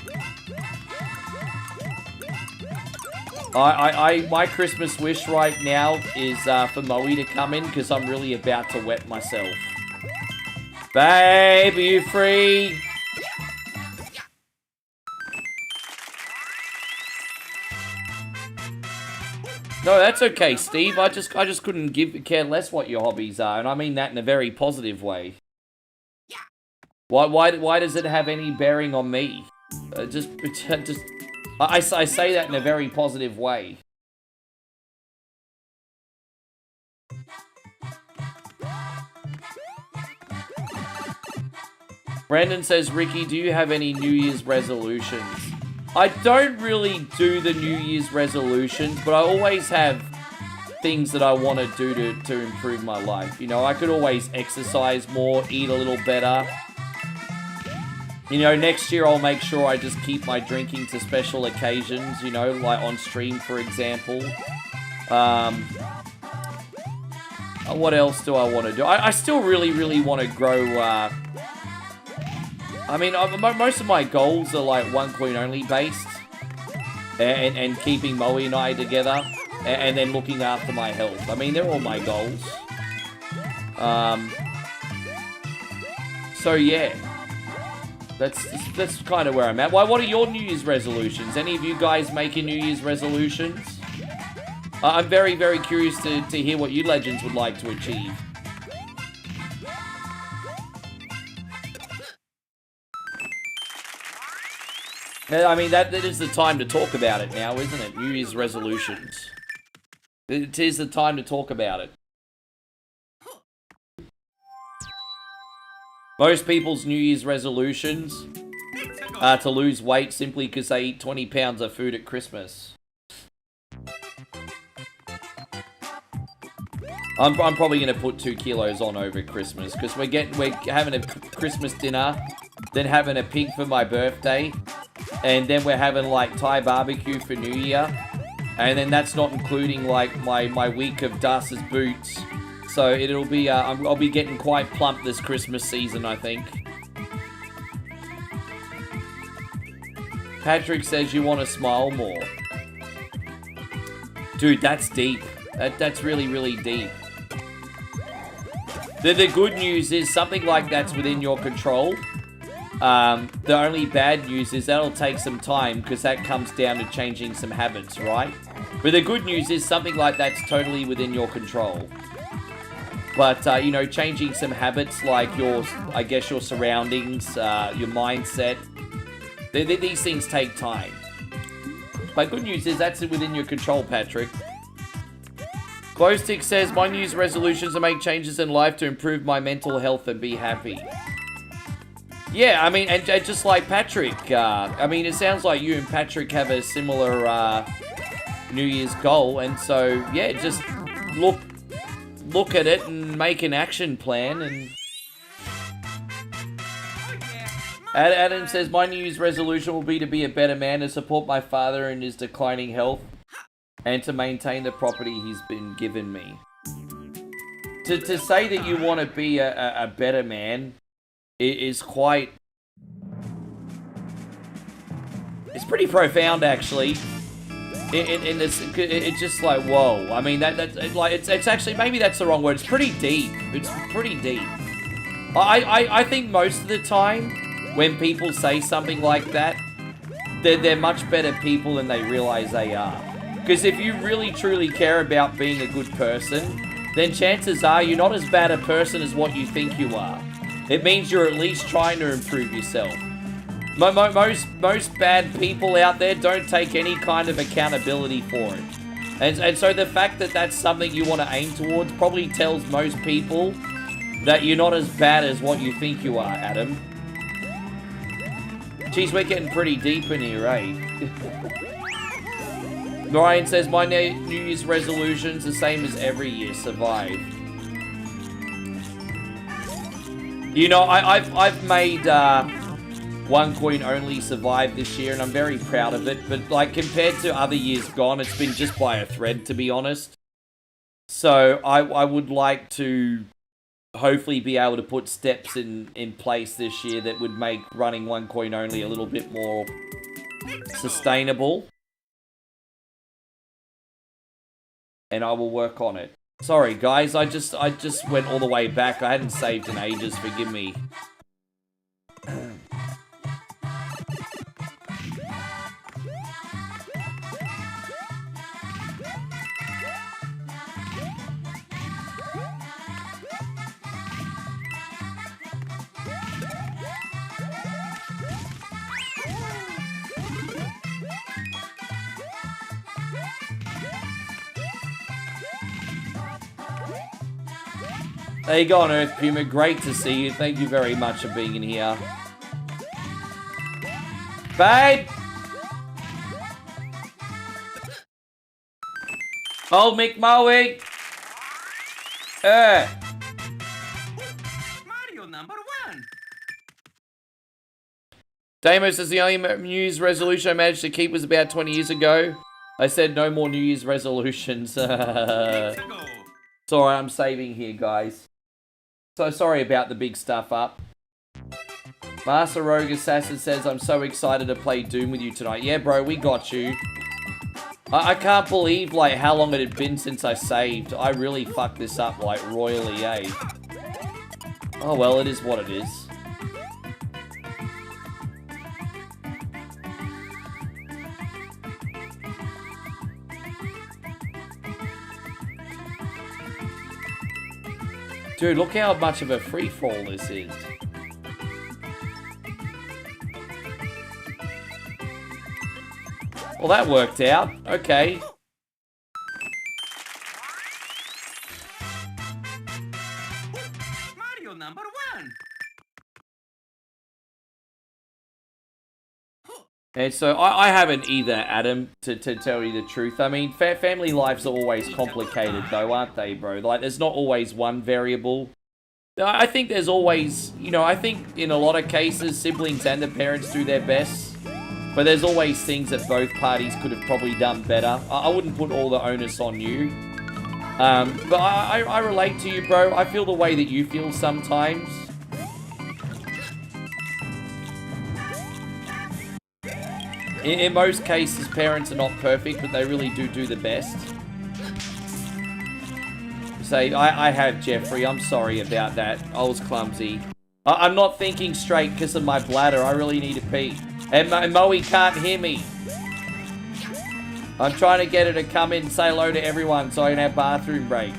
My Christmas wish right now is for Moe to come in because I'm really about to wet myself. Babe, are you free? No, that's okay, Steve. I just couldn't care less what your hobbies are, and I mean that in a very positive way. Why does it have any bearing on me? I say that in a very positive way. Brandon says, Ricky, do you have any New Year's resolutions? I don't really do the New Year's resolutions, but I always have things that I want to do to improve my life. You know, I could always exercise more, eat a little better. You know, next year I'll make sure I just keep my drinking to special occasions, you know, like on stream, for example. What else do I want to do? I still really want to grow... I mean, most of my goals are like one coin only based. and keeping Moe and I together, and then looking after my health. I mean, they're all my goals. So yeah, that's kind of where I'm at. Why? What are your New Year's resolutions? Any of you guys making New Year's resolutions? I'm very, very curious to hear what you legends would like to achieve. I mean, that is the time to talk about it now, isn't it? New Year's resolutions. It is the time to talk about it. Most people's New Year's resolutions are to lose weight simply because they eat 20 pounds of food at Christmas. I'm probably going to put 2 kilos on over Christmas because we're having a Christmas dinner, then having a pig for my birthday, and then we're having like Thai barbecue for New Year, and then that's not including like my week of Darcy's boots. So it'll be I'll be getting quite plump this Christmas season, I think. Patrick says you want to smile more. Dude, that's deep. That's really, really deep. The good news is something like that's within your control. The only bad news is that'll take some time because that comes down to changing some habits, right? But the good news is something like that's totally within your control. But, you know, changing some habits like your surroundings, your mindset, these things take time. But good news is that's within your control, Patrick. Glowstick says, my New Year's resolution is to make changes in life to improve my mental health and be happy. Yeah, I mean, and just like Patrick, I mean, it sounds like you and Patrick have a similar New Year's goal. And so, yeah, just look at it and make an action plan. And Adam says, my New Year's resolution will be to be a better man, to support my father in his declining health, and to maintain the property he's been given me. To say that you want to be a better man is quite... It's pretty profound, actually. In this, it's just like, whoa. I mean, it's actually, maybe that's the wrong word. It's pretty deep. It's pretty deep. I think most of the time, when people say something like that, they're much better people than they realize they are. Because if you really, truly care about being a good person, then chances are you're not as bad a person as what you think you are. It means you're at least trying to improve yourself. Most bad people out there don't take any kind of accountability for it. And so the fact that that's something you want to aim towards probably tells most people that you're not as bad as what you think you are, Adam. Jeez, we're getting pretty deep in here, eh? Ryan says, my New Year's resolution's the same as every year, survive. You know, I've made OneCoin only survive this year, and I'm very proud of it. But, like, compared to other years gone, it's been just by a thread, to be honest. So, I would like to hopefully be able to put steps in place this year that would make running OneCoin only a little bit more sustainable. And I will work on it. Sorry, guys, I just went all the way back. I hadn't saved in ages, forgive me. There you go on Earth Puma, great to see you. Thank you very much for being in here. Babe! Old Mick Moe! Mario number 1. Damo says the only New Year's resolution I managed to keep was about 20 years ago. I said no more New Year's resolutions. It's alright, I'm saving here, guys. So sorry about the big stuff up. Master Rogue Assassin says, I'm so excited to play Doom with you tonight. Yeah, bro, we got you. I can't believe, like, how long it had been since I saved. I really fucked this up, like, royally, eh? Oh, well, it is what it is. Dude, look how much of a free-fall this is. Well, that worked out. Okay. Mario number 1. And so I haven't either, Adam, to tell you the truth. I mean, family lives are always complicated, though, aren't they, bro? Like, there's not always one variable. I think there's always, you know, I think in a lot of cases, siblings and the parents do their best. But there's always things that both parties could have probably done better. I wouldn't put all the onus on you. But I relate to you, bro. I feel the way that you feel sometimes. In most cases, parents are not perfect, but they really do the best. Say, I have, Jeffrey. I'm sorry about that. I was clumsy. I'm not thinking straight because of my bladder. I really need to pee. And Moe can't hear me. I'm trying to get her to come in and say hello to everyone so I can have bathroom break.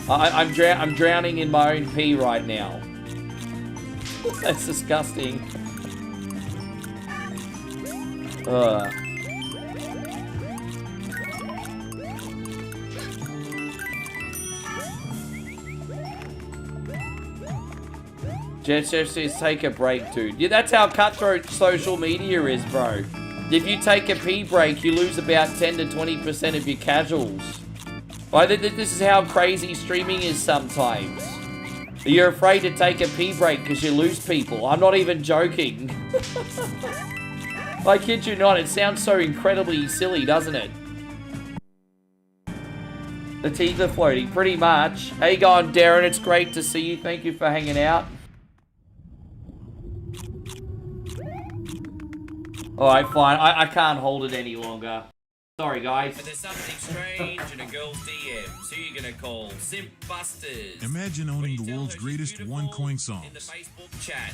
I'm drowning in my own pee right now. That's disgusting. Jeff says, take a break, dude. Yeah, that's how cutthroat social media is, bro. If you take a pee break, you lose about 10 to 20% of your casuals. Like, this is how crazy streaming is sometimes. You're afraid to take a pee break because you lose people. I'm not even joking. I kid you not, it sounds so incredibly silly, doesn't it? The teeth are floating, pretty much. How you going, Darren? It's great to see you. Thank you for hanging out. Alright, fine. I can't hold it any longer. Sorry, guys. But there's something strange in a girl's DMs. Who you gonna call? Simp Busters. Imagine owning the world's greatest beautiful one-coin in the songs Facebook chat.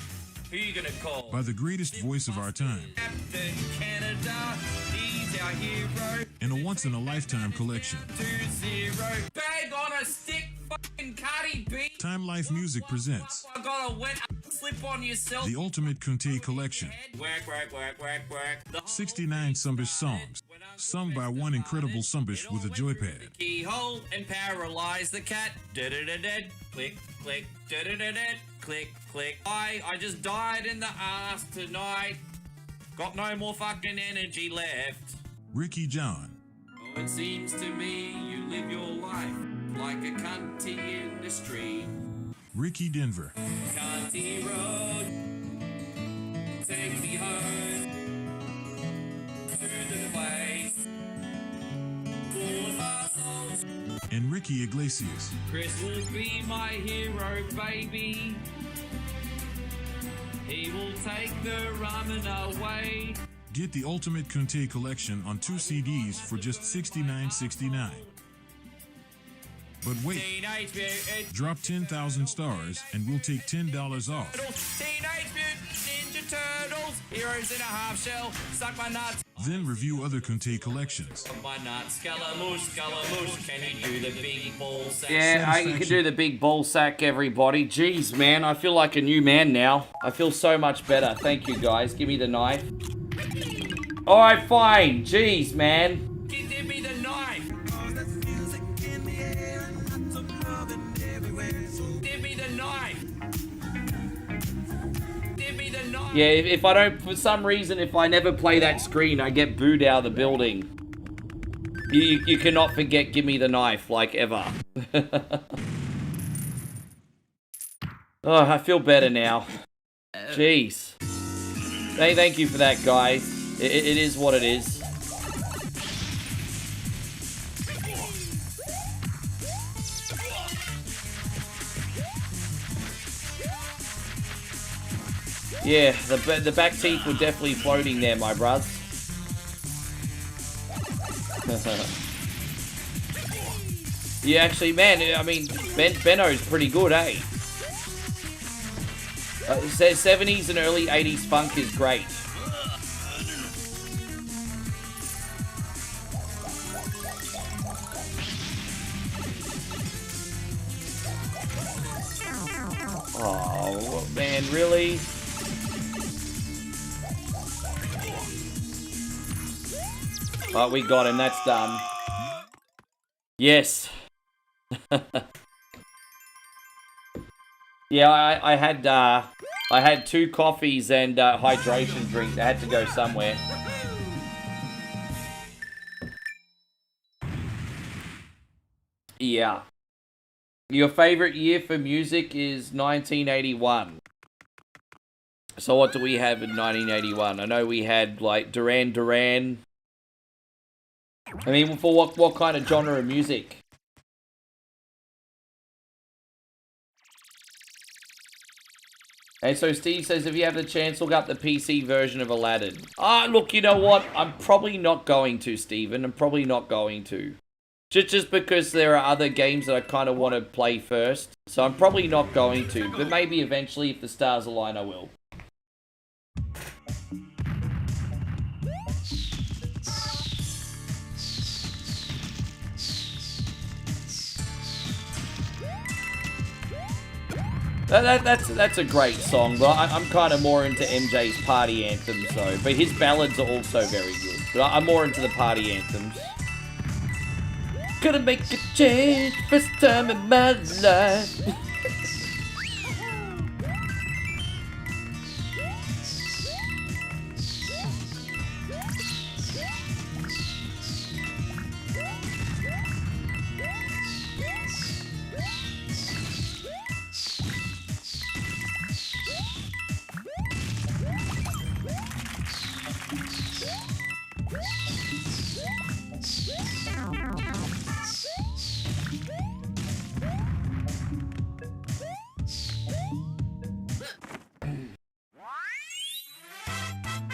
Who you gonna call? by the greatest voice of our time Captain Canada. He's our hero. in a once-in-a-lifetime collection. 2-0. Bag on a stick, fucking Cardi B. Time Life Music presents I got a wet slip on yourself. the Ultimate Kunte Collection. Work, work, work, work, work. 69 Sumbish songs, sung by one incredible Sumbish with a joypad. Keyhole and paralyze the cat. Da-da-da-da. Click, click, da-da-da-da. Click, click. I just died in the ass tonight. Got no more fucking energy left. Ricky John, Oh, it seems to me you live your life like a cunty in the street. Ricky Denver, Cunty road, take me home to the place full of assholes. and Ricky Iglesias. Chris will be my hero, baby. He will take the ramen away. Get the Ultimate Kunte Collection on 2 CDs for just $69.69. But wait, Teenage Mutant drop 10,000 stars and we'll take $10 off. Turtles, Teenage Mutant Ninja Turtles, Heroes in a Half Shell, Suck My Nuts, Then review other Kunte collections. Suck My Nuts, Scaramouche, can you do the big ball sack? Yeah, you can do the big ball sack, everybody. Jeez, man, I feel like a new man now. I feel so much better. Thank you, guys. Give me the knife. Alright, fine. Jeez, man. Give me the knife. Give me the knife. Give me the knife. Yeah, if I don't, for some reason, if I never play that screen, I get booed out of the building. You cannot forget Give Me the Knife, like, ever. Oh, I feel better now. Jeez. Thank you for that, guys. It is what it is. Yeah, the back teeth were definitely floating there, my bruds. Yeah, actually, man, I mean, Benno's pretty good, eh? 70s and early 80s funk is great. Oh, man, really? Oh, we got him. That's done. Yes. Yeah, I had 2 coffees and hydration drink. I had to go somewhere. Yeah. Your favorite year for music is 1981. So what do we have in 1981? I know we had like Duran Duran. I mean, for what kind of genre of music? And so Steve says, if you have the chance, look up the PC version of Aladdin. Look, you know what? I'm probably not going to, Steven. I'm probably not going to. Just because there are other games that I kind of want to play first. So I'm probably not going to. But maybe eventually, if the stars align, I will. That's a great song, but I'm kind of more into MJ's party anthems, though. But his ballads are also very good. But I'm more into the party anthems. Gonna make a change, first time in my life.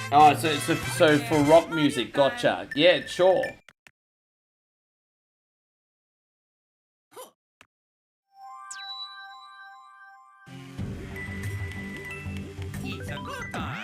Oh, so for rock music, gotcha. Yeah, sure. It's a good time.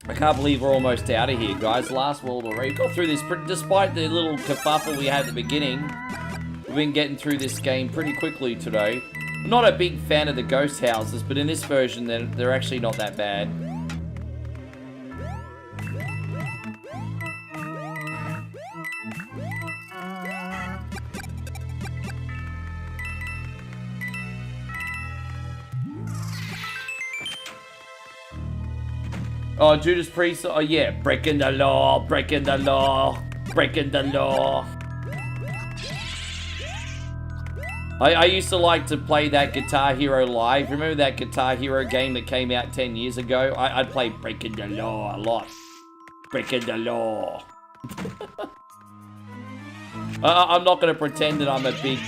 I can't believe we're almost out of here, guys. Last world already. Got through this, despite the little kerfuffle we had at the beginning. We've been getting through this game pretty quickly today. I'm not a big fan of the ghost houses, but in this version, they're actually not that bad. Oh, Judas Priest. Oh, yeah. Breaking the law, breaking the law, breaking the law. I used to like to play that Guitar Hero Live. Remember that Guitar Hero game that came out 10 years ago? I'd play Breaking the Law a lot. Breaking the law. I'm not going to pretend that I'm a big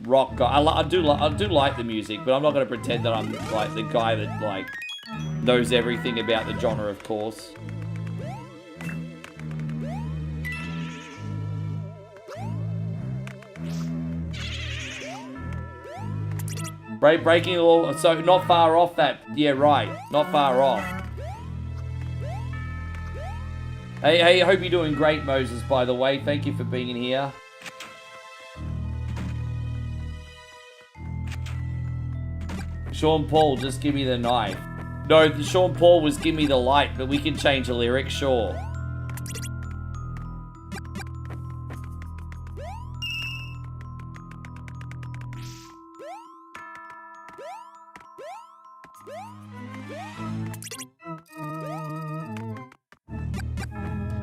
rock guy. I do like the music, but I'm not going to pretend that I'm like the guy that like knows everything about the genre, of course. Breaking the law, so not far off that. Yeah, right. Not far off. Hey, hope you're doing great, Moses, by the way. Thank you for being here. Sean Paul, just give me the knife. No, Sean Paul was give me the light, but we can change the lyric, sure.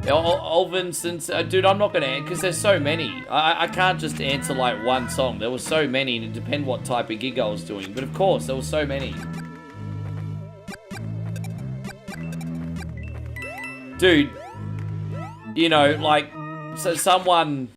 Alvin, since dude, I'm not gonna because there's so many. I can't just answer like one song. There were so many, and it depends what type of gig I was doing. But of course, there were so many. Dude, you know, like, so someone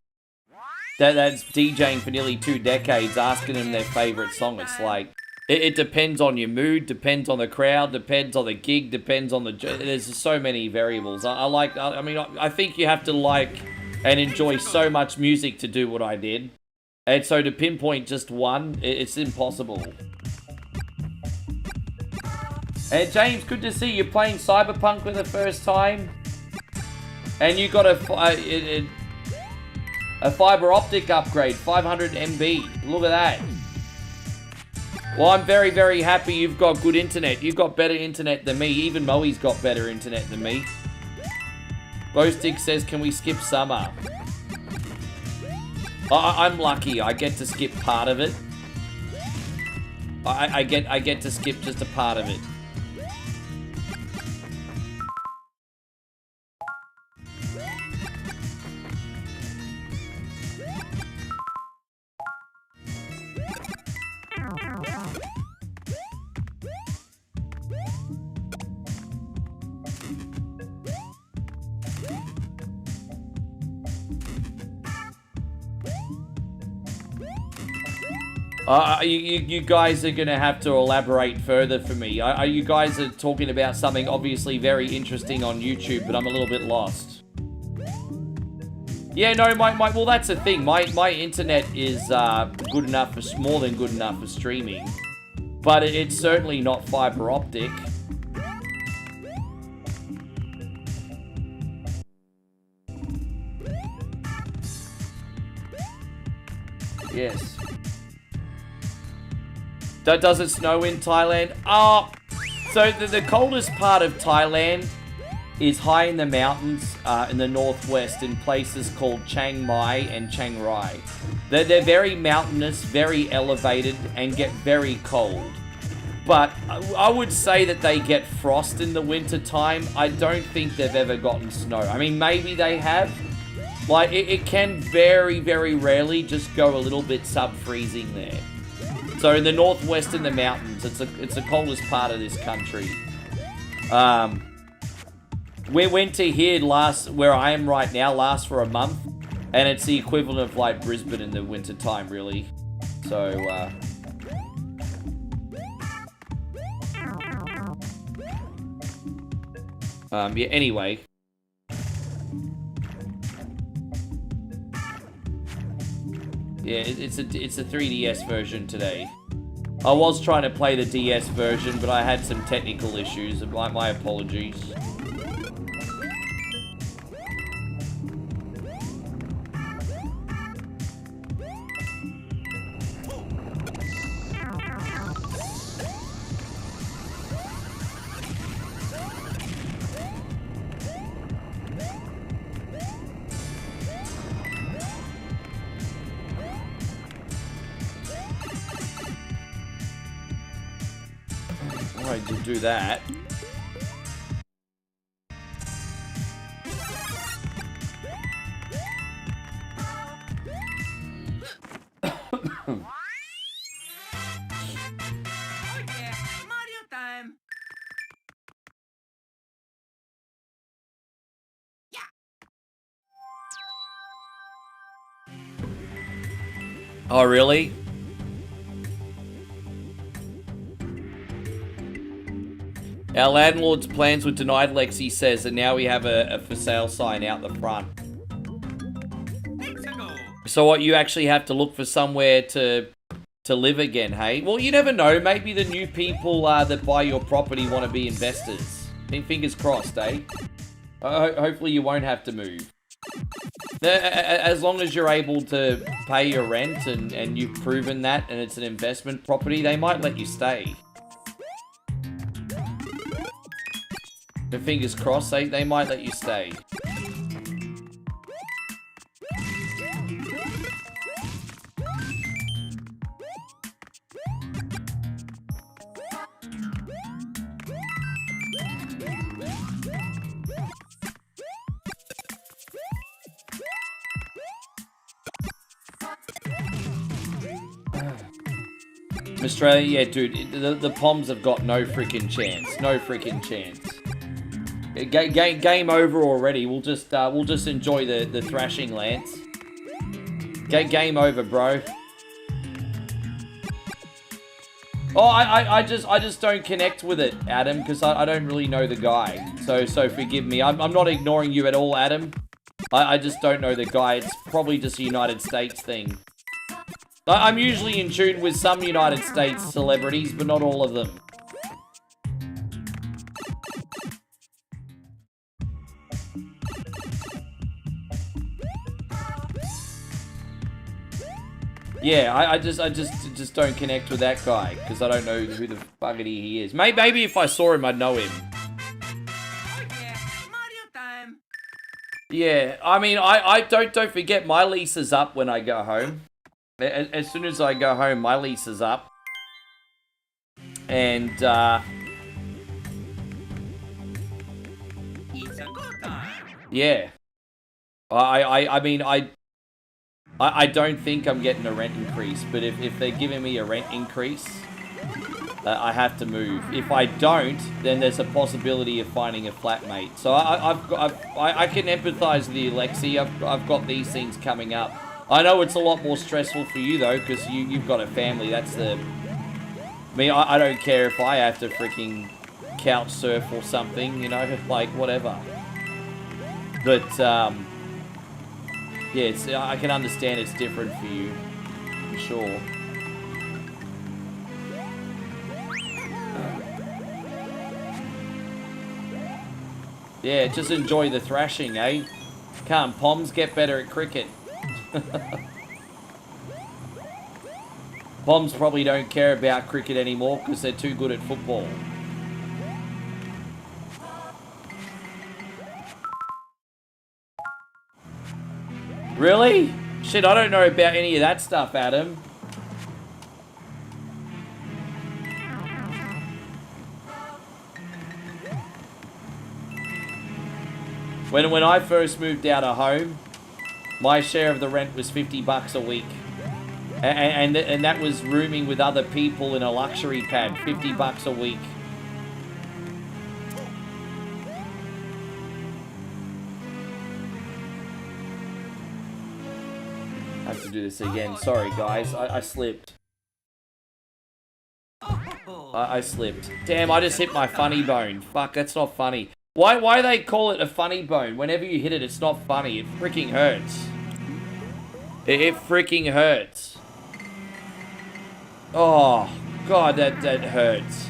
that's DJing for nearly 2 decades asking them their favorite song. It's like, it depends on your mood, depends on the crowd, depends on the gig, depends on the... There's just so many variables. I think you have to like and enjoy so much music to do what I did. And so to pinpoint just one, it's impossible. And James, good to see you playing Cyberpunk for the first time. And you got a fiber optic upgrade, 500 MB. Look at that. Well, I'm very, very happy you've got good internet. You've got better internet than me. Even Moe's got better internet than me. Bowstick says, can we skip summer? I'm lucky. I get to skip part of it. I get to skip just a part of it. You guys are gonna have to elaborate further for me. You guys are talking about something obviously very interesting on YouTube, but I'm a little bit lost. Yeah, no, well, that's the thing. My internet is good enough for, more than good enough for streaming, but it's certainly not fiber optic. Yes. Does it snow in Thailand? So the coldest part of Thailand is high in the mountains in the northwest in places called Chiang Mai and Chiang Rai. They're very mountainous, very elevated, and get very cold. But I would say that they get frost in the winter time. I don't think they've ever gotten snow. I mean, maybe they have. Like, it can very, very rarely just go a little bit sub-freezing there. So in the northwest in the mountains, it's the coldest part of this country. We went to here where I am right now, lasts for a month, and it's the equivalent of like Brisbane in the winter time, really. So yeah. Anyway. Yeah, it's a 3DS version today. I was trying to play the DS version, but I had some technical issues. My apologies. Alright, to do that. Oh, really? Our landlord's plans were denied, Lexi says, and now we have a for sale sign out the front. So what, you actually have to look for somewhere to live again, hey? Well, you never know. Maybe the new people that buy your property want to be investors. I mean, fingers crossed, eh? Hopefully you won't have to move. As long as you're able to pay your rent and you've proven that and it's an investment property, they might let you stay. But fingers crossed, they might let you stay. Australia, yeah, dude, the Poms have got no freaking chance. No freaking chance. Game over already. We'll just enjoy the thrashing, Lance. Game over, bro. Oh, I just don't connect with it, Adam, because I don't really know the guy. So forgive me. I'm not ignoring you at all, Adam. I just don't know the guy. It's probably just a United States thing. I'm usually in tune with some United States celebrities, but not all of them. Yeah, I just don't connect with that guy because I don't know who the buggity he is. Maybe if I saw him, I'd know him. Oh yeah, Mario time. Yeah, I mean, I don't forget my lease is up when I go home. As soon as I go home, my lease is up. And, It's a good time. yeah. I mean, I don't think I'm getting a rent increase, but if they're giving me a rent increase, I have to move. If I don't, then there's a possibility of finding a flatmate. So I can empathize with you, Lexi. I've got these things coming up. I know it's a lot more stressful for you though, because you've got a family. That's the. I mean, I don't care if I have to freaking couch surf or something, you know, like whatever. But yeah, I can understand it's different for you, for sure. Yeah, just enjoy the thrashing, eh? Can't Poms get better at cricket? Poms probably don't care about cricket anymore because they're too good at football. Really? Shit, I don't know about any of that stuff, Adam. When I first moved out of home, my share of the rent was $50 a week. And that was rooming with other people in a luxury pad, $50 a week. I have to do this again. Sorry, guys. I slipped. I slipped. Damn, I just hit my funny bone. Fuck, that's not funny. Why they call it a funny bone? Whenever you hit it, it's not funny. It freaking hurts. It freaking hurts. Oh, God, that hurts.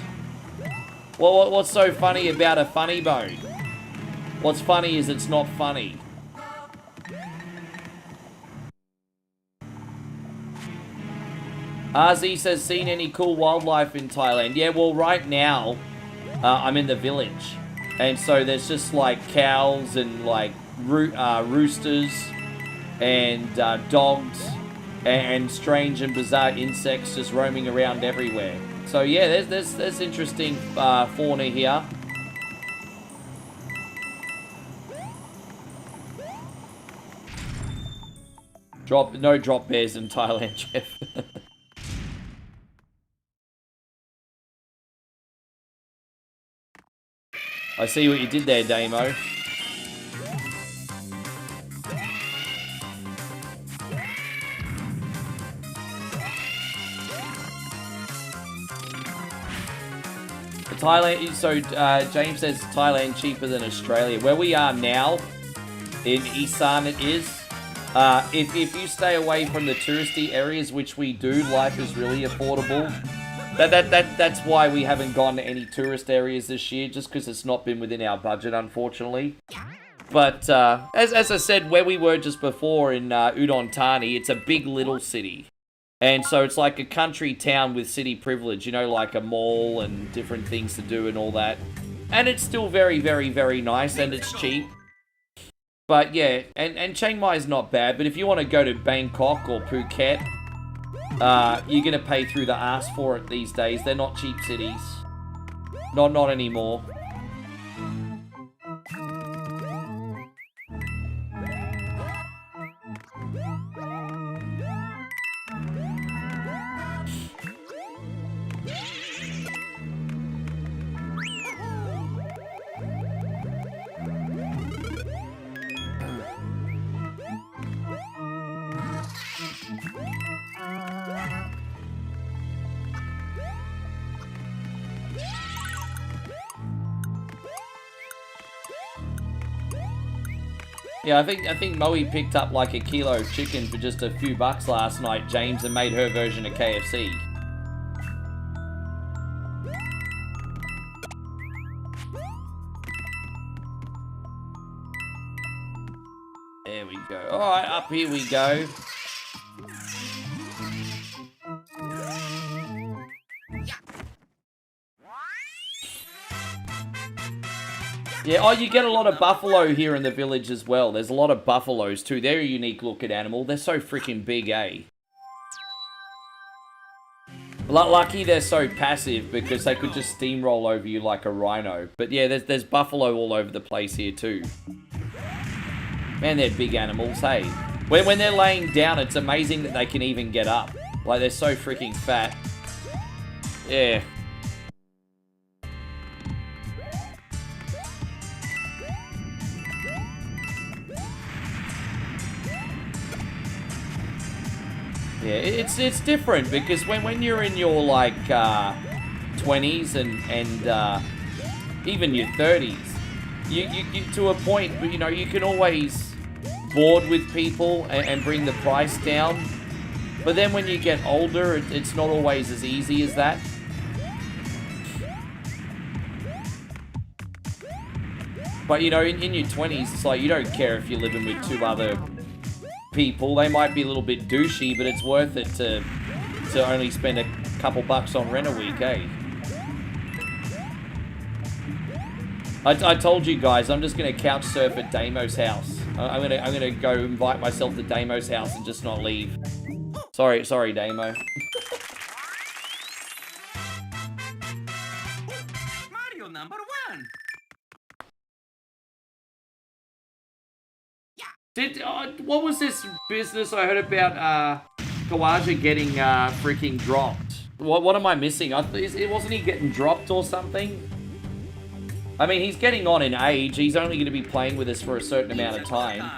What's so funny about a funny bone? What's funny is it's not funny. RZ says, seen any cool wildlife in Thailand? Yeah, well, right now, I'm in the village. And so there's just, like, cows and, like, roosters and dogs and strange and bizarre insects just roaming around everywhere. So, yeah, there's interesting fauna here. No drop bears in Thailand, Jeff. I see what you did there, Damo. Thailand, so James says Thailand cheaper than Australia. Where we are now, in Isan it is. If you stay away from the touristy areas, which we do, life is really affordable. That's why we haven't gone to any tourist areas this year, just because it's not been within our budget, unfortunately. But as I said, where we were just before in Udon Thani, it's a big little city. And so it's like a country town with city privilege, you know, like a mall and different things to do and all that. And it's still very, very, very nice, and it's cheap. But yeah, and Chiang Mai is not bad, but if you want to go to Bangkok or Phuket, you're going to pay through the ass for it these days. They're not cheap cities. Not anymore. Yeah, I think Moe picked up like a kilo of chicken for just a few bucks last night, James, and made her version of KFC. There we go. Alright, up here we go. Yeah, oh, you get a lot of buffalo here in the village as well. There's a lot of buffaloes too. They're a unique looking animal. They're so freaking big, eh? Lucky they're so passive because they could just steamroll over you like a rhino. But yeah, there's buffalo all over the place here too. Man, they're big animals, hey. When they're laying down, it's amazing that they can even get up. Like, they're so freaking fat. Yeah. Yeah, it's different because when you're in your like 20s and even your 30s, you to a point, you know, you can always board with people and bring the price down. But then when you get older, it's not always as easy as that. But you know, in your 20s, it's like you don't care if you're living with two other people. They might be a little bit douchey, but it's worth it to only spend a couple bucks on rent a week, eh? I told you guys, I'm just gonna couch surf at Damo's house. I'm gonna go invite myself to Damo's house and just not leave. Sorry, Damo. Mario number 1. What was this business I heard about Kawaja getting freaking dropped? What am I missing? Wasn't he getting dropped or something? I mean, he's getting on in age. He's only going to be playing with us for a certain amount of time.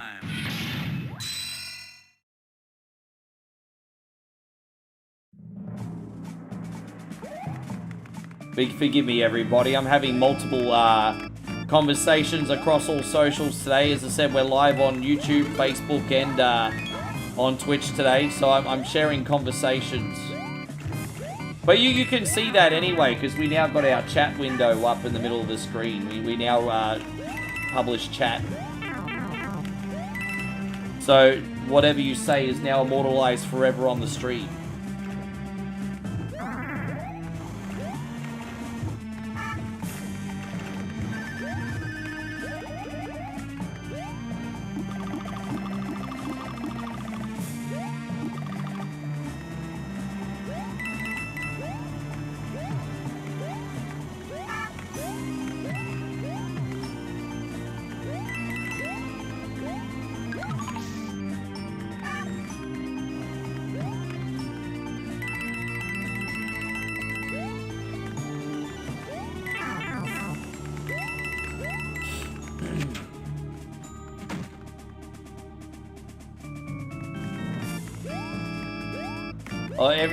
Forgive me, everybody. I'm having multiple conversations across all socials today. As I said, we're live on YouTube, Facebook, and on Twitch today. So I'm sharing conversations. But you can see that anyway, because we now got our chat window up in the middle of the screen. We now publish chat. So whatever you say is now immortalized forever on the stream.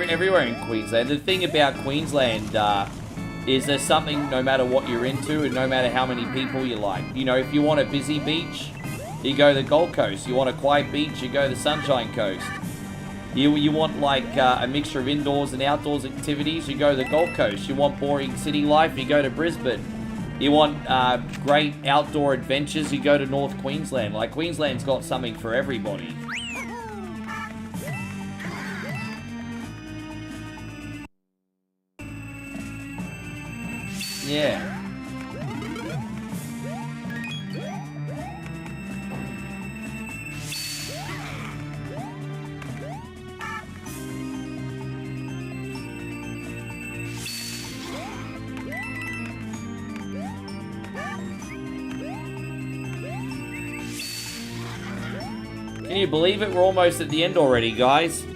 Everywhere in Queensland. The thing about Queensland is there's something no matter what you're into and no matter how many people you like. You know, if you want a busy beach, you go to the Gold Coast. You want a quiet beach, you go to the Sunshine Coast. You want like a mixture of indoors and outdoors activities, you go to the Gold Coast. You want boring city life, you go to Brisbane. You want great outdoor adventures, you go to North Queensland. Like, Queensland's got something for everybody. Yeah. Can you believe it? We're almost at the end already, guys.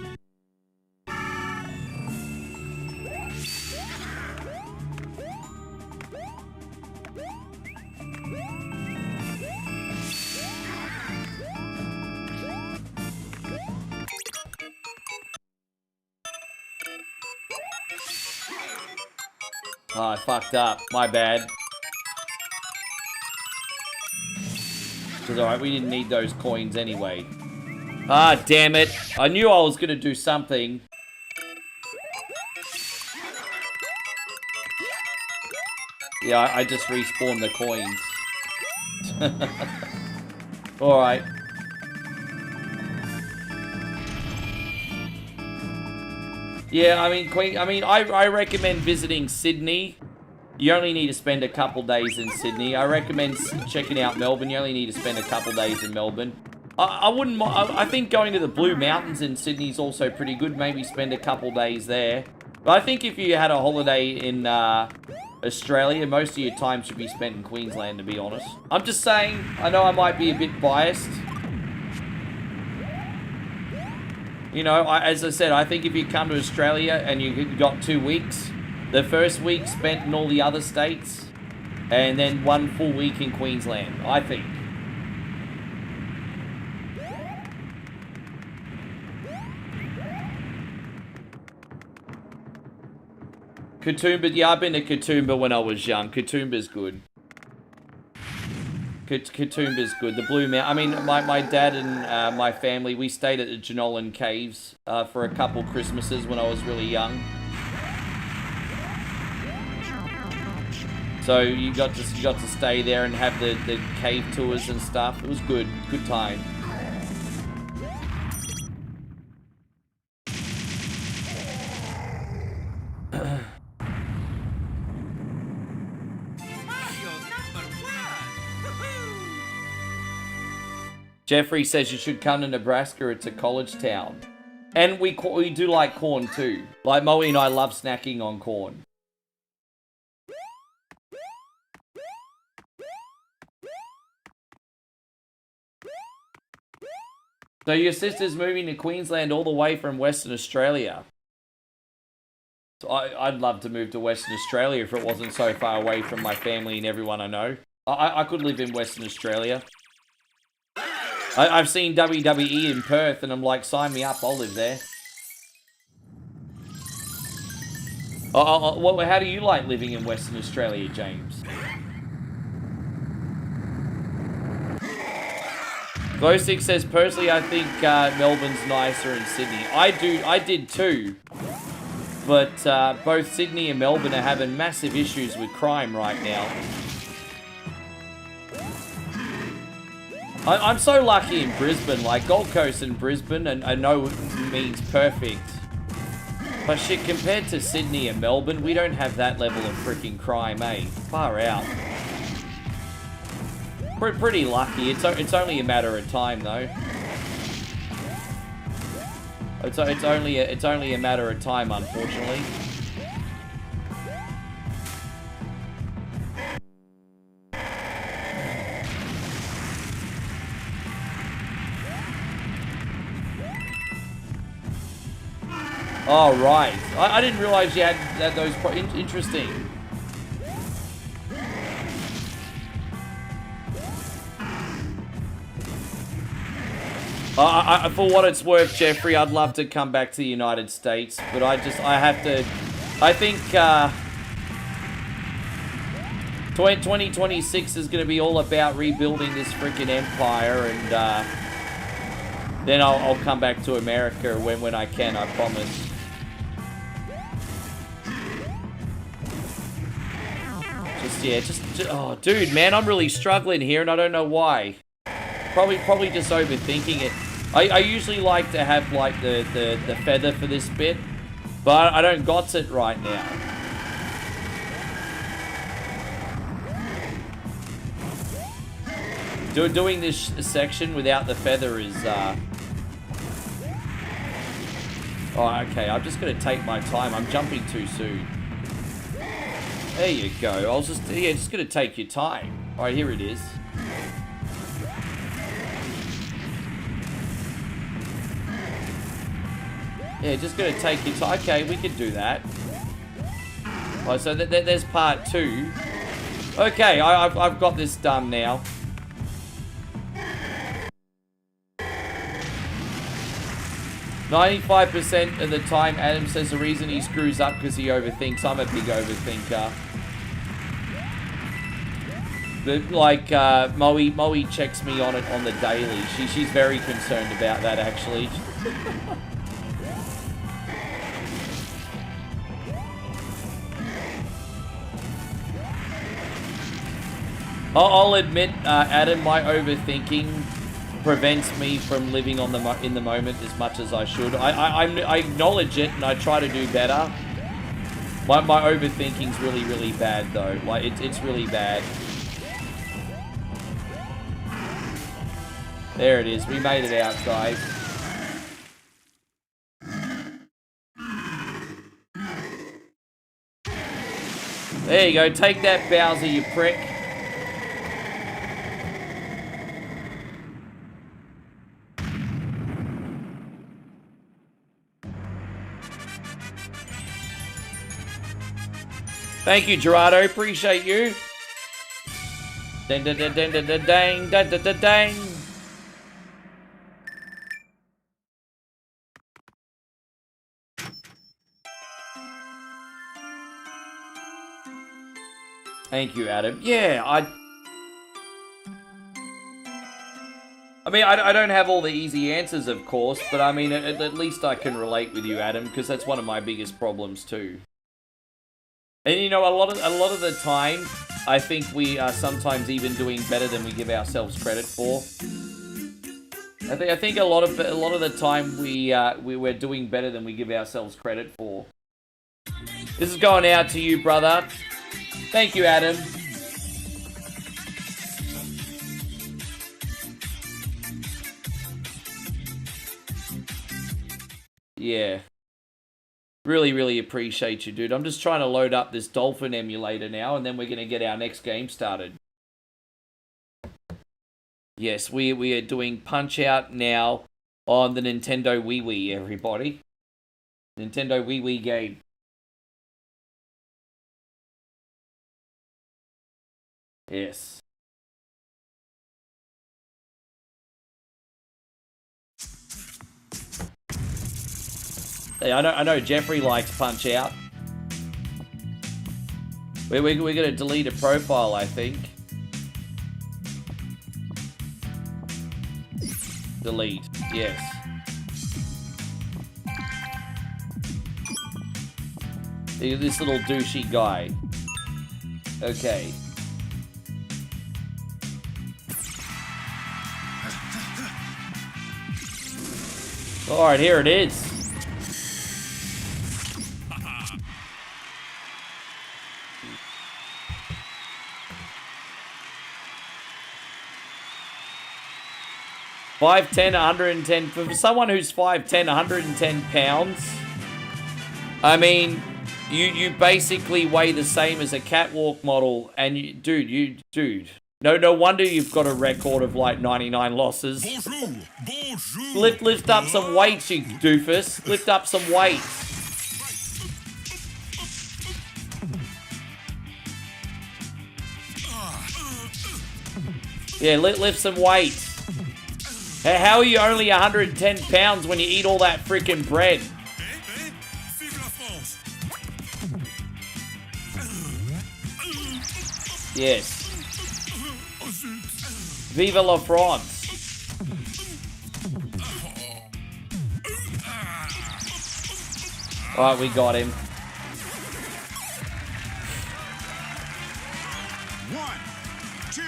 Oh, I fucked up. My bad. Because, alright, we didn't need those coins anyway. Ah, damn it. I knew I was going to do something. Yeah, I just respawned the coins. Alright. Yeah, I recommend visiting Sydney. You only need to spend a couple days in Sydney. I recommend checking out Melbourne. You only need to spend a couple days in Melbourne. I wouldn't mind. I think going to the Blue Mountains in Sydney is also pretty good. Maybe spend a couple days there. But I think if you had a holiday in Australia, most of your time should be spent in Queensland, to be honest. I'm just saying, I know I might be a bit biased. You know, as I said, I think if you come to Australia and you got 2 weeks, the first week spent in all the other states, and then 1 full week in Queensland, I think. Katoomba, yeah, I've been to Katoomba when I was young. Katoomba's good. Katoomba's good. The Blue Mountain. I mean, my dad and my family, we stayed at the Jenolan Caves for a couple Christmases when I was really young. So you got to stay there and have the cave tours and stuff. It was good. Good time. Jeffrey says you should come to Nebraska. It's a college town. And we do like corn too. Like Moe and I love snacking on corn. So your sister's moving to Queensland all the way from Western Australia. So I'd love to move to Western Australia if it wasn't so far away from my family and everyone I know. I could live in Western Australia. I've seen WWE in Perth, and I'm like, sign me up, I'll live there. How do you like living in Western Australia, James? Glow6 says, personally, I think Melbourne's nicer than Sydney. I did too. But both Sydney and Melbourne are having massive issues with crime right now. I'm so lucky in Brisbane, like Gold Coast and Brisbane, and I know it means perfect. But shit, compared to Sydney and Melbourne, we don't have that level of freaking crime, eh? Far out. Pretty lucky. It's only a matter of time, though. It's only a matter of time, unfortunately. Oh, right. I didn't realize you had those... Interesting. For what it's worth, Jeffrey, I'd love to come back to the United States, but I have to... I think 2026 is going to be all about rebuilding this freaking empire, and then I'll come back to America when I can, I promise. Oh, dude, man, I'm really struggling here, and I don't know why. Probably just overthinking it. I usually like to have, like, the feather for this bit, but I don't got it right now. Doing this section without the feather is, Oh, okay, I'm just gonna take my time. I'm jumping too soon. There you go. I was just gonna take your time. Alright, here it is. Yeah, just gonna take your time. Okay, we can do that. Alright, so there's part 2. Okay, I've got this done now. "95% of the time, Adam says the reason he screws up because he overthinks. I'm a big overthinker." But like Moe checks me on it on the daily. She's very concerned about that actually. I'll admit, Adam, my overthinking prevents me from living on in the moment as much as I should. I acknowledge it and I try to do better. My overthinking's really bad though. Like it's really bad. There it is. We made it out, guys. There you go. Take that, Bowser, you prick. Thank you, Gerardo. Appreciate you. Dang, dang, dang, dang, dang, dang, dang, dang, dang. Thank you, Adam. Yeah, I mean, I don't have all the easy answers, of course, but I mean, at least I can relate with you, Adam, because that's one of my biggest problems too. And you know, a lot of the time, I think we are sometimes even doing better than we give ourselves credit for. I think a lot of the time we're doing better than we give ourselves credit for. This is going out to you, brother. Thank you, Adam. Yeah. Really appreciate you, dude. I'm just trying to load up this Dolphin emulator now, and then we're going to get our next game started. Yes, we are doing Punch-Out now on the Nintendo Wii, everybody. Nintendo Wii game. Yes. Hey, I know Jeffrey likes Punch-Out. We're going to delete a profile, I think. Delete. Yes. This little douchey guy. Okay. Alright, here it is. $5'10", 110. For someone who's 5'10", 110 pounds, I mean, you basically weigh the same as a catwalk model, and you, dude. No wonder you've got a record of like 99 losses. Bonjour. Lift up some weights, you doofus. Lift up some weights. Yeah, lift some weights. How are you only 110 pounds when you eat all that freaking bread? Yes. Viva la France. Alright, we got him. 1, 2.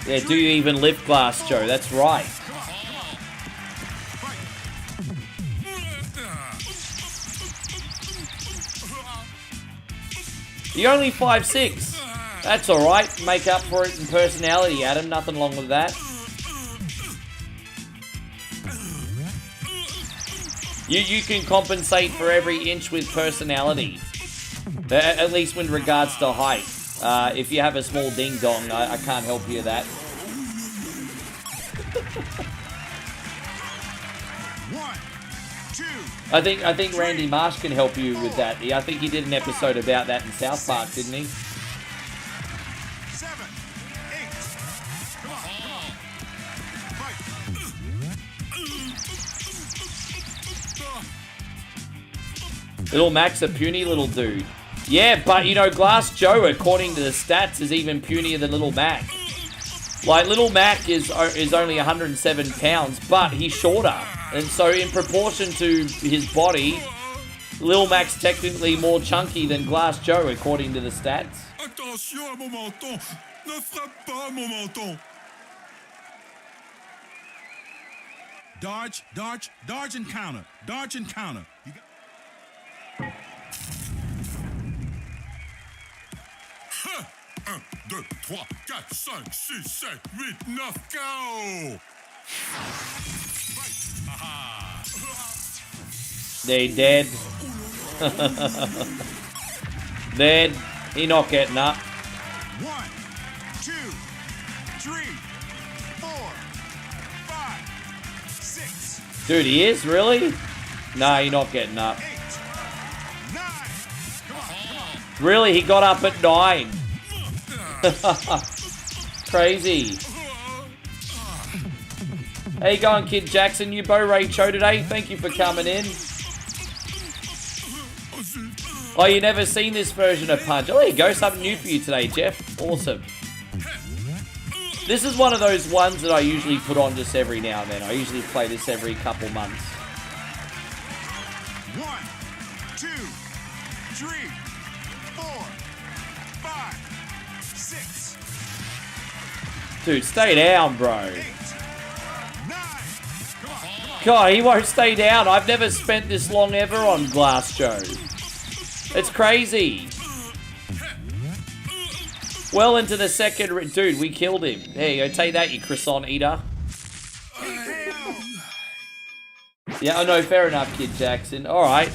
Yeah, do you even lift glass, Joe? That's right. You're only 5'6". That's alright. Make up for it in personality, Adam. Nothing wrong with that. You can compensate for every inch with personality. At least in regards to height. If you have a small ding-dong, I can't help you with that. 1, 2. I think Randy Marsh can help you with that. I think he did an episode about that in South Park, didn't he? 7, 8. Come on. Fight. Little Mac's a puny little dude. Yeah, but you know, Glass Joe, according to the stats, is even punier than Little Mac. Like, Little Mac is only 107 pounds, but he's shorter. And so in proportion to his body, Lil Mac's technically more chunky than Glass Joe, according to the stats. Attention à mon menton. Ne frappe pas mon menton. Dodge, dodge, dodge and counter. Dodge and counter. You got... Ha! 1, 2, 3, 4, 5, 6, 7, 8, 9, KO! They dead. Dead. He not getting up. 1, 2, 3, 4, 5, 6, Dude, he is? Really? Nah, he not getting up. 8, 9. Really? He got up at 9. Crazy. How you going, Kid Jackson? You Bo Ray Cho today? Thank you for coming in. Oh, you never seen this version of Punch? Oh, there you go. Something new for you today, Jeff. Awesome. This is one of those ones that I usually put on just every now and then. I usually play this every couple months. 1, 2, 3, 4, 5, 6, Dude, stay down, bro. 8, 9. God, he won't stay down. I've never spent this long ever on Glass Joe. It's crazy. Well into the second... Dude, we killed him. There you go. Take that, you croissant eater. Yeah, I know. Fair enough, Kid Jackson. All right.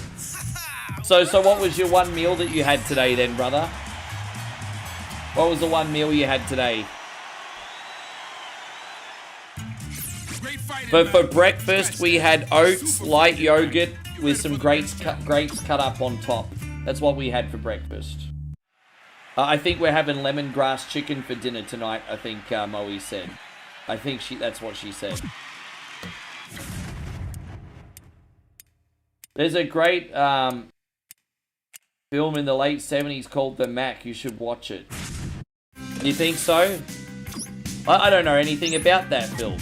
So what was your one meal that you had today then, brother? What was the one meal you had today? For breakfast, we had oats, light yogurt with some grapes cut up on top. That's what we had for breakfast. I think we're having lemongrass chicken for dinner tonight, I think Moe said. I think that's what she said. There's a great film in the late 70s called The Mac. You should watch it. You think so? I don't know anything about that film.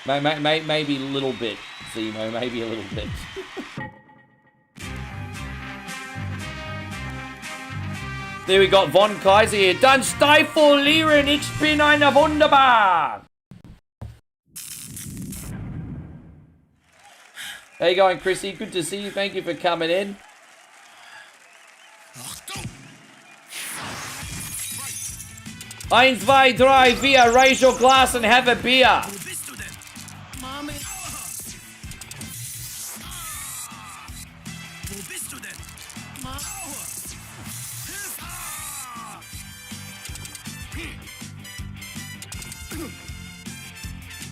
Maybe a little bit, Zemo. Maybe a little bit. There we got Von Kaiser here. Dann stiefelieren, ich bin eine Wunderbar. How you going, Chrissy? Good to see you. Thank you for coming in. Eins, zwei, drei, vier. Raise your glass and have a beer.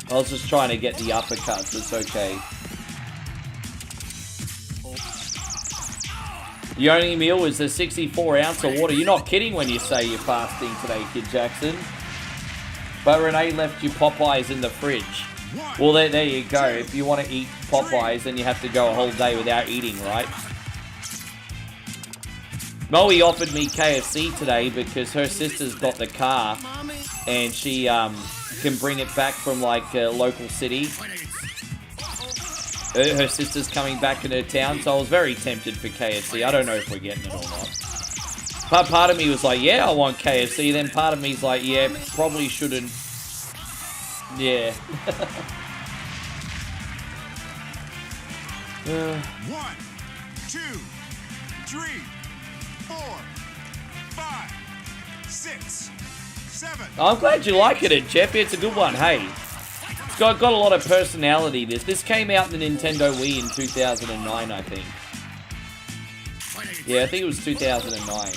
I was just trying to get the uppercuts. It's okay. The only meal is the 64 ounce of water. You're not kidding when you say you're fasting today, Kid Jackson. But Renee left you Popeyes in the fridge. Well, there you go. If you want to eat Popeyes, then you have to go a whole day without eating, right? Moe offered me KFC today because her sister's got the car and she can bring it back from like a local city. Her sister's coming back in her town, so I was very tempted for KFC. I don't know if we're getting it or not. Part of me was like, yeah, I want KFC. Then part of me's like, yeah, probably shouldn't. Yeah. 1, 2, 3, 4, 5, 6, 7. I'm glad you like it, Jeff. It's a good one. Hey, it's got a lot of personality. This came out in the Nintendo Wii in 2009, I think. Yeah, I think it was 2009.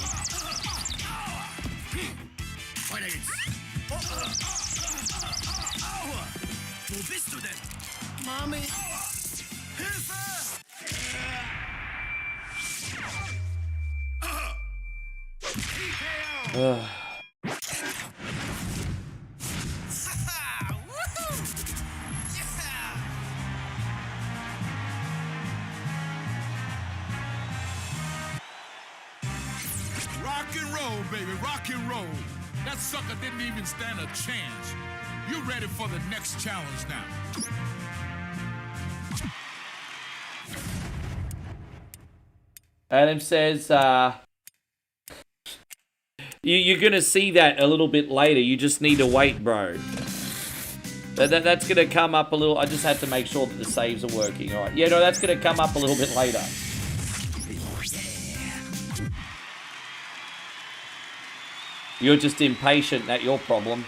rock and roll. That sucker didn't even stand a chance. You ready for the next challenge now? Adam says, you're gonna see that a little bit later. You just need to wait, bro. That's gonna come up a little. I just have to make sure that the saves are working. All right. Yeah, no, that's gonna come up a little bit later. You're just impatient. That's your problem.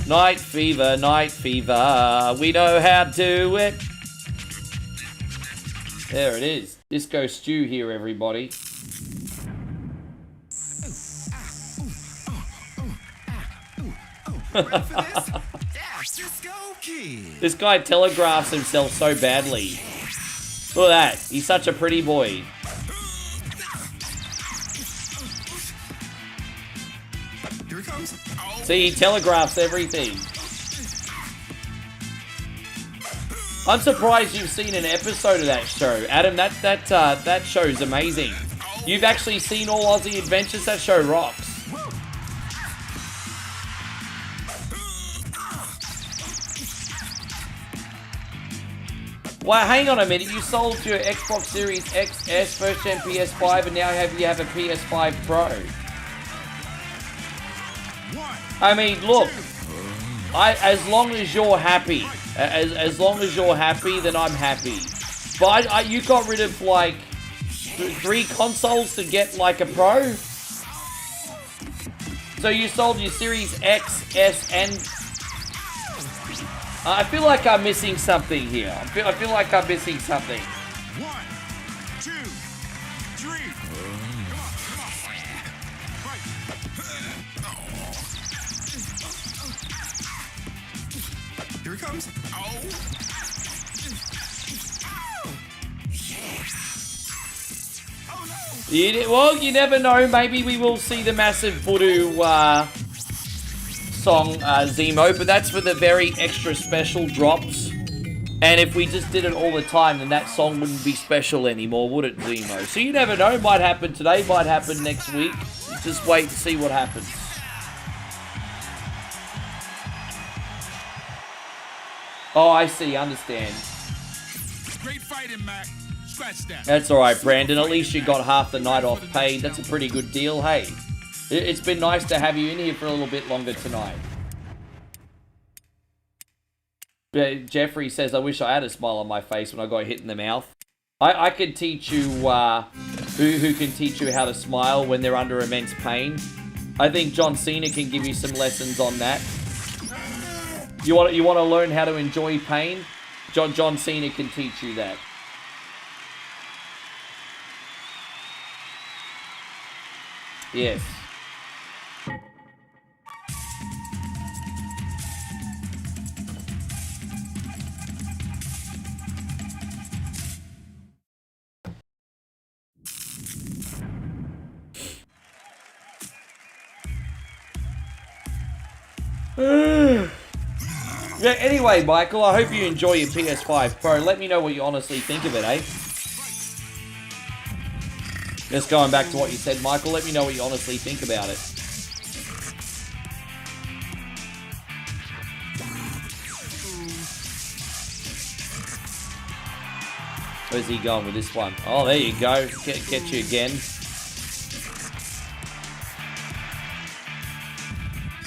Night fever, night fever. We know how to do it. There it is. Disco Stew here, everybody. This guy telegraphs himself so badly. Look at that. He's such a pretty boy. Here he comes. See, he telegraphs everything. I'm surprised you've seen an episode of that show. Adam, that show's amazing. You've actually seen all Aussie Adventures? That show rocks. Well, hang on a minute. You sold your Xbox Series XS, first gen PS5, and now you have a PS5 Pro. I mean, look. As long as you're happy, as long as you're happy, then I'm happy. But you got rid of like 3 consoles to get like a Pro. So you sold your Series X, S, and I feel like I'm missing something here. I feel like I'm missing something. 1, 2, 3. Here he comes. Well, you never know. Maybe we will see the massive voodoo song, Zemo, but that's for the very extra special drops. And if we just did it all the time, then that song wouldn't be special anymore, would it, Zemo? So you never know. Might happen today, might happen next week. Just wait and see what happens. Oh, I see. Understand. Great fighting, Mac. Scratch that. That's alright, Brandon. At least you got half the night off paid. That's a pretty good deal. Hey, it's been nice to have you in here for a little bit longer tonight. Jeffrey says, I wish I had a smile on my face when I got hit in the mouth. I could teach you, who can teach you how to smile when they're under immense pain. I think John Cena can give you some lessons on that. You want to learn how to enjoy pain? John Cena can teach you that. Yes. Yeah, anyway, Michael, I hope you enjoy your PS5 Pro. Let me know what you honestly think of it, eh? Just going back to what you said, Michael, let me know what you honestly think about it. Where's he going with this one? Oh, there you go. Get you again.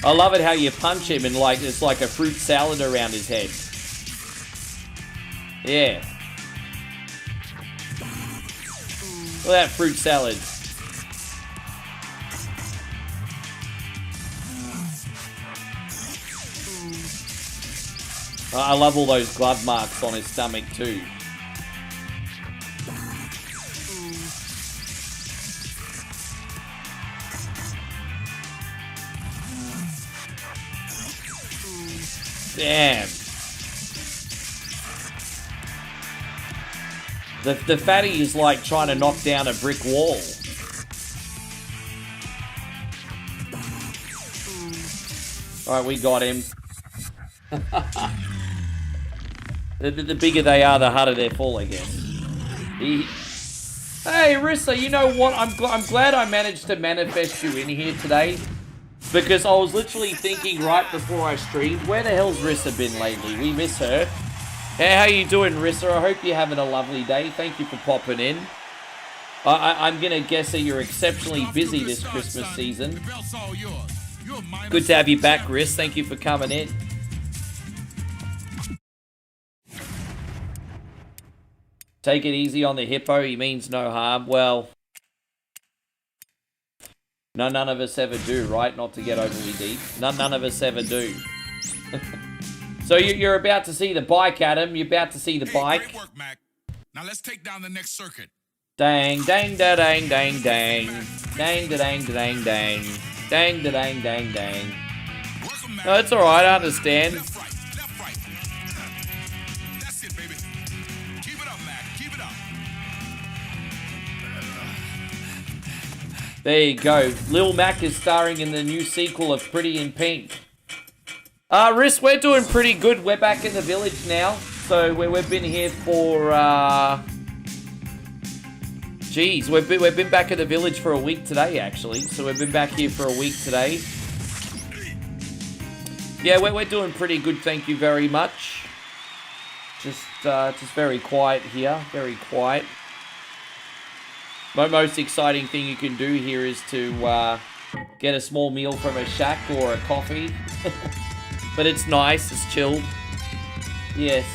I love it how you punch him and like it's like a fruit salad around his head. Yeah. Look at that fruit salad. I love all those glove marks on his stomach too. Damn. The fatty is like trying to knock down a brick wall. Alright, we got him. The bigger they are, the harder they fall, I guess. Hey, Rissa, you know what? I'm glad I managed to manifest you in here today. Because I was literally thinking right before I streamed, where the hell's Rissa been lately? We miss her. Hey, how you doing, Rissa? I hope you're having a lovely day. Thank you for popping in. I'm going to guess that you're exceptionally busy this Christmas season. Good to have you back, Riss. Thank you for coming in. Take it easy on the hippo. He means no harm. Well, none of us ever do, right? Not to get overly deep. None of us ever do. So you're about to see the bike, Adam. You're about to see the bike. Great work, Mac. Now let's take down the next circuit. Dang, dang, da, dang, dang, dang. Dang, da, dang, da, dang, dang. Dang, da, dang, dang, dang. Welcome, Mac. No, it's alright, I understand. Left, right, left, right. That's it, baby. Keep it up, Mac. Keep it up. There you go. Lil Mac is starring in the new sequel of Pretty in Pink. Riss, we're doing pretty good. We're back in the village now. So we've been here for, Geez, we've been back at the village for a week today, actually. So we've been back here for a week today. Yeah, we're doing pretty good, thank you very much. Just very quiet here, very quiet. My most exciting thing you can do here is to get a small meal from a shack or a coffee. But it's nice, it's chilled. Yes.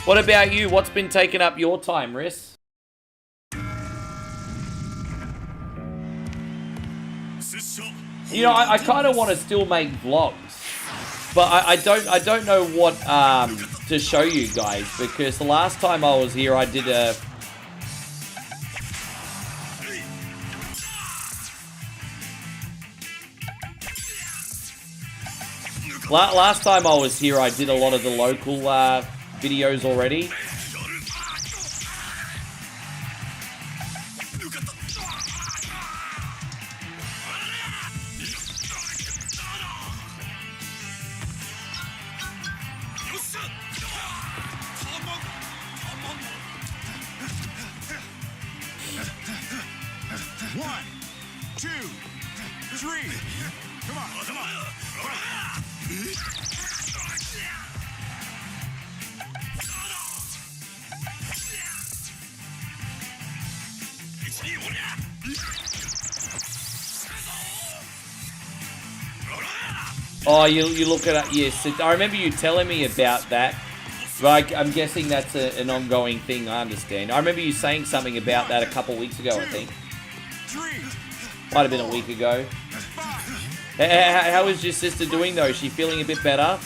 What about you? What's been taking up your time, Riss? You know, I kind of want to still make vlogs, but I don't know what to show you guys, because the last time I was here I did a last time I was here I did a lot of the local videos already. Oh, you look at it. Yes, I remember you telling me about that. But I'm guessing that's an ongoing thing. I understand. I remember you saying something about that a couple weeks ago, I think. Might have been a week ago. How is your sister doing, though? Is she feeling a bit better?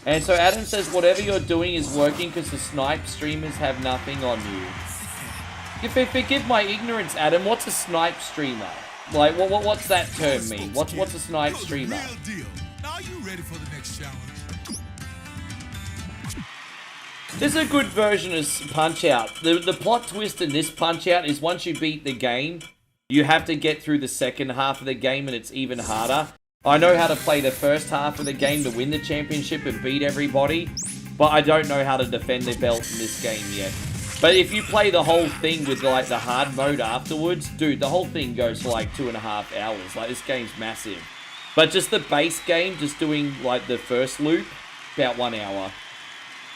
And so Adam says, whatever you're doing is working because the snipe streamers have nothing on you. Forgive my ignorance, Adam. What's a snipe streamer? Like, what's that term mean? What's a snipe streamer? Real deal. Now you ready for the next challenge? There's a good version of Punch-Out. The plot twist in this Punch-Out is once you beat the game, you have to get through the second half of the game, and it's even harder. I know how to play the first half of the game to win the championship and beat everybody, but I don't know how to defend the belt in this game yet. But if you play the whole thing with, like, the hard mode afterwards, dude, the whole thing goes for, like, 2.5 hours. Like, this game's massive. But just the base game, just doing, like, the first loop, about 1 hour.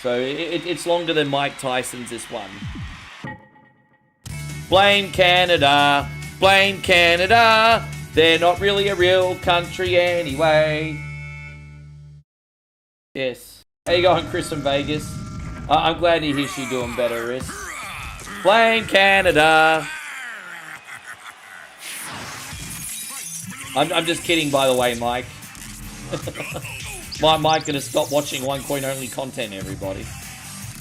So it's longer than Mike Tyson's this one. Blame Canada, blame Canada. They're not really a real country anyway. Yes. How you going, Chris from Vegas? I'm glad to hear she's doing better, Riss. Blame Canada. I'm just kidding, by the way, Mike. Mike gonna stop watching One Coin Only content, everybody.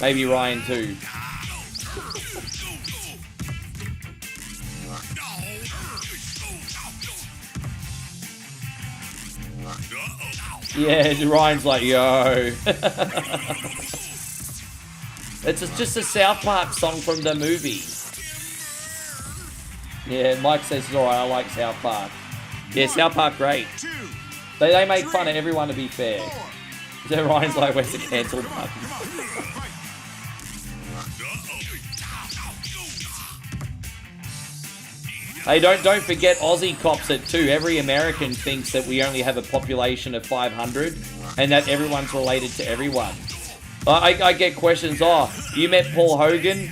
Maybe Ryan too. Yeah, Ryan's like, yo. It's just a South Park song from the movie. Yeah, Mike says it's alright, I like South Park. Yeah, South Park, great. They make fun of everyone, to be fair. So Ryan's like, where's the cancel button? Hey, don't forget Aussie cops it too. Every American thinks that we only have a population of 500 and that everyone's related to everyone. I get questions, oh, you met Paul Hogan?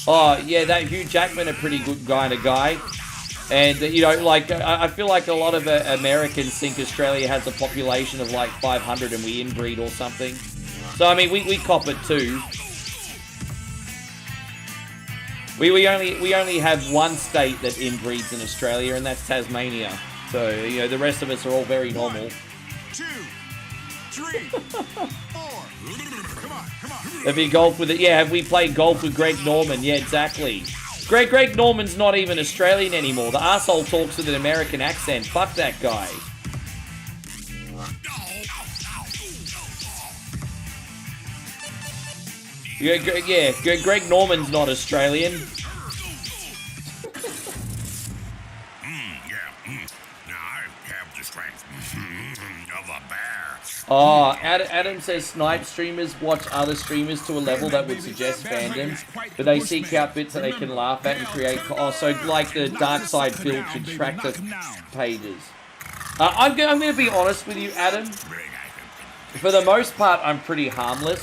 Oh, yeah, that Hugh Jackman, a pretty good kind of guy. And, you know, like, I feel like a lot of Americans think Australia has a population of like 500 and we inbreed or something. So, I mean, we cop it too. We only have one state that inbreeds in Australia, and that's Tasmania. So, you know, the rest of us are all very normal. 1, 2, 3, 4. Come on. Have you golfed with it? Yeah, have we played golf with Greg Norman? Yeah, exactly. Greg Norman's not even Australian anymore. The asshole talks with an American accent. Fuck that guy. Yeah, Greg Norman's not Australian. Now I have the strength of a bear. Oh, Adam says snipe streamers watch other streamers to a level that would suggest fandom, but they seek out bits that they can laugh at and create. Oh, so like the Dark Side Phil should track the pages. I'm going to be honest with you, Adam. For the most part, I'm pretty harmless.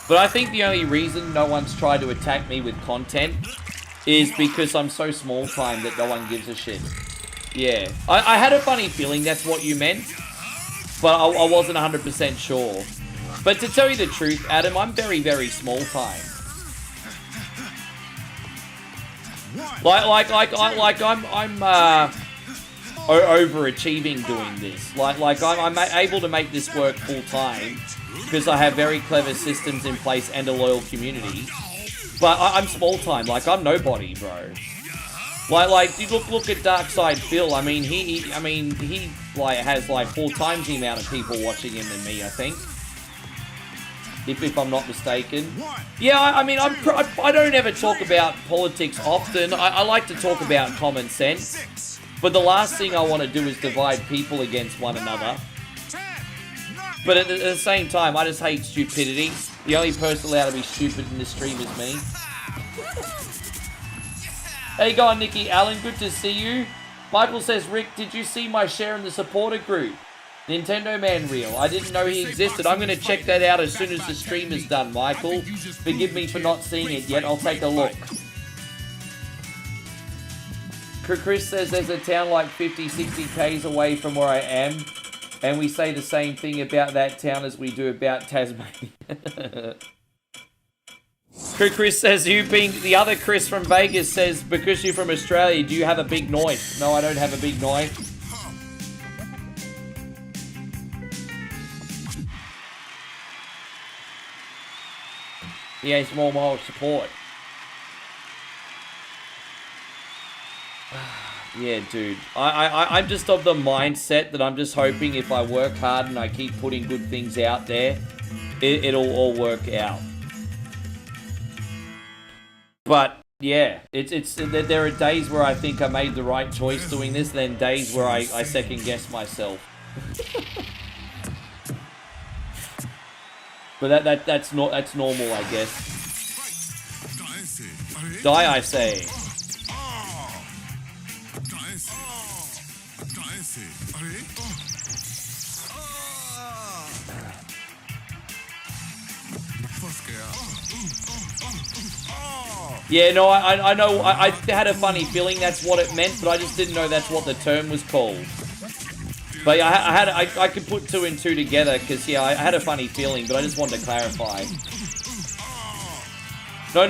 But I think the only reason no one's tried to attack me with content is because I'm so small time that no one gives a shit. Yeah. I had a funny feeling that's what you meant, but I wasn't 100% sure. But to tell you the truth, Adam, I'm very, very small time. I'm overachieving doing this. I'm able to make this work full time because I have very clever systems in place and a loyal community. But I'm small time. Like, I'm nobody, bro. Like you look at Dark Side Phil. I mean, he like has like 4 times the amount of people watching him than me, I think. If I'm not mistaken. Yeah, I mean, I don't ever talk about politics often. I like to talk about common sense. But the last thing I want to do is divide people against one another. But at the same time, I just hate stupidity. The only person allowed to be stupid in this stream is me. Hey, go on, Nikki Allen. Good to see you. Michael says, Rick, did you see my share in the supporter group? Nintendo Man Reel. I didn't know he existed. I'm going to check that out as soon as the stream is done, Michael. Forgive me for not seeing it yet. I'll take a look. Chris says there's a town like 50, 60 Ks away from where I am. And we say the same thing about that town as we do about Tasmania. Chris says, you being the other Chris from Vegas says, because you're from Australia, do you have a big noise? No, I don't have a big noise. Yeah, it's more moral support. Yeah, dude. I'm just of the mindset that I'm just hoping if I work hard and I keep putting good things out there, it'll all work out. But yeah, there are days where I think I made the right choice doing this, then days where I second guess myself. But that's normal, I guess. Die, I say. Yeah, no, I know, I had a funny feeling that's what it meant, but I just didn't know that's what the term was called. But yeah, I could put 2 and 2 together, because yeah, I had a funny feeling, but I just wanted to clarify. No,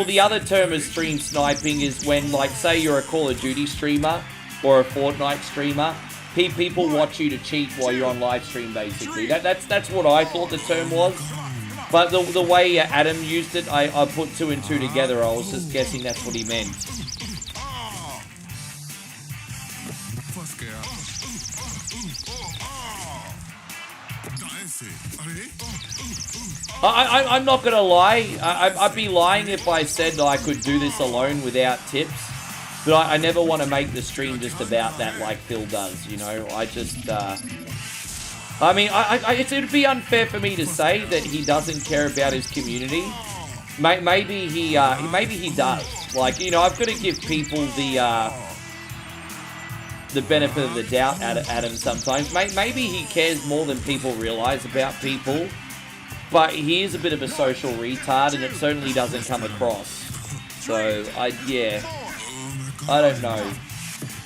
the other term of stream sniping is when, like, say you're a Call of Duty streamer, or a Fortnite streamer, people watch you to cheat while you're on live stream, basically. That's what I thought the term was. But the way Adam used it, I put 2 and 2 together. I was just guessing that's what he meant. I'm not gonna lie. I'd be lying if I said I could do this alone without tips. But I never want to make the stream just about that like Phil does, you know. I just... I mean, it would be unfair for me to say that he doesn't care about his community. Maybe he does. Like, you know, I've got to give people the benefit of the doubt at him sometimes. Maybe he cares more than people realize about people, but he is a bit of a social retard, and it certainly doesn't come across. So, I don't know.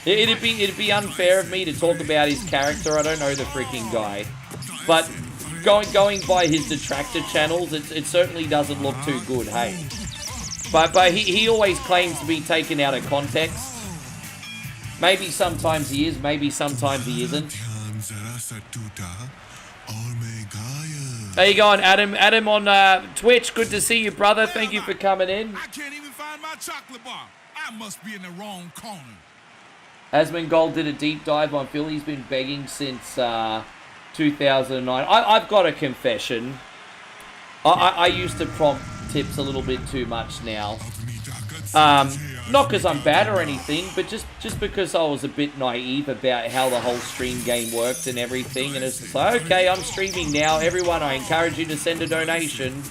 It'd be unfair of me to talk about his character. I don't know the freaking guy. But going by his detractor channels, it certainly doesn't look too good, hey. But he always claims to be taken out of context. Maybe sometimes he is, maybe sometimes he isn't. How you going, Adam? Adam on Twitch, good to see you, brother. Thank you for coming in. I can't even find my chocolate bar. I must be in the wrong corner. Asmongold did a deep dive on Phil. He's been begging since 2009. I've got a confession. I used to prompt tips a little bit too much now. Not because I'm bad or anything, but just because I was a bit naive about how the whole stream game worked and everything. And it's just like, okay, I'm streaming now. Everyone, I encourage you to send a donation.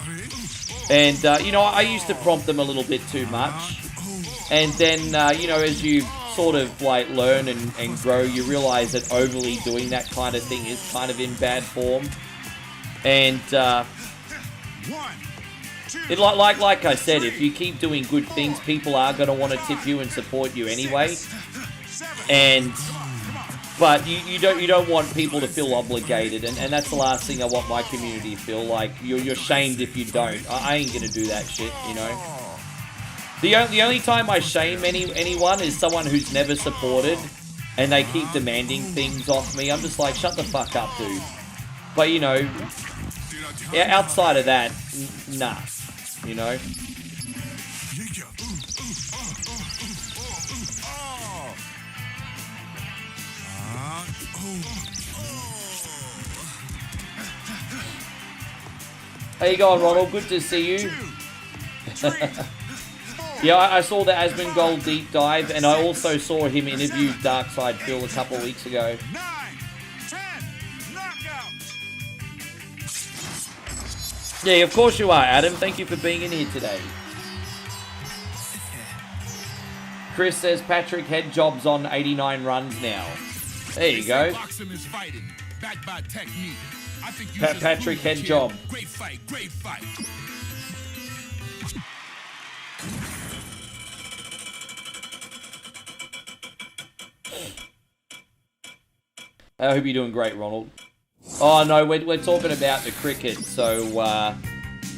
And, you know, I used to prompt them a little bit too much. And then, you know, as you sort of like learn and grow, you realize that overly doing that kind of thing is kind of in bad form. And like I said, if you keep doing good things, people are going to want to tip you and support you anyway. But you don't want people to feel obligated, and that's the last thing I want my community to feel like. You're shamed if you don't. I ain't gonna do that shit, you know. The only time I shame anyone is someone who's never supported and they keep demanding things off me. I'm just like, shut the fuck up, dude. But, you know, outside of that, nah, you know. How you going, Ronald? Good to see you. Yeah, I saw the Asmongold deep dive, and I also saw him interview Darkside Phil a couple of weeks ago. 9, 10, knockout. Yeah, of course you are, Adam. Thank you for being in here today. Chris says Patrick Head job's on 89 runs now. There you go. Boxing is fighting, backed by technique. I think you Patrick Head job. Great fight, great fight. I hope you're doing great, Ronald. Oh no, we're talking about the cricket. So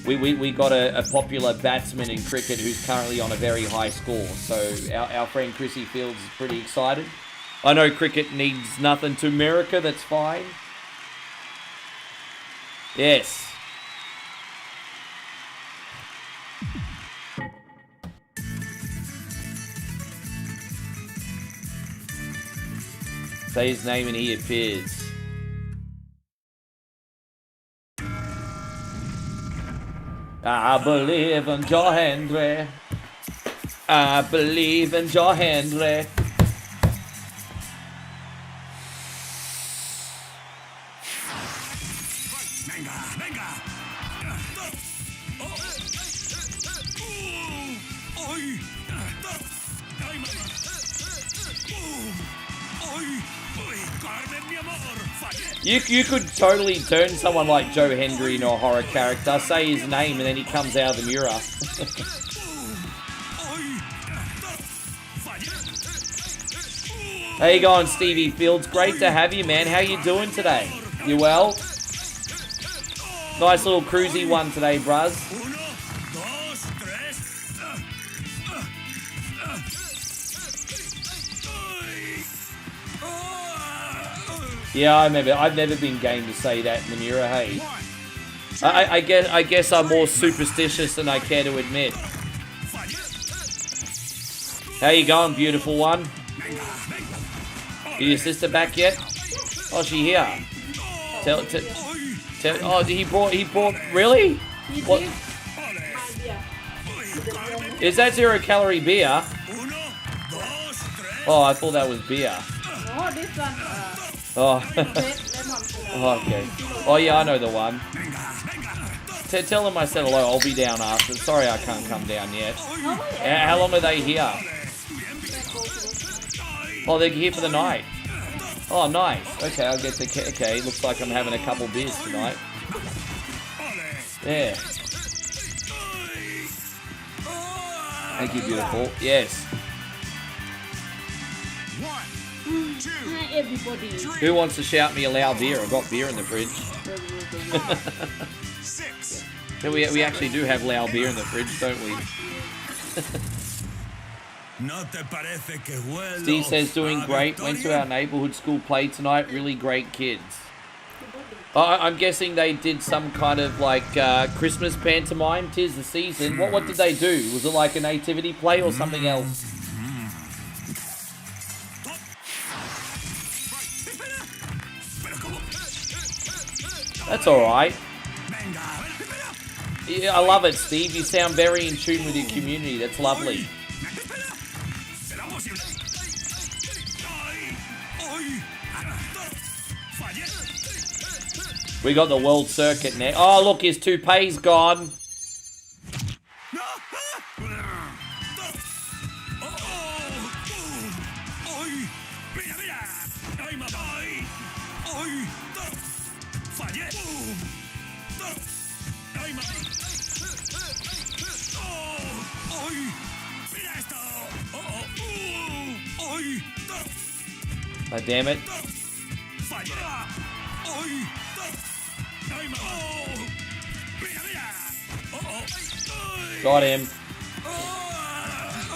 we got a popular batsman in cricket who's currently on a very high score. So our friend Chrissy Fields is pretty excited. I know cricket needs nothing to America. That's fine. Yes. Say his name and he appears. I believe in Joe Hendry. I believe in Joe Hendry. You could totally turn someone like Joe Hendry into a horror character. Say his name and then he comes out of the mirror. How you going, Stevie Fields? Great to have you, man. How you doing today? You well? Nice little cruisy one today, bruz. Yeah, I remember. I've never been game to say that in the mirror, hey. I guess I'm more superstitious than I care to admit. How you going, beautiful one? Is your sister back yet? Oh, she here. Tell. Oh, he brought. Really? What? Is that 0 calorie beer? Oh, I thought that was beer. Oh, this one. Oh. Oh, okay. Oh yeah, I know the one. Tell them I said hello. I'll be down after. Sorry, I can't come down yet. How long are they here? Oh, they're here for the night. Oh, nice. Okay, I'll get the... Okay, looks like I'm having a couple beers tonight. Yeah. Thank you, beautiful. Yes. Hi, everybody. Who wants to shout me a loud beer? I've got beer in the fridge. Yeah, we actually do have loud beer in the fridge, don't we? Steve says doing great. Went to our neighborhood school play tonight. Really great kids. I'm guessing they did some kind of like Christmas pantomime. 'Tis the season. What did they do? Was it like a nativity play or something else? That's alright. Yeah, I love it, Steve. You sound very in tune with your community. That's lovely. We got the world circuit now. Oh, look, his toupee's gone. Oh, damn it. Got him.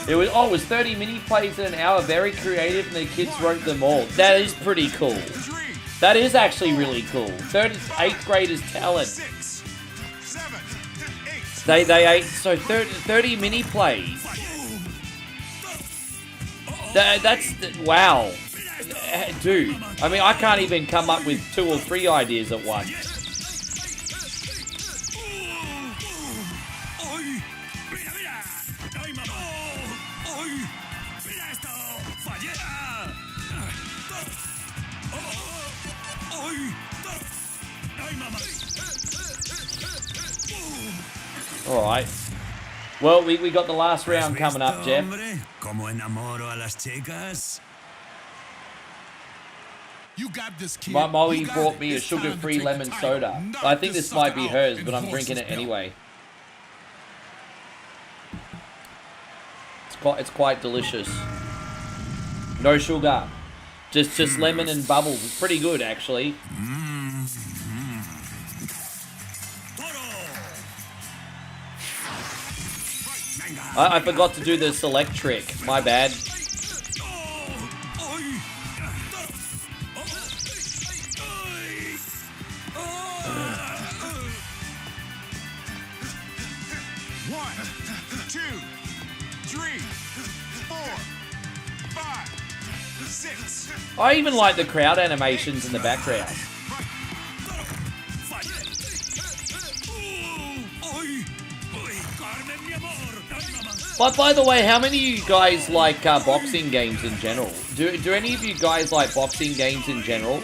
It was 30 mini plays in an hour. Very creative, and the kids wrote them all. That is pretty cool. That is actually really cool. 8th graders talent. They ate so 30 mini plays. That's wow, dude. I mean, I can't even come up with 2 or 3 ideas at once. All right. Well, we got the last round coming up, Jeff. Molly brought me a sugar-free lemon soda. I think this might be hers, but I'm drinking it anyway. It's quite delicious. No sugar, just lemon and bubbles. It's pretty good, actually. I forgot to do the select trick. My bad. I even like the crowd animations in the background. But by the way, how many of you guys like boxing games in general? Do any of you guys like boxing games in general?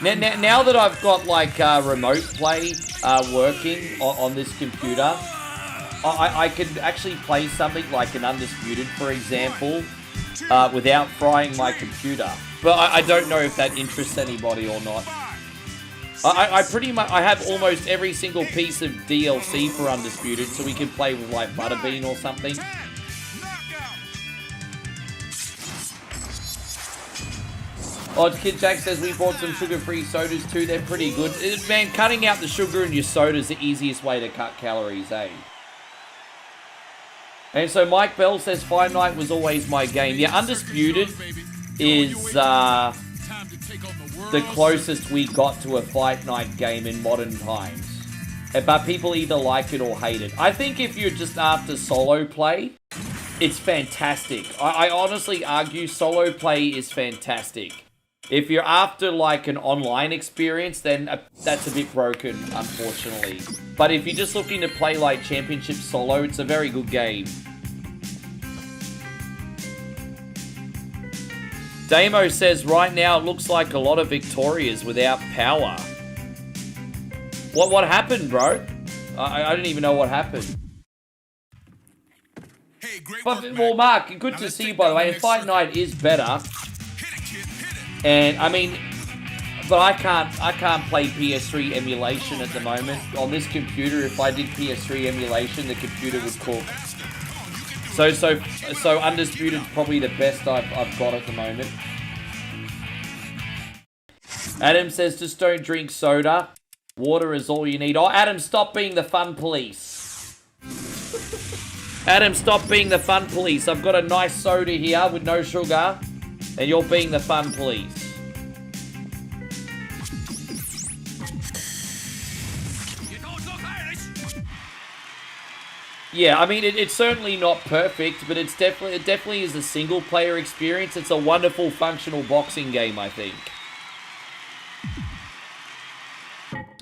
Now that I've got like remote play working on this computer, I could actually play something like an Undisputed, for example, without frying my computer. But I don't know if that interests anybody or not. I pretty much I have almost every single piece of DLC for Undisputed, so we can play with like Butterbean or something. Oh, Kid Jack says we bought some sugar-free sodas too. They're pretty good. Man, cutting out the sugar in your soda is the easiest way to cut calories, eh? And so Mike Bell says Fight Night was always my game. Yeah, Undisputed is the closest we got to a Fight Night game in modern times. But people either like it or hate it. I think if you're just after solo play, it's fantastic. I honestly argue solo play is fantastic. If you're after like an online experience, then that's a bit broken, unfortunately. But if you're just looking to play like Championship solo, it's a very good game. Damo says right now it looks like a lot of Victorias without power. What happened, bro? I don't even know what happened. Hey, great But, work, well, Mac. Mark, good Now to let's see you, take by the down way. the And next Fight circle. Night is better. Hit it, kid, hit it. And I mean, but I can't play PS3 emulation at the moment on this computer. If I did PS3 emulation, the computer would cook. So Undisputed is probably the best I've got at the moment. Adam says just don't drink soda. Water is all you need. Oh, Adam, stop being the fun police. Adam, stop being the fun police. I've got a nice soda here with no sugar, and you're being the fun police. You don't look Irish. Yeah, I mean, it's certainly not perfect, but it definitely is a single-player experience. It's a wonderful, functional boxing game, I think.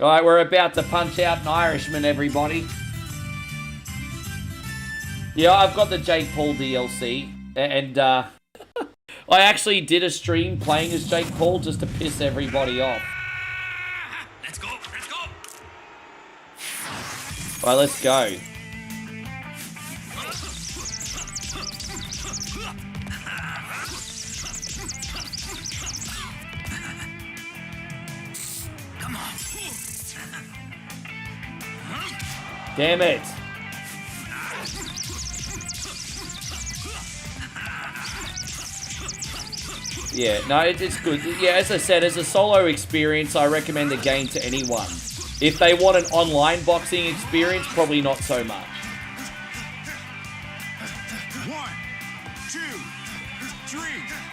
All right, we're about to punch out an Irishman, everybody. Yeah, I've got the Jake Paul DLC, and I actually did a stream playing as Jake Paul just to piss everybody off. Let's go. Let's go. All right, let's go. Come on. Damn it. Yeah, no, it's good. Yeah, as I said, as a solo experience, I recommend the game to anyone. If they want an online boxing experience, probably not so much. 1, 2, 3.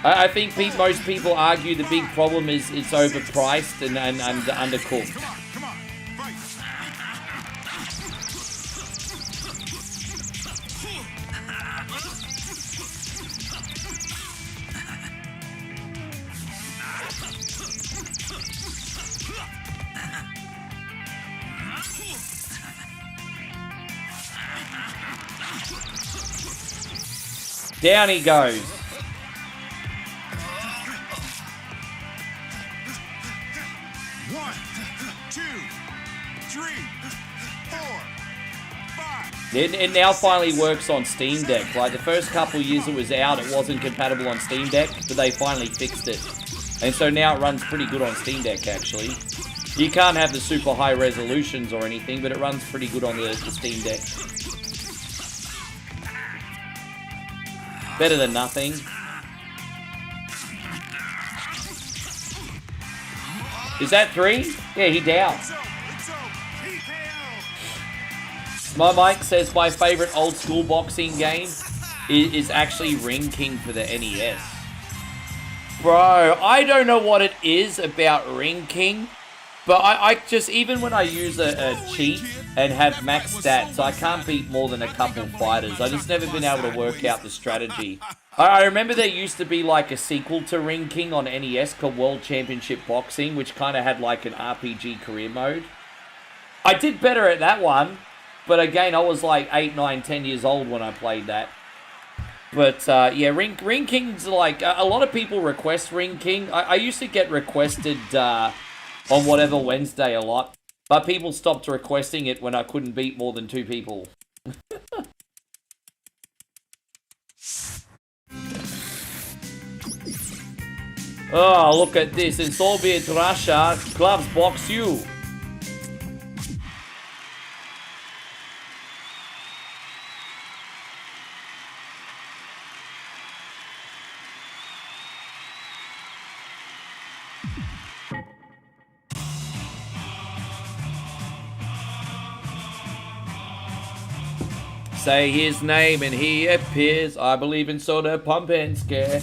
I think most people argue the big problem is it's overpriced and undercooked. Come on, fight. Down he goes. One, 2, 3, 4, 5. It now finally works on Steam Deck. Like, the first couple years it was out, it wasn't compatible on Steam Deck, but they finally fixed it. And so now it runs pretty good on Steam Deck, actually. You can't have the super high resolutions or anything, but it runs pretty good on the Steam Deck. Better than nothing. Is that 3? Yeah, he down. It's over, TKO. My Mike says my favorite old school boxing game is actually Ring King for the NES. Bro, I don't know what it is about Ring King, but I just, even when I use a cheat and have max stats, I can't beat more than a couple fighters. I just never been able to work out the strategy. I remember there used to be like a sequel to Ring King on NES called World Championship Boxing, which kind of had like an RPG career mode. I did better at that one, but again, I was like 8, 9, 10 years old when I played that. But yeah, Ring King's like, a lot of people request Ring King. I used to get requested on Whatever Wednesday a lot, but people stopped requesting it when I couldn't beat more than 2 people. Oh, look at this. In Soviet Russia, clubs box you. Say his name and he appears. I believe in soda, pump and scare.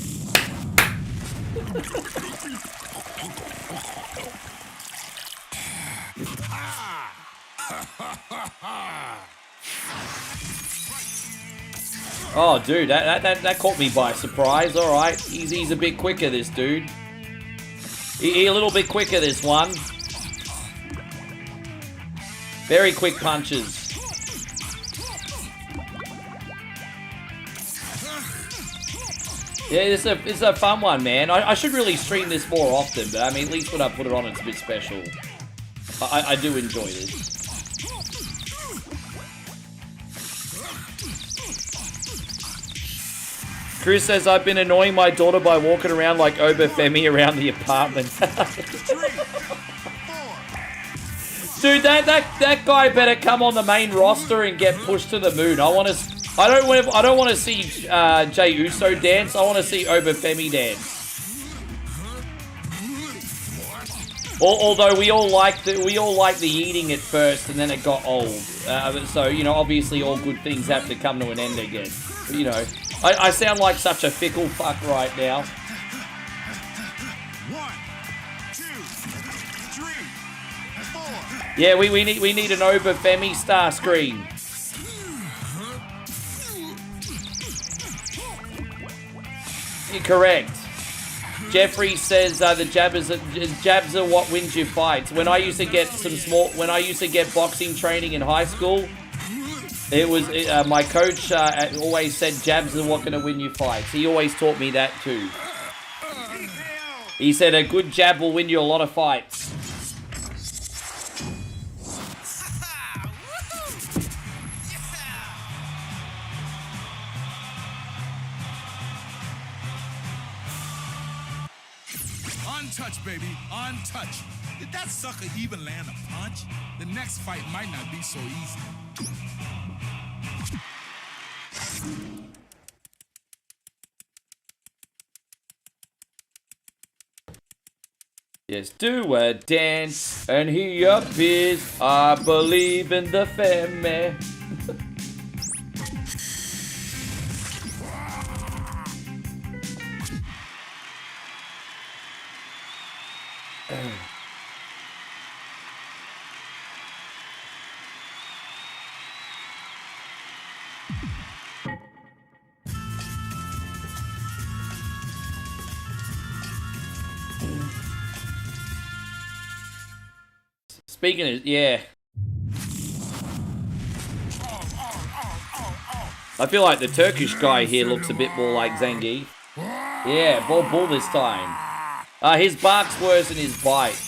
Oh, dude, that caught me by surprise. All right, he's a bit quicker, this dude. He a little bit quicker, this one. Very quick punches. Yeah, it's a fun one, man. I should really stream this more often, but I mean, at least when I put it on, it's a bit special. I do enjoy this. Chris says, I've been annoying my daughter by walking around like Obafemi around the apartment. Dude, that guy better come on the main roster and get pushed to the moon. I don't want to see Jey Uso dance. I want to see Obafemi dance. Although we all liked the eating at first, and then it got old. So you know, obviously, all good things have to come to an end again. But, you know, I sound like such a fickle fuck right now. 1, 2, 3, 4. Yeah, we need an Obafemi star screen. You're correct. Jeffrey says the jabs are what wins you fights. When I used to get boxing training in high school, it was my coach always said jabs are what gonna win you fights. He always taught me that too. He said a good jab will win you a lot of fights. Untouched, baby, untouched. Did that sucker even land a punch? The next fight might not be so easy. Yes, do a dance and he appears. I believe in the family. Speaking of, yeah. I feel like the Turkish guy here looks a bit more like Zangief. Yeah, Bol Bull this time. His bark's worse than his bite.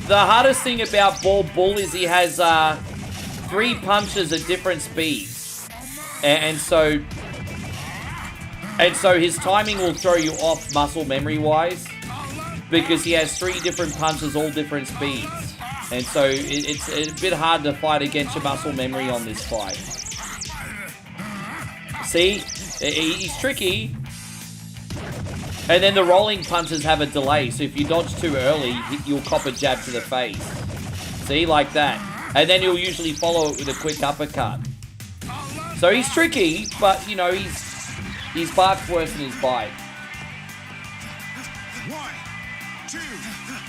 The hardest thing about Bol Bull is he has 3 punches at different speeds. And so his timing will throw you off muscle memory wise. Because he has 3 different punches, all different speeds. And so it's a bit hard to fight against your muscle memory on this fight. See? He's tricky. And then the rolling punches have a delay. So if you dodge too early, you'll cop a jab to the face. See? Like that. And then you'll usually follow it with a quick uppercut. So he's tricky, but, you know, he's barked worse than his bite. 1, 2.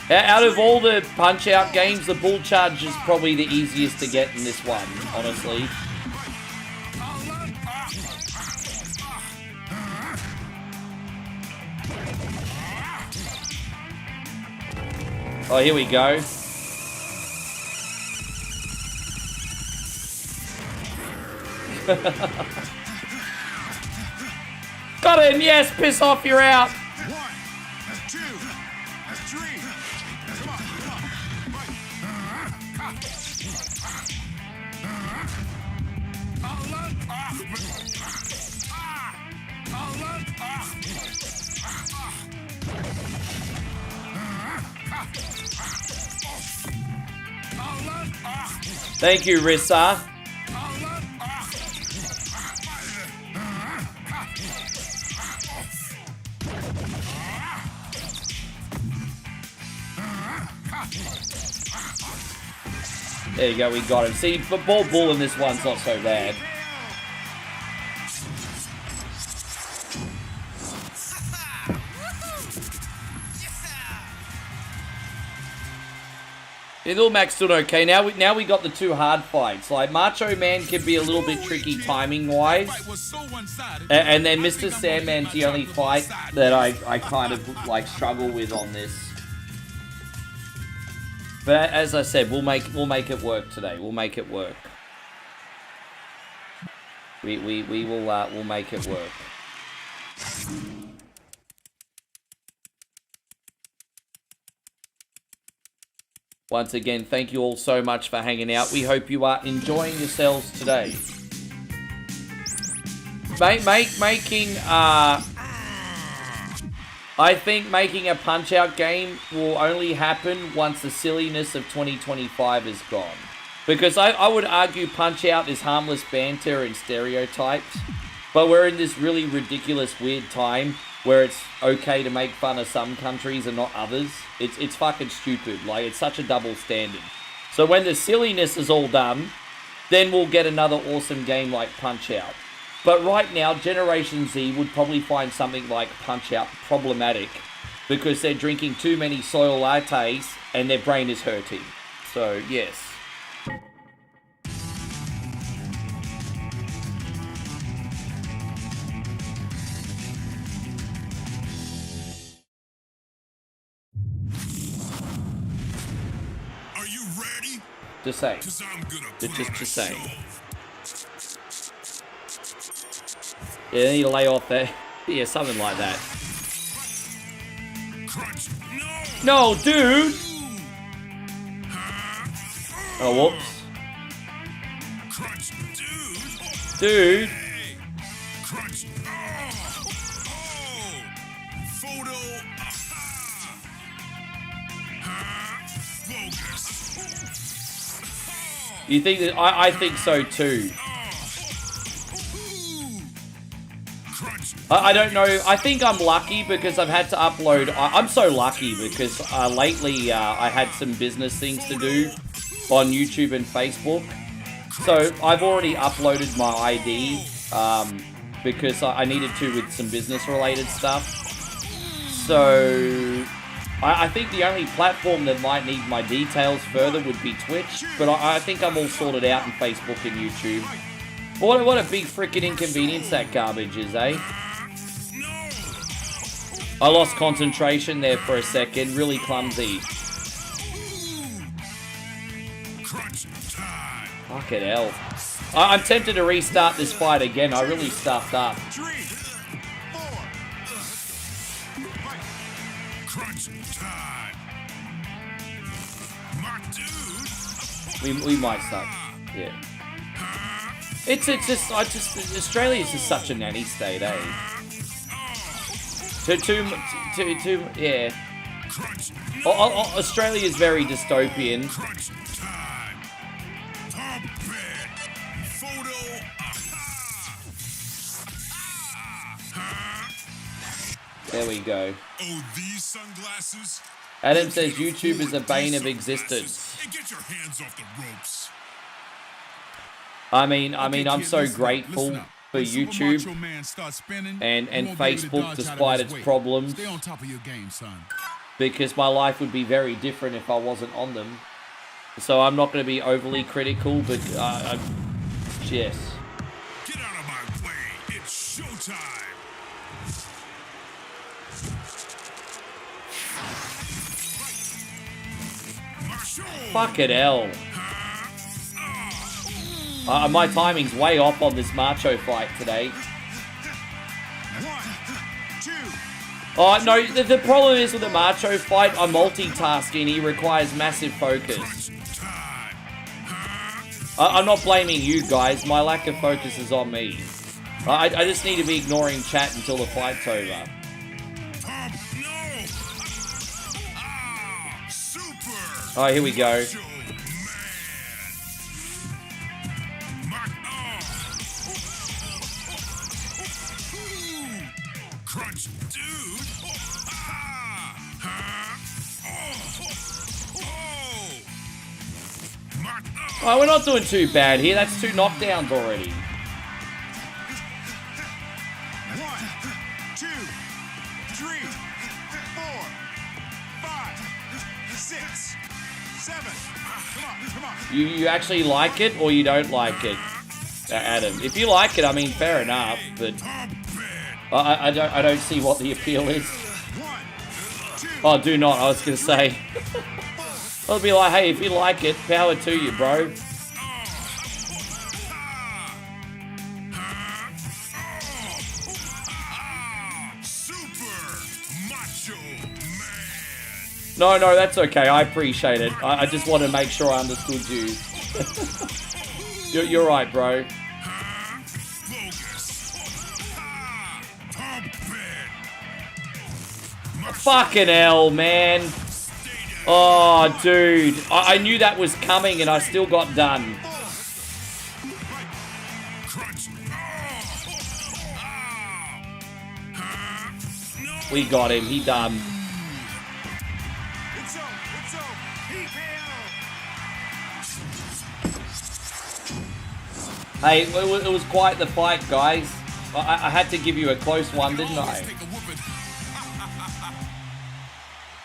Out of all the punch-out games, the Bull Charge is probably the easiest to get in this one, honestly. Oh, here we go. Got him! Yes! Piss off, you're out! 1, 2, 3. Come on, come on. Thank you, Rissa. There you go, we got him. See, but Bol Bull in this one's not so bad. Yeah, Little Mac's doing okay. Now we got the 2 hard fights. Like, Macho Man can be a little bit tricky timing-wise. And then Mr. Sandman's the only fight that I kind of, like, struggle with on this. But as I said, we'll make it work today. We'll make it work. We'll make it work. Once again, thank you all so much for hanging out. We hope you are enjoying yourselves today. I think making a Punch-Out game will only happen once the silliness of 2025 is gone. Because I would argue Punch-Out is harmless banter and stereotypes, but we're in this really ridiculous, weird time where it's okay to make fun of some countries and not others. It's fucking stupid. Like, it's such a double standard. So when the silliness is all done, then we'll get another awesome game like Punch-Out. But right now, Generation Z would probably find something like Punch-Out problematic because they're drinking too many soy lattes and their brain is hurting. So, yes. Are you ready? Just say. 'Cause I'm gonna put on a Just say. show. Yeah, they need to lay off there. Yeah, something like that. Crunch. No, dude! Oh, whoops. Crunch, dude. Dude! Hey. Crunch. Oh. Photo. Focus. You think that? I think so too. I don't know. I think I'm lucky because I've had to upload. I'm so lucky because lately I had some business things to do on YouTube and Facebook. So I've already uploaded my ID because I needed to with some business related stuff. So I think the only platform that might need my details further would be Twitch. But I think I'm all sorted out in Facebook and YouTube. What a big freaking inconvenience that garbage is, eh? I lost concentration there for a second. Really clumsy. Fucking hell. I'm tempted to restart this fight again. I really stuffed up. 3, 4. Crunch time. My dude. We might start. Yeah. It's just Australia's just such a nanny state, eh? Yeah. Australia is very dystopian. Crunch time. Top bed. Photo. There we go. Oh, these sunglasses? Adam says YouTube is a bane of existence. Hey, get your hands off the ropes. I mean, I'm so grateful for YouTube and Facebook despite its problems. Stay on top of your game, son. Because my life would be very different if I wasn't on them. So I'm not going to be overly critical, but yes. Get out of my way. It's showtime. Fucking hell. My timing's way off on this Macho fight today. 1, 2. Oh, no, the problem is with the Macho fight, I'm multitasking. He requires massive focus. I'm not blaming you guys. My lack of focus is on me. I just need to be ignoring chat until the fight's over. Oh, here we go. Crunch, dude. Oh, we're not doing too bad here. That's 2 knockdowns already. 1, 2, 3, 4, 5, 6, 7. Come on. You actually like it or you don't like it, Adam? If you like it, I mean, fair enough, but I don't see what the appeal is. Oh, do not. I was gonna say. I'll be like, hey, if you like it, power to you, bro. No, that's okay. I appreciate it. I just want to make sure I understood you. You're right, bro. Fucking hell, man. Oh, dude. I knew that was coming and I still got done. We got him. He done. Hey, it was quite the fight, guys. I had to give you a close one, didn't I?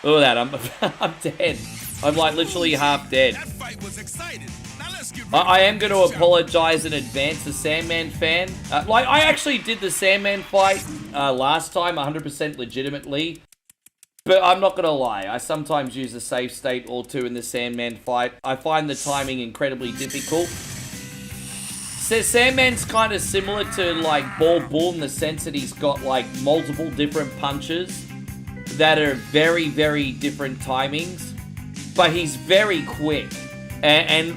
Look at that, I'm dead. I'm like literally half dead. That fight was exciting. Now let's get I am going to apologize in advance to Sandman fan. Like, I actually did the Sandman fight last time 100% legitimately. But I'm not going to lie. I sometimes use a safe state or two in the Sandman fight. I find the timing incredibly difficult. Sandman's kind of similar to, like, Bald Bull in the sense that he's got, like, multiple different punches that are very, very different timings. But he's very quick. And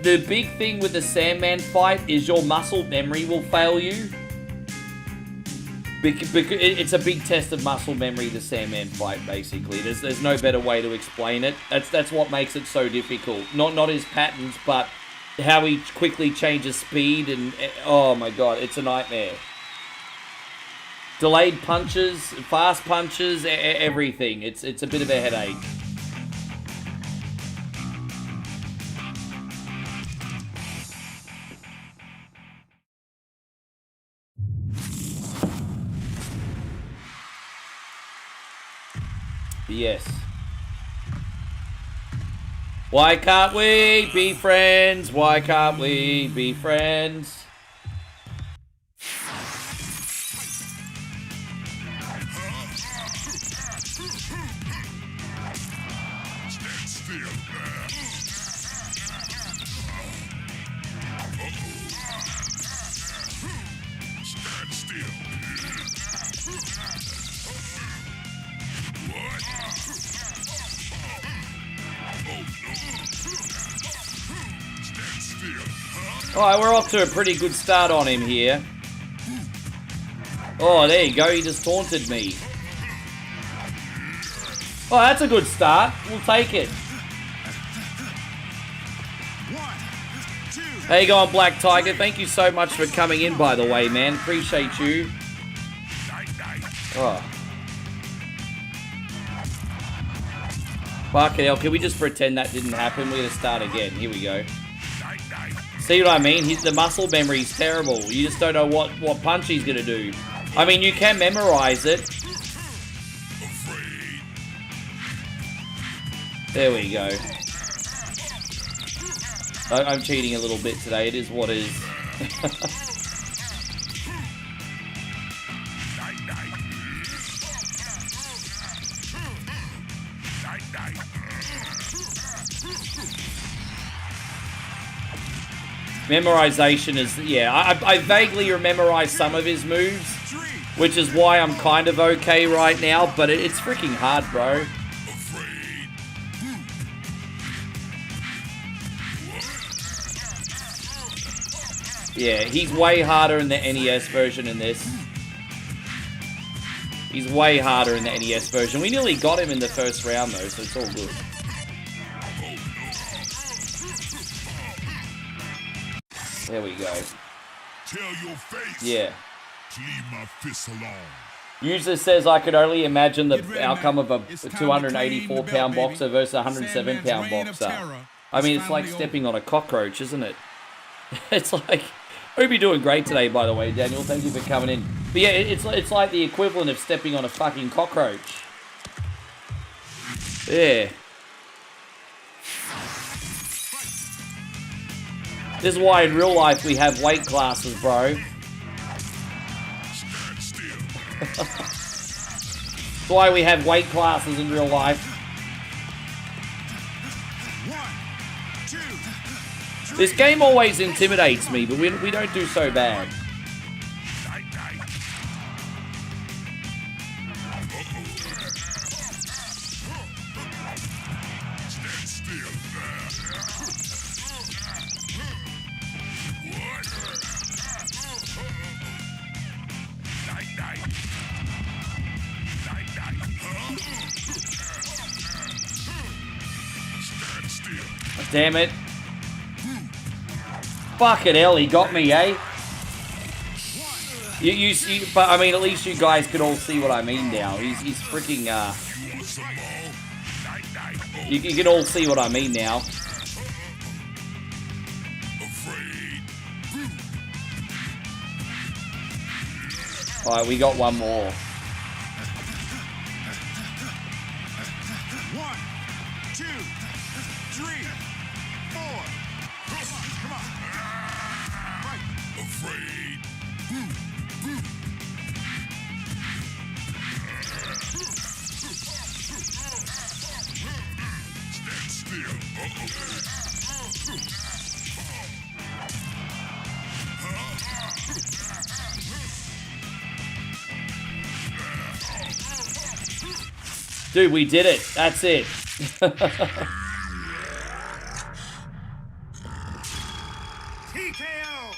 the big thing with the Sandman fight is your muscle memory will fail you. Because it's a big test of muscle memory, the Sandman fight, basically. There's no better way to explain it. That's what makes it so difficult. Not his patterns, but how he quickly changes speed and... Oh my god, it's a nightmare. Delayed punches, fast punches, everything. It's a bit of a headache. Yes. Why can't we be friends? Why can't we be friends? Alright, we're off to a pretty good start on him here. Oh, there you go, he just taunted me. Oh, that's a good start. We'll take it. How you going, Black Tiger? Thank you so much for coming in, by the way, man. Appreciate you. Oh. Fucking hell, can we just pretend that didn't happen? We're gonna start again. Here we go. See what I mean? The muscle memory's terrible. You just don't know what punch he's gonna do. I mean, you can memorize it. There we go. I'm cheating a little bit today. It is what it is. Memorization is, yeah, I vaguely memorize some of his moves, which is why I'm kind of okay right now, but it's freaking hard, bro. Yeah, he's way harder in the NES version in this. He's way harder in the NES version. We nearly got him in the first round, though, so it's all good. There we go. Tell your face. Yeah. Leave my fists alone. User says I could only imagine the outcome of a 284-pound boxer versus a 107-pound boxer. I mean, it's like stepping on a cockroach, isn't it? It's like... I hope you're doing great today, by the way, Daniel. Thank you for coming in. But yeah, it's like the equivalent of stepping on a fucking cockroach. Yeah. This is why in real life we have weight classes, bro. That's why we have weight classes in real life. This game always intimidates me, but we don't do so bad. Damn it. Fucking hell, he got me, eh? But I mean, at least you guys can all see what I mean now. He's freaking, you can all see what I mean now. Alright, we got one more. 1, 2, 3, 4. Come on. Right. Afraid. Stand still. Dude, we did it. That's it. TKO.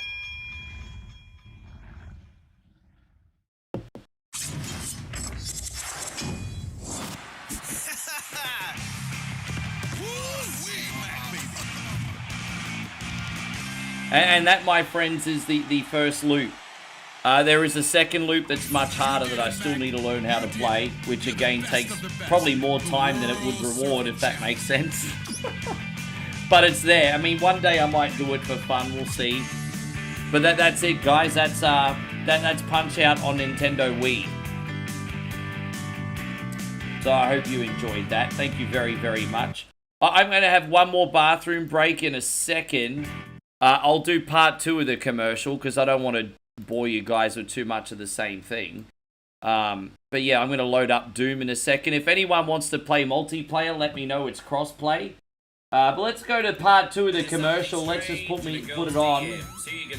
And that, my friends, is the first loop. There is a second loop that's much harder that I still need to learn how to play, which again takes probably more time than it would reward, if that makes sense. But it's there. I mean, one day I might do it for fun. We'll see. But that's it, guys. That's Punch-Out on Nintendo Wii. So I hope you enjoyed that. Thank you very, very much. I'm going to have one more bathroom break in a second. I'll do part 2 of the commercial because I don't want to bore you guys with too much of the same thing. But yeah, I'm going to load up Doom in a second. If anyone wants to play multiplayer, let me know. It's cross-play. But let's go to part 2 of the commercial. Let's just put it on.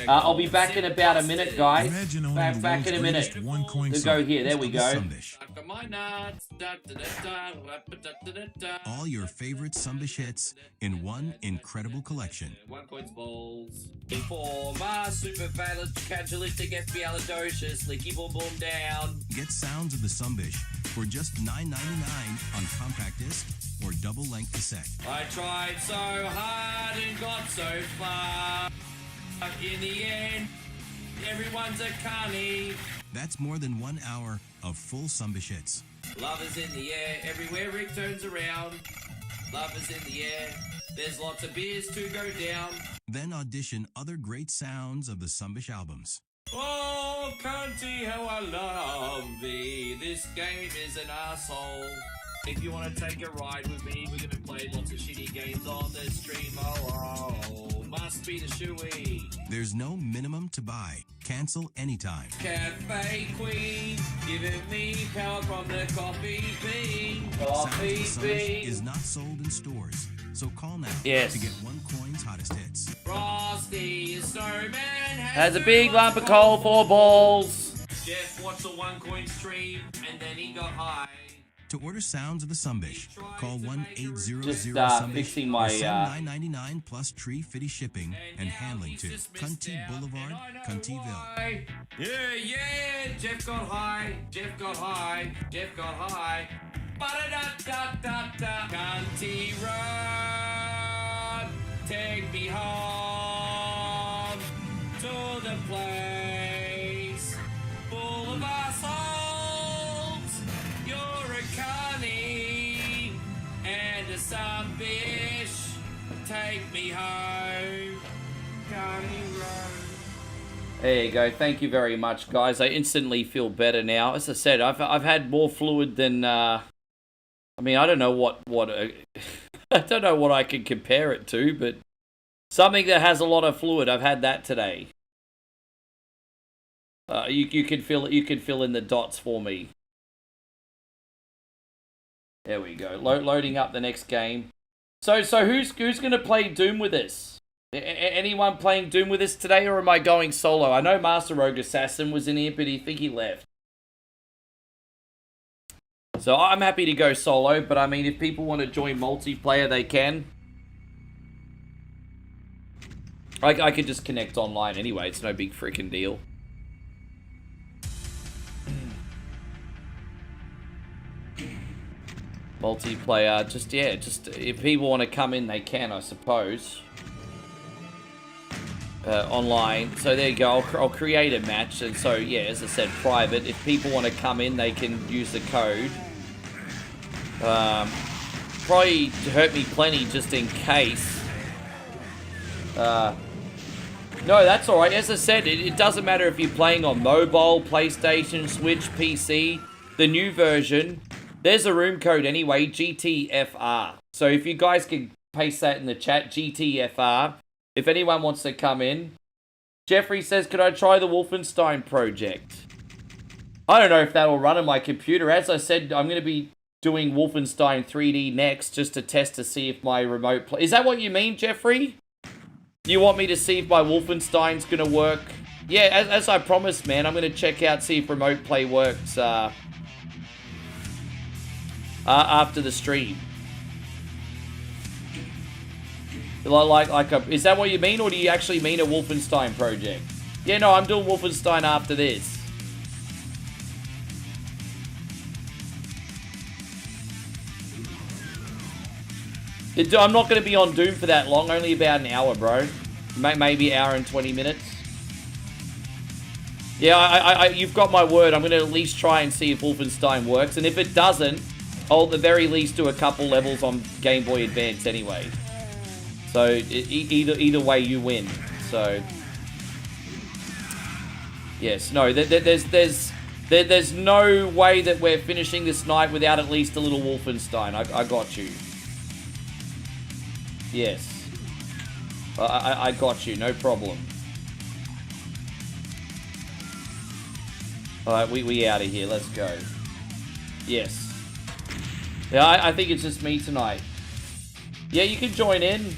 I'll be back in about a minute, guys. Imagine owning the Back in a minute. world's greatest one-coin We'll go sub. here. There we go. Sumbish. All your favorite Sumbish hits in one incredible collection. One coins balls. Informer, super calcilistic, espialidocious, licky boom boom down. Get sounds of the Sumbish for just $9.99 on compact disc or double-length cassette. I tried so hard and got so far. In the end, everyone's a carny. That's more than 1 hour of full Sumbish hits. Love is in the air, everywhere Rick turns around. Love is in the air, there's lots of beers to go down. Then audition other great sounds of the Sumbish albums. Oh, cunty, how I love thee. This game is an asshole. If you want to take a ride with me, we're gonna play lots of shitty games on the stream. Oh, must be the shoey. There's no minimum to buy. Cancel anytime. Cafe Queen, giving me power from the coffee bean. Sounds of the Coffee Sumbish bean. is not sold in stores, so call now Yes. to get one coin's hottest hits. Frosty is snowman Has a big lump of coal for balls. Jeff watched a one coin stream and then he got high. To order sounds of the Sumbish, call 1-800-SUMBISH Just, fixing my, or send $9.99 plus tree fitty shipping and handling to Cunty Boulevard, Cuntyville. Yeah, Jeff got high, Jeff got high, Jeff got high. Ba-da-da-da-da-da. Cunty Road, take me home to the place full of assholes. You're a carny and a Sumbish. Take me home, Carney Road. There you go. Thank you very much, guys. I instantly feel better now. As I said, I've had more fluid than. I mean, I don't know what I don't know what I can compare it to, but something that has a lot of fluid. I've had that today. You can feel it. You can fill in the dots for me. There we go. Loading up the next game. So who's gonna play Doom with us? Anyone playing Doom with us today, or am I going solo? I know Master Rogue Assassin was in here, but I think he left. So I'm happy to go solo, but I mean, if people want to join multiplayer, they can. I could just connect online anyway. It's no big freaking deal. multiplayer. Just if people want to come in, they can, I suppose. Online. So there you go. I'll create a match, and so yeah, as I said, private. If people want to come in, they can use the code. Probably hurt me plenty just in case. No, that's alright. As I said, it doesn't matter if you're playing on mobile, PlayStation, Switch, PC. The new version, there's a room code anyway, GTFR. So if you guys can paste that in the chat, GTFR. If anyone wants to come in. Jeffrey says, could I try the Wolfenstein project? I don't know if that'll run on my computer. As I said, I'm going to be doing Wolfenstein 3D next just to test to see if my remote play... Is that what you mean, Jeffrey? You want me to see if my Wolfenstein's going to work? Yeah, as I promised, man, I'm going to check out, see if remote play works after the stream. Is that what you mean, or do you actually mean a Wolfenstein project? Yeah, no, I'm doing Wolfenstein after this. I'm not going to be on Doom for that long, only about an hour, bro. Maybe an hour and 20 minutes. Yeah, you've got my word. I'm going to at least try and see if Wolfenstein works, and if it doesn't, I'll at the very least do a couple levels on Game Boy Advance anyway. So, either way, you win. So, yes, no, there's no way that we're finishing this night without at least a little Wolfenstein. I got you. Yes. I got you, no problem. Alright, we out of here, let's go. Yes. Yeah, I think it's just me tonight. Yeah, you can join in.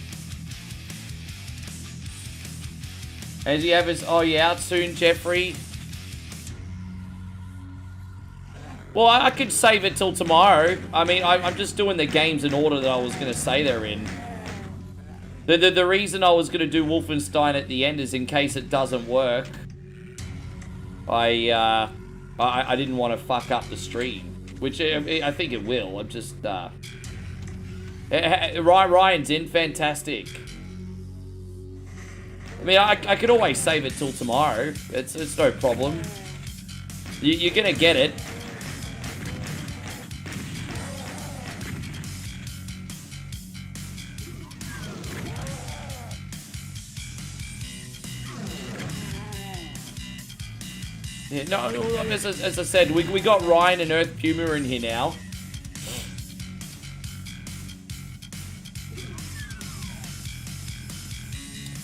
As you have his... Oh, you out soon, Jeffrey? Well, I could save it till tomorrow. I mean, I'm just doing the games in order that I was going to say they're in. The reason I was going to do Wolfenstein at the end is in case it doesn't work. I didn't want to fuck up the stream. Which I think it will. I'm just... Ryan's in. Fantastic. I mean, I could always save it till tomorrow. It's no problem. You're gonna get it. Yeah, no, as I said, we got Ryan and Earth Puma in here now.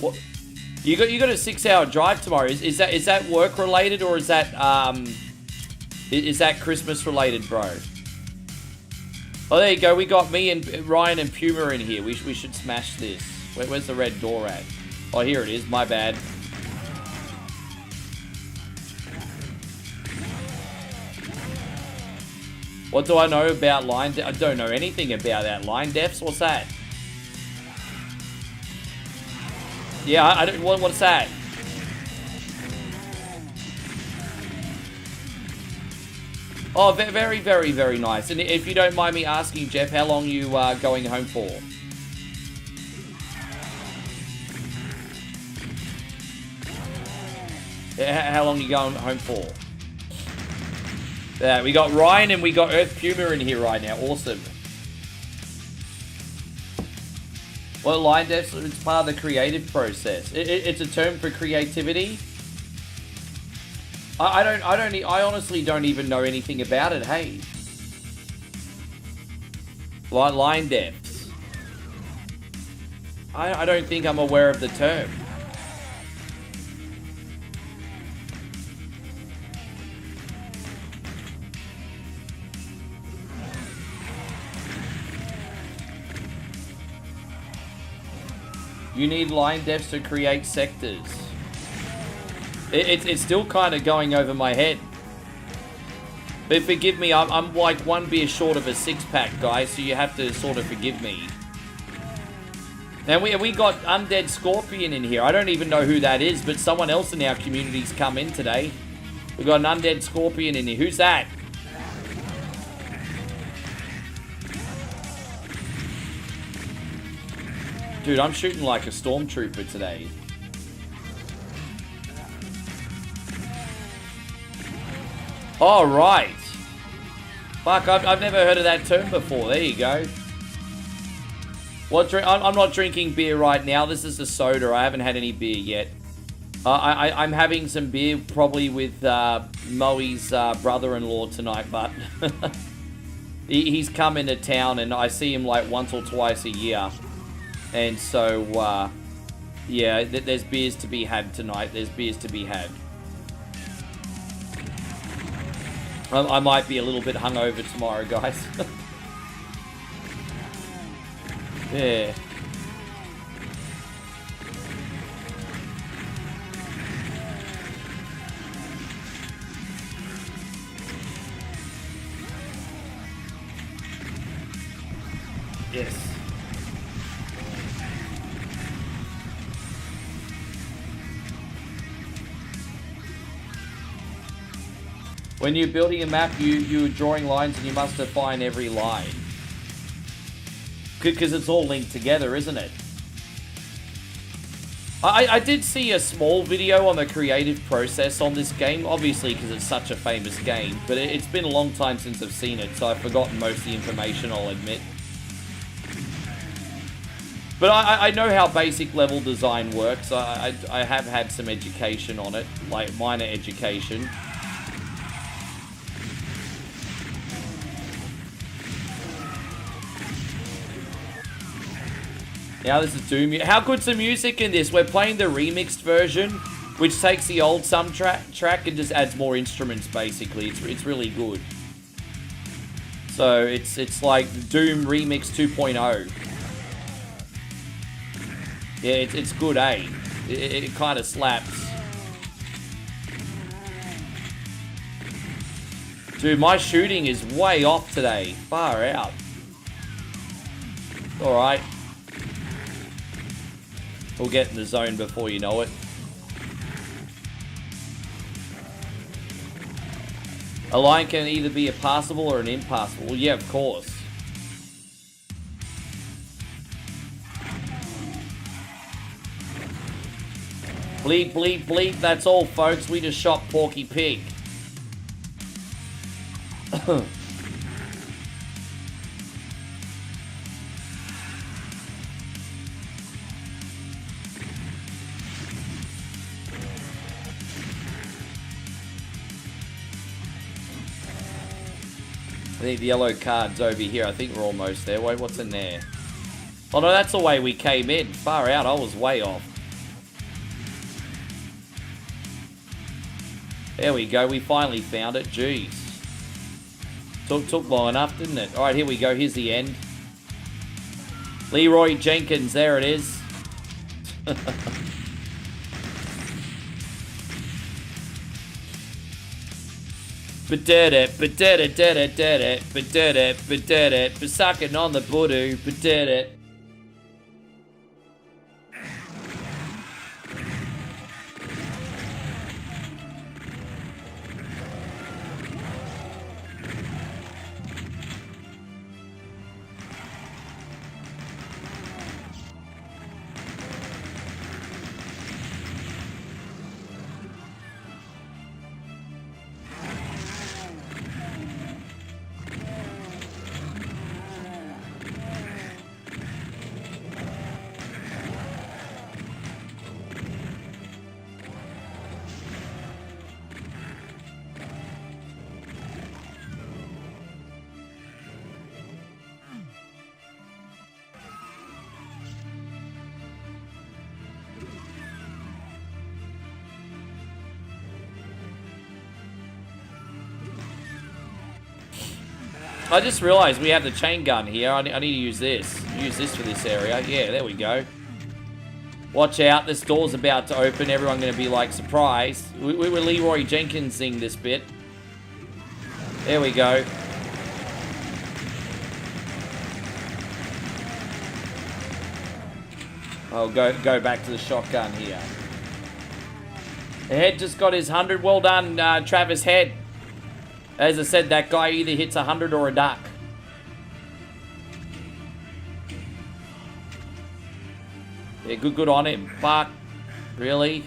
What? You got a 6-hour drive tomorrow. Is that work related, or is that Christmas related, bro? Oh, there you go. We got me and Ryan and Puma in here. We should smash this. Where's the red door at? Oh, here it is. My bad. What do I know about line? I don't know anything about that. Line defs? What's that? Yeah, I don't. What's that? Oh, very, very, very nice. And if you don't mind me asking, Jeff, how long you are going home for? How long are you going home for? We got Ryan and we got Earth Puma in here right now. Awesome. Well, line defs, it's part of the creative process. It's a term for creativity. I honestly don't even know anything about it, hey. Line defs. I don't think I'm aware of the term. You need line defs to create sectors. It's still kind of going over my head. But forgive me, I'm like one beer short of a 6-pack, guys, so you have to sort of forgive me. And we got Undead Scorpion in here. I don't even know who that is, but someone else in our community's come in today. We've got an Undead Scorpion in here. Who's that? Dude, I'm shooting like a stormtrooper today. All right. Fuck, I've never heard of that term before. There you go. I'm not drinking beer right now. This is a soda. I haven't had any beer yet. I'm having some beer probably with Moe's brother-in-law tonight, but he's come into town and I see him like once or twice a year. And so, yeah, there's beers to be had tonight. There's beers to be had. I might be a little bit hungover tomorrow, guys. Yeah. Yes. When you're building a map, you're drawing lines and you must define every line. Because it's all linked together, isn't it? I did see a small video on the creative process on this game, obviously because it's such a famous game, but it's been a long time since I've seen it, so I've forgotten most of the information, I'll admit. But I know how basic level design works. I have had some education on it, like minor education. Now this is Doom. How good's the music in this? We're playing the remixed version, which takes the old track and just adds more instruments, basically. It's really good. So it's like Doom Remix 2.0. Yeah, it's good, eh? It kind of slaps. Dude, my shooting is way off today. Far out. Alright. We'll get in the zone before you know it. A line can either be a passable or an impassable. Well, yeah, of course. Bleep, bleep, bleep. That's all, folks. We just shot Porky Pig. I think the yellow card's over here. I think we're almost there. Wait, what's in there? Oh no, that's the way we came in. Far out, I was way off. There we go, we finally found it. Jeez. Took long enough, didn't it? Alright, here we go. Here's the end. Leroy Jenkins, there it is. Sucking on the voodoo. I just realized we have the chain gun here. I need to use this. Use this for this area. Yeah, there we go. Watch out. This door's about to open. Everyone going to be like surprised. We were Leroy Jenkinsing this bit. There we go. I'll go back to the shotgun here. The Head just got his 100. Well done, Travis Head. As I said, that guy either hits 100 or a duck. Yeah, good on him. Fuck. Really?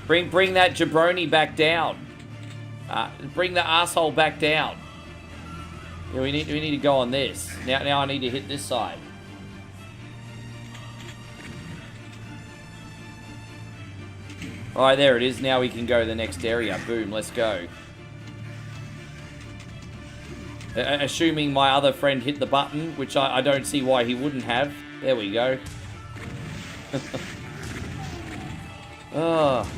Bring that jabroni back down. Bring the asshole back down. Yeah, we need to go on this. Now I need to hit this side. Alright, there it is. Now we can go to the next area. Boom, let's go. Assuming my other friend hit the button, which I don't see why he wouldn't have. There we go. Oh.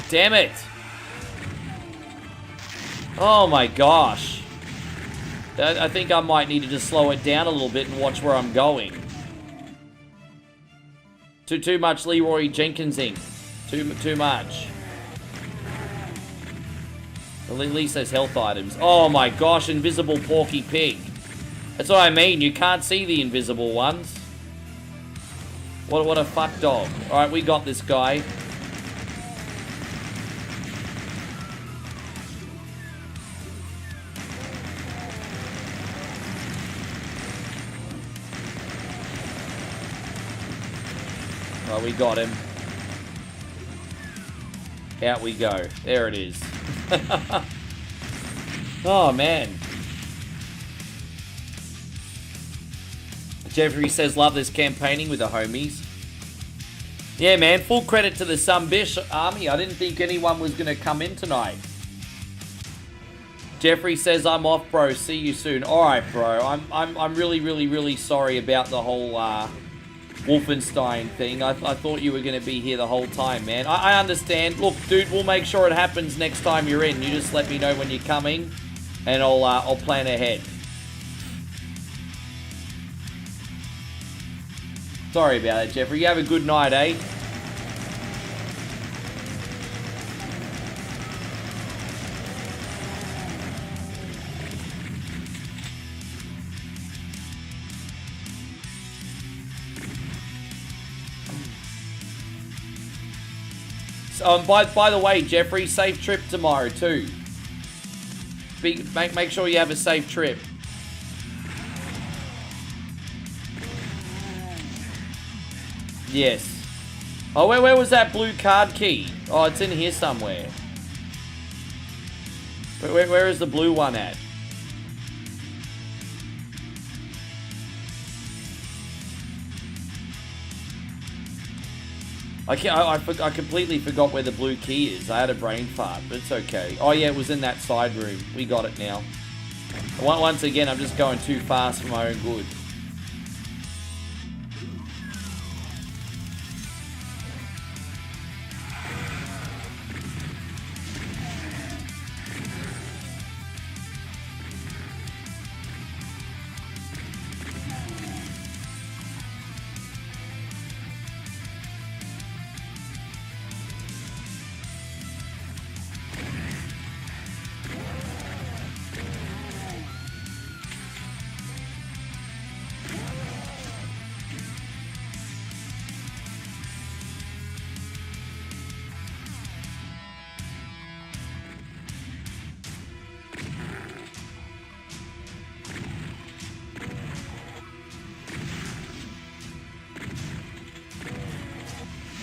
Damn it! Oh my gosh. I think I might need to just slow it down a little bit and watch where I'm going. Too much Leroy Jenkinsing. Too much. At least there's health items. Oh my gosh, invisible Porky Pig. That's what I mean, you can't see the invisible ones. What a fuck dog. Alright, we got this guy. Oh, we got him. Out we go. There it is. Oh, man. Jeffrey says, love this campaigning with the homies. Yeah, man. Full credit to the Sunbish army. I didn't think anyone was going to come in tonight. Jeffrey says, I'm off, bro. See you soon. Alright, bro. I'm really sorry about the whole, Wolfenstein thing. I thought you were going to be here the whole time, man. I understand. Look, dude, we'll make sure it happens next time you're in. You just let me know when you're coming, and I'll plan ahead. Sorry about it, Jeffrey. You have a good night, eh? By the way, Jeffrey, safe trip tomorrow too. Make sure you have a safe trip. Yes. Oh, where was that blue card key? Oh, it's in here somewhere. Where is the blue one at? I completely forgot where the blue key is. I had a brain fart, but it's okay. Oh yeah, it was in that side room. We got it now. Once again, I'm just going too fast for my own good.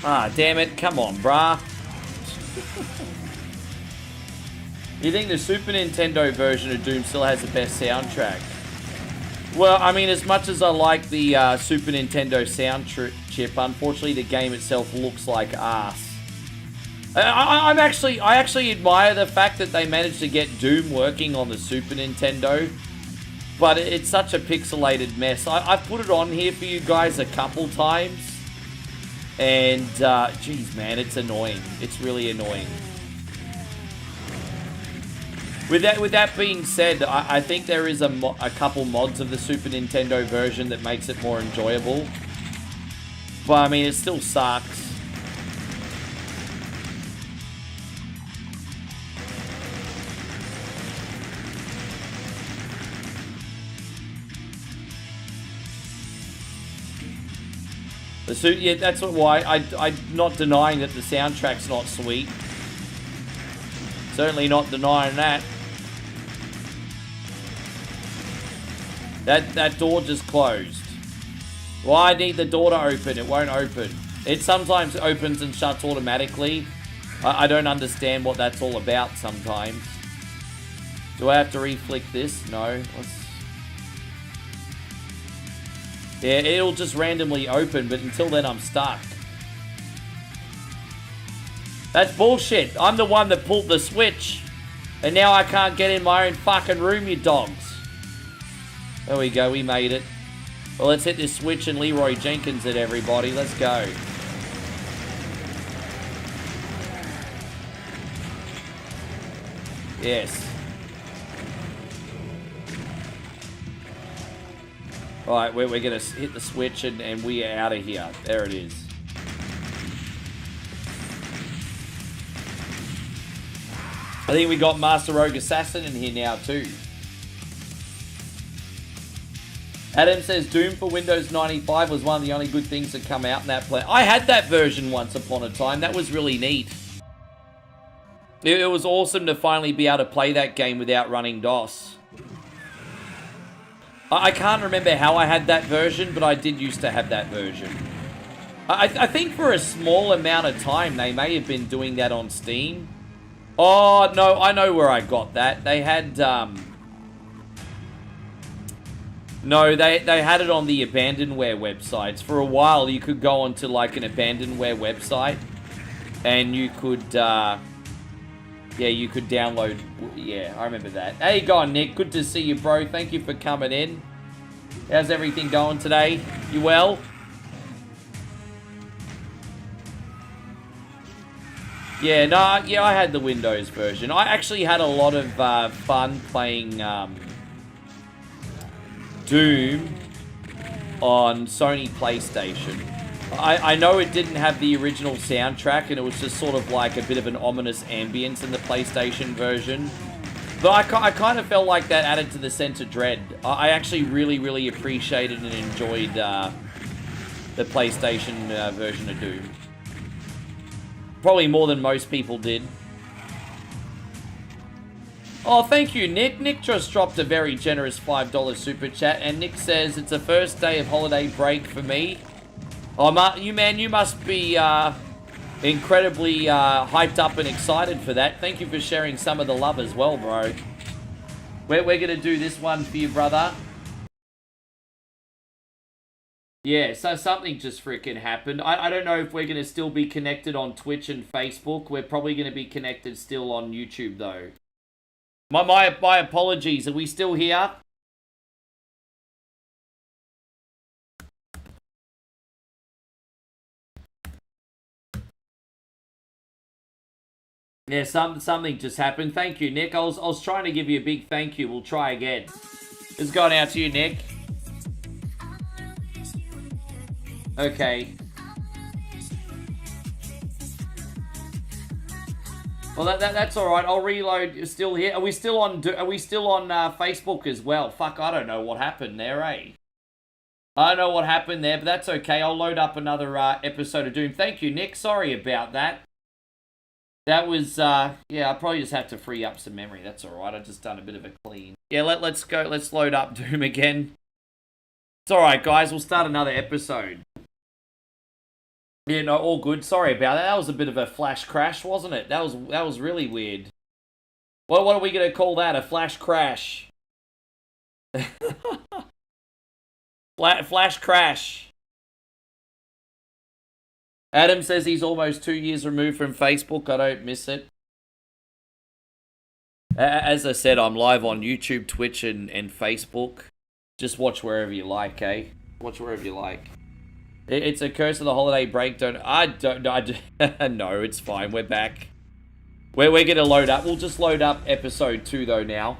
Ah, damn it. Come on, brah. You think the Super Nintendo version of Doom still has the best soundtrack? Well, I mean, as much as I like the Super Nintendo sound chip, unfortunately the game itself looks like ass. I actually admire the fact that they managed to get Doom working on the Super Nintendo, but it's such a pixelated mess. I've put it on here for you guys a couple times. And, geez, man, it's annoying. It's really annoying. With that being said, I think there is a couple mods of the Super Nintendo version that makes it more enjoyable. But, I mean, it still sucks. Yeah, that's why I'm not denying that the soundtrack's not sweet. Certainly not denying that. That door just closed. Well, I need the door to open. It won't open. It sometimes opens and shuts automatically. I don't understand what that's all about sometimes. Do I have to reflick this? No. Yeah, it'll just randomly open, but until then I'm stuck. That's bullshit. I'm the one that pulled the switch. And now I can't get in my own fucking room, you dogs. There we go, we made it. Well, let's hit this switch and Leroy Jenkins it, everybody. Let's go. Yes. Alright, we're going to hit the switch and we are out of here. There it is. I think we got Master Rogue Assassin in here now too. Adam says Doom for Windows 95 was one of the only good things that come out in that play. I had that version once upon a time. That was really neat. It was awesome to finally be able to play that game without running DOS. I can't remember how I had that version, but I did used to have that version. I think for a small amount of time, they may have been doing that on Steam. Oh, no, I know where I got that. They had, No, they had it on the Abandonware websites. For a while, you could go onto, like, an Abandonware website, and you could, yeah, you could download... Yeah, I remember that. How you going, Nick? Good to see you, bro. Thank you for coming in. How's everything going today? You well? Yeah, no, yeah, I had the Windows version. I actually had a lot of fun playing Doom on Sony PlayStation. I know it didn't have the original soundtrack, and it was just sort of like a bit of an ominous ambience in the PlayStation version. But I kind of felt like that added to the sense of dread. I actually really, really appreciated and enjoyed the PlayStation version of Doom. Probably more than most people did. Oh, thank you, Nick. Nick just dropped a very generous $5 super chat, and Nick says, it's the first day of holiday break for me. Oh, you must be incredibly hyped up and excited for that. Thank you for sharing some of the love as well, bro. We're going to do this one for you, brother. Yeah, so something just freaking happened. I don't know if we're going to still be connected on Twitch and Facebook. We're probably going to be connected still on YouTube, though. My apologies. Are we still here? Yeah, something just happened. Thank you, Nick. I was trying to give you a big thank you. We'll try again. It's gone out to you, Nick. Okay. Well, that's all right. I'll reload. You're still here. Are we still on Facebook as well? Fuck, I don't know what happened there, eh? I don't know what happened there, but that's okay. I'll load up another episode of Doom. Thank you, Nick. Sorry about that. That was, yeah, I probably just have to free up some memory. That's all right. I just done a bit of a clean. Yeah, let's go. Let's load up Doom again. It's all right, guys. We'll start another episode. Yeah, no, all good. Sorry about that. That was a bit of a flash crash, wasn't it? That was really weird. What are we going to call that? A flash crash. Flash crash. Adam says he's almost 2 years removed from Facebook. I don't miss it. As I said, I'm live on YouTube, Twitch, and Facebook. Just watch wherever you like, eh? Watch wherever you like. It's a curse of the holiday break. No, it's fine. We're back. We're going to load up. We'll just load up episode 2, though, now.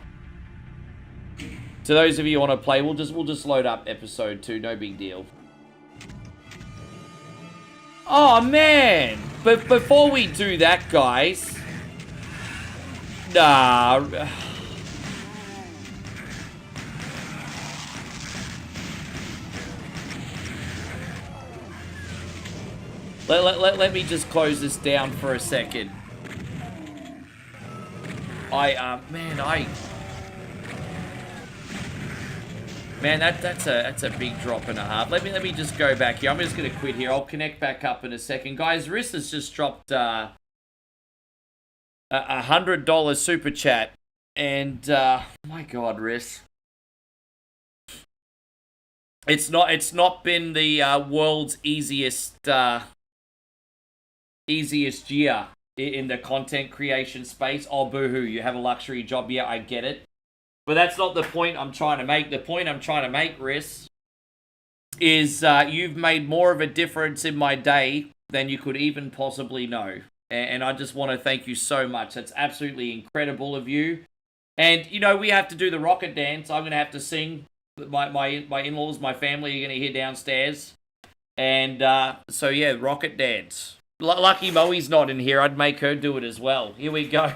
To those of you who want to play, we'll just load up episode 2. No big deal. Oh, man. But before we do that, guys... Nah... Let me just close this down for a second. Man, that's a big drop and a half. Let me just go back here. I'm just gonna quit here. I'll connect back up in a second, guys. Riss has just dropped a $100 super chat, and my God, Riss, it's not been the world's easiest year in the content creation space. Oh, boohoo! You have a luxury job. Yeah, I get it. But that's not the point I'm trying to make. The point I'm trying to make, Riss, is you've made more of a difference in my day than you could even possibly know. And I just want to thank you so much. That's absolutely incredible of you. And, you know, we have to do the rocket dance. I'm going to have to sing. My in-laws, my family are going to hear downstairs. And so, yeah, rocket dance. Lucky Moe's not in here. I'd make her do it as well. Here we go.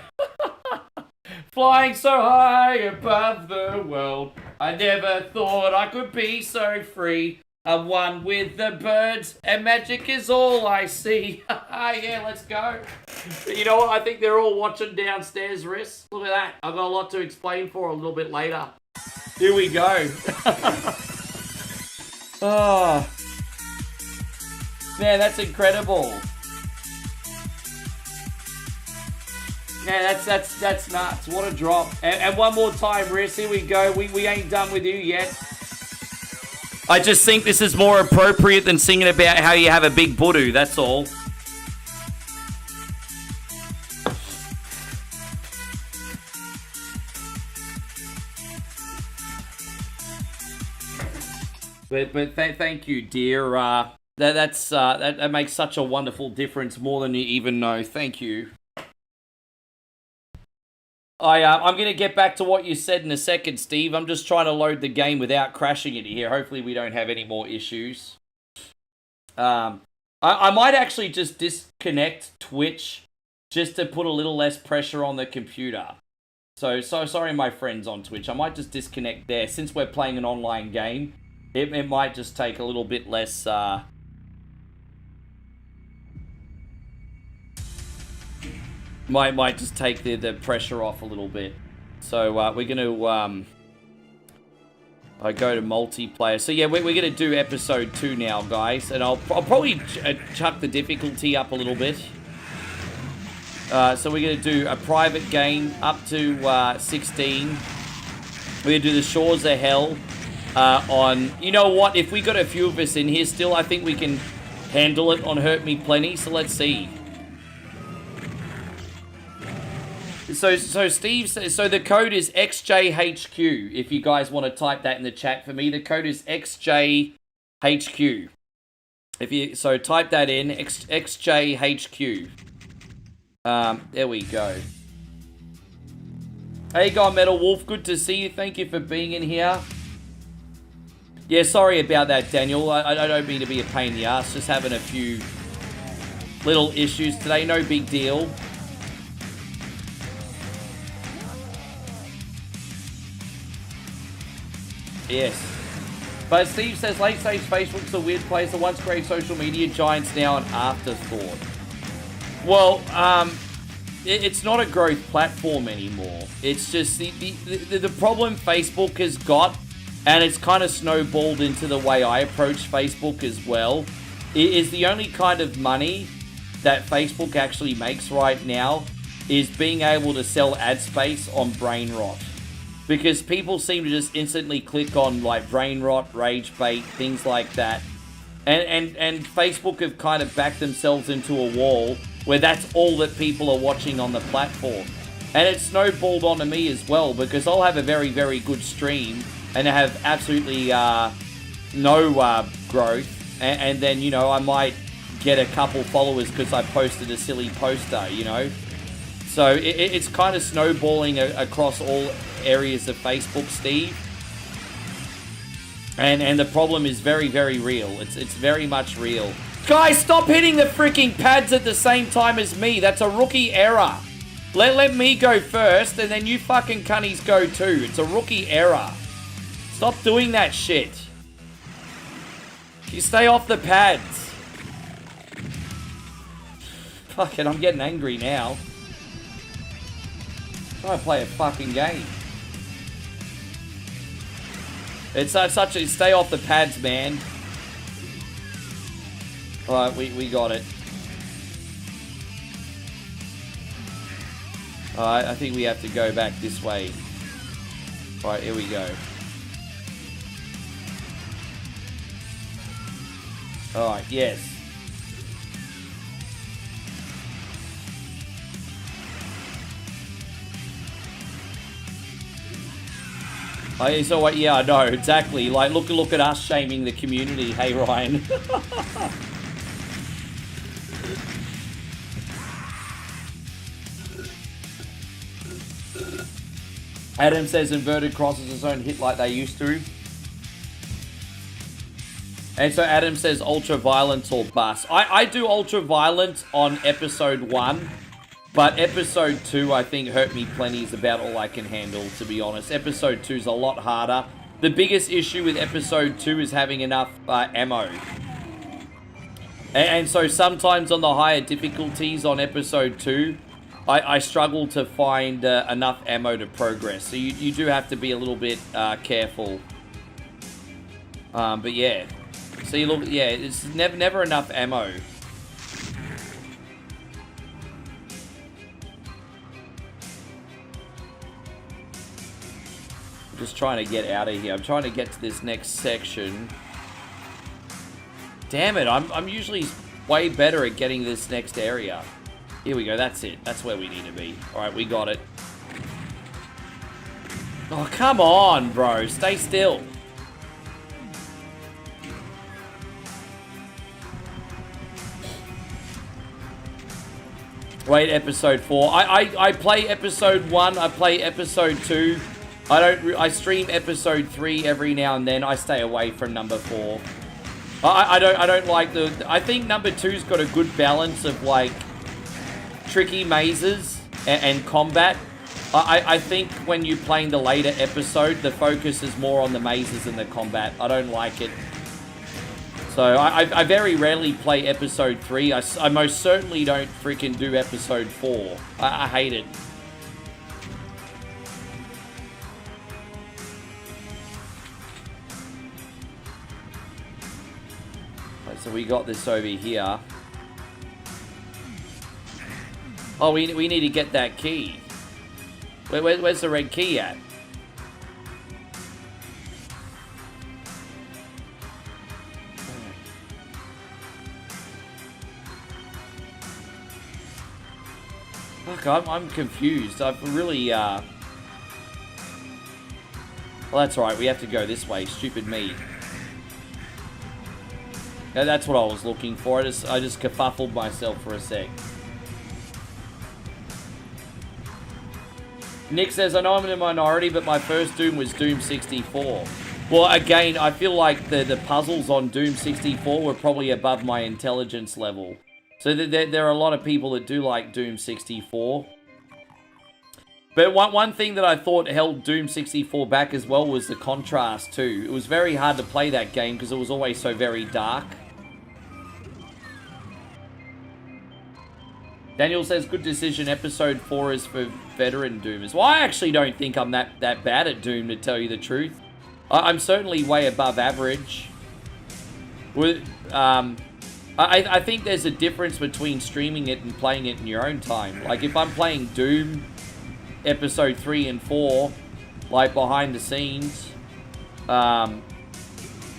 Flying so high above the world, I never thought I could be so free. I'm one with the birds, and magic is all I see. Yeah, let's go. You know what? I think they're all watching downstairs, Riss. Look at that. I've got a lot to explain for a little bit later. Here we go. Oh. Man, that's incredible. Yeah, that's nuts. What a drop. And one more time, Riss. Here we go. We ain't done with you yet. I just think this is more appropriate than singing about how you have a big budu. That's all. But thank you, dear. That makes such a wonderful difference, more than you even know. Thank you. I'm going to get back to what you said in a second, Steve. I'm just trying to load the game without crashing it here. Hopefully we don't have any more issues. I might actually just disconnect Twitch just to put a little less pressure on the computer. So sorry, my friends on Twitch. I might just disconnect there. Since we're playing an online game, it might just take a little bit less... Might just take the pressure off a little bit. So we're going to go to multiplayer. So yeah, we're going to do episode 2 now, guys. And I'll probably chuck the difficulty up a little bit. So we're going to do a private game up to 16. We're going to do the Shores of Hell on... You know what? If we got a few of us in here still, I think we can handle it on Hurt Me Plenty. So let's see. So Steve says, so the code is XJHQ. If you guys want to type that in the chat for me, the code is XJHQ. So type that in, XJHQ. There we go. Hey, God Metal Wolf, good to see you. Thank you for being in here. Yeah, sorry about that, Daniel. I don't mean to be a pain in the ass. Just having a few little issues today. No big deal. Yes. But Steve says, late stage Facebook's a weird place. The once great social media giants now an afterthought. Well, it's not a growth platform anymore. It's just the problem Facebook has got, and it's kind of snowballed into the way I approach Facebook as well, is the only kind of money that Facebook actually makes right now is being able to sell ad space on brain rot. Because people seem to just instantly click on like brain rot, rage bait, things like that. And Facebook have kind of backed themselves into a wall where that's all that people are watching on the platform. And it's snowballed onto me as well, because I'll have a very, very good stream and have absolutely no growth. And then, you know, I might get a couple followers because I posted a silly poster, you know. So it's kind of snowballing across all areas of Facebook, Steve. And the problem is very, very real. It's very much real. Guys, stop hitting the freaking pads at the same time as me. That's a rookie error. Let me go first, and then you fucking cunnies go too. It's a rookie error. Stop doing that shit. You stay off the pads. Fucking, I'm getting angry now. Try to play a fucking game. It's such a... Stay off the pads, man. Alright, we got it. Alright, I think we have to go back this way. Alright, here we go. Alright, yes. So what? Yeah, I know exactly. Like, look at us shaming the community. Hey, Ryan. Adam says inverted crosses don't hit like they used to. And so Adam says ultra violence or bust. I do ultra violence on episode 1. But episode 2, I think, hurt me plenty is about all I can handle, to be honest. Episode 2 is a lot harder. The biggest issue with episode 2 is having enough ammo. And so sometimes on the higher difficulties on episode 2, I struggle to find enough ammo to progress. So you do have to be a little bit careful. But yeah. So you look, yeah, it's never enough ammo. Just trying to get out of here. I'm trying to get to this next section. Damn it, I'm usually way better at getting this next area. Here we go, that's it. That's where we need to be. Alright, we got it. Oh, come on, bro. Stay still. Wait, episode 4. I play episode 1, I play episode 2. I stream episode 3 every now and then. I stay away from number 4. I don't like the... I think number 2's got a good balance of, like, tricky mazes and combat. I think when you're playing the later episode, the focus is more on the mazes and the combat. I don't like it. So I very rarely play episode 3. I most certainly don't freaking do episode 4. I hate it. So we got this over here. Oh, we need to get that key. Where's the red key at? Fuck, I'm confused. I've really, Well, that's right. We have to go this way. Stupid me. Yeah, that's what I was looking for. I just kerfuffled myself for a sec. Nick says, I know I'm in a minority, but my first Doom was Doom 64. Well, again, I feel like the puzzles on Doom 64 were probably above my intelligence level. So there are a lot of people that do like Doom 64. But one thing that I thought held Doom 64 back as well was the contrast too. It was very hard to play that game because it was always so very dark. Daniel says, good decision. Episode 4 is for veteran Doomers. Well, I actually don't think I'm that bad at Doom, to tell you the truth. I'm certainly way above average. I think there's a difference between streaming it and playing it in your own time. Like, if I'm playing Doom Episode 3 and 4, like, behind the scenes,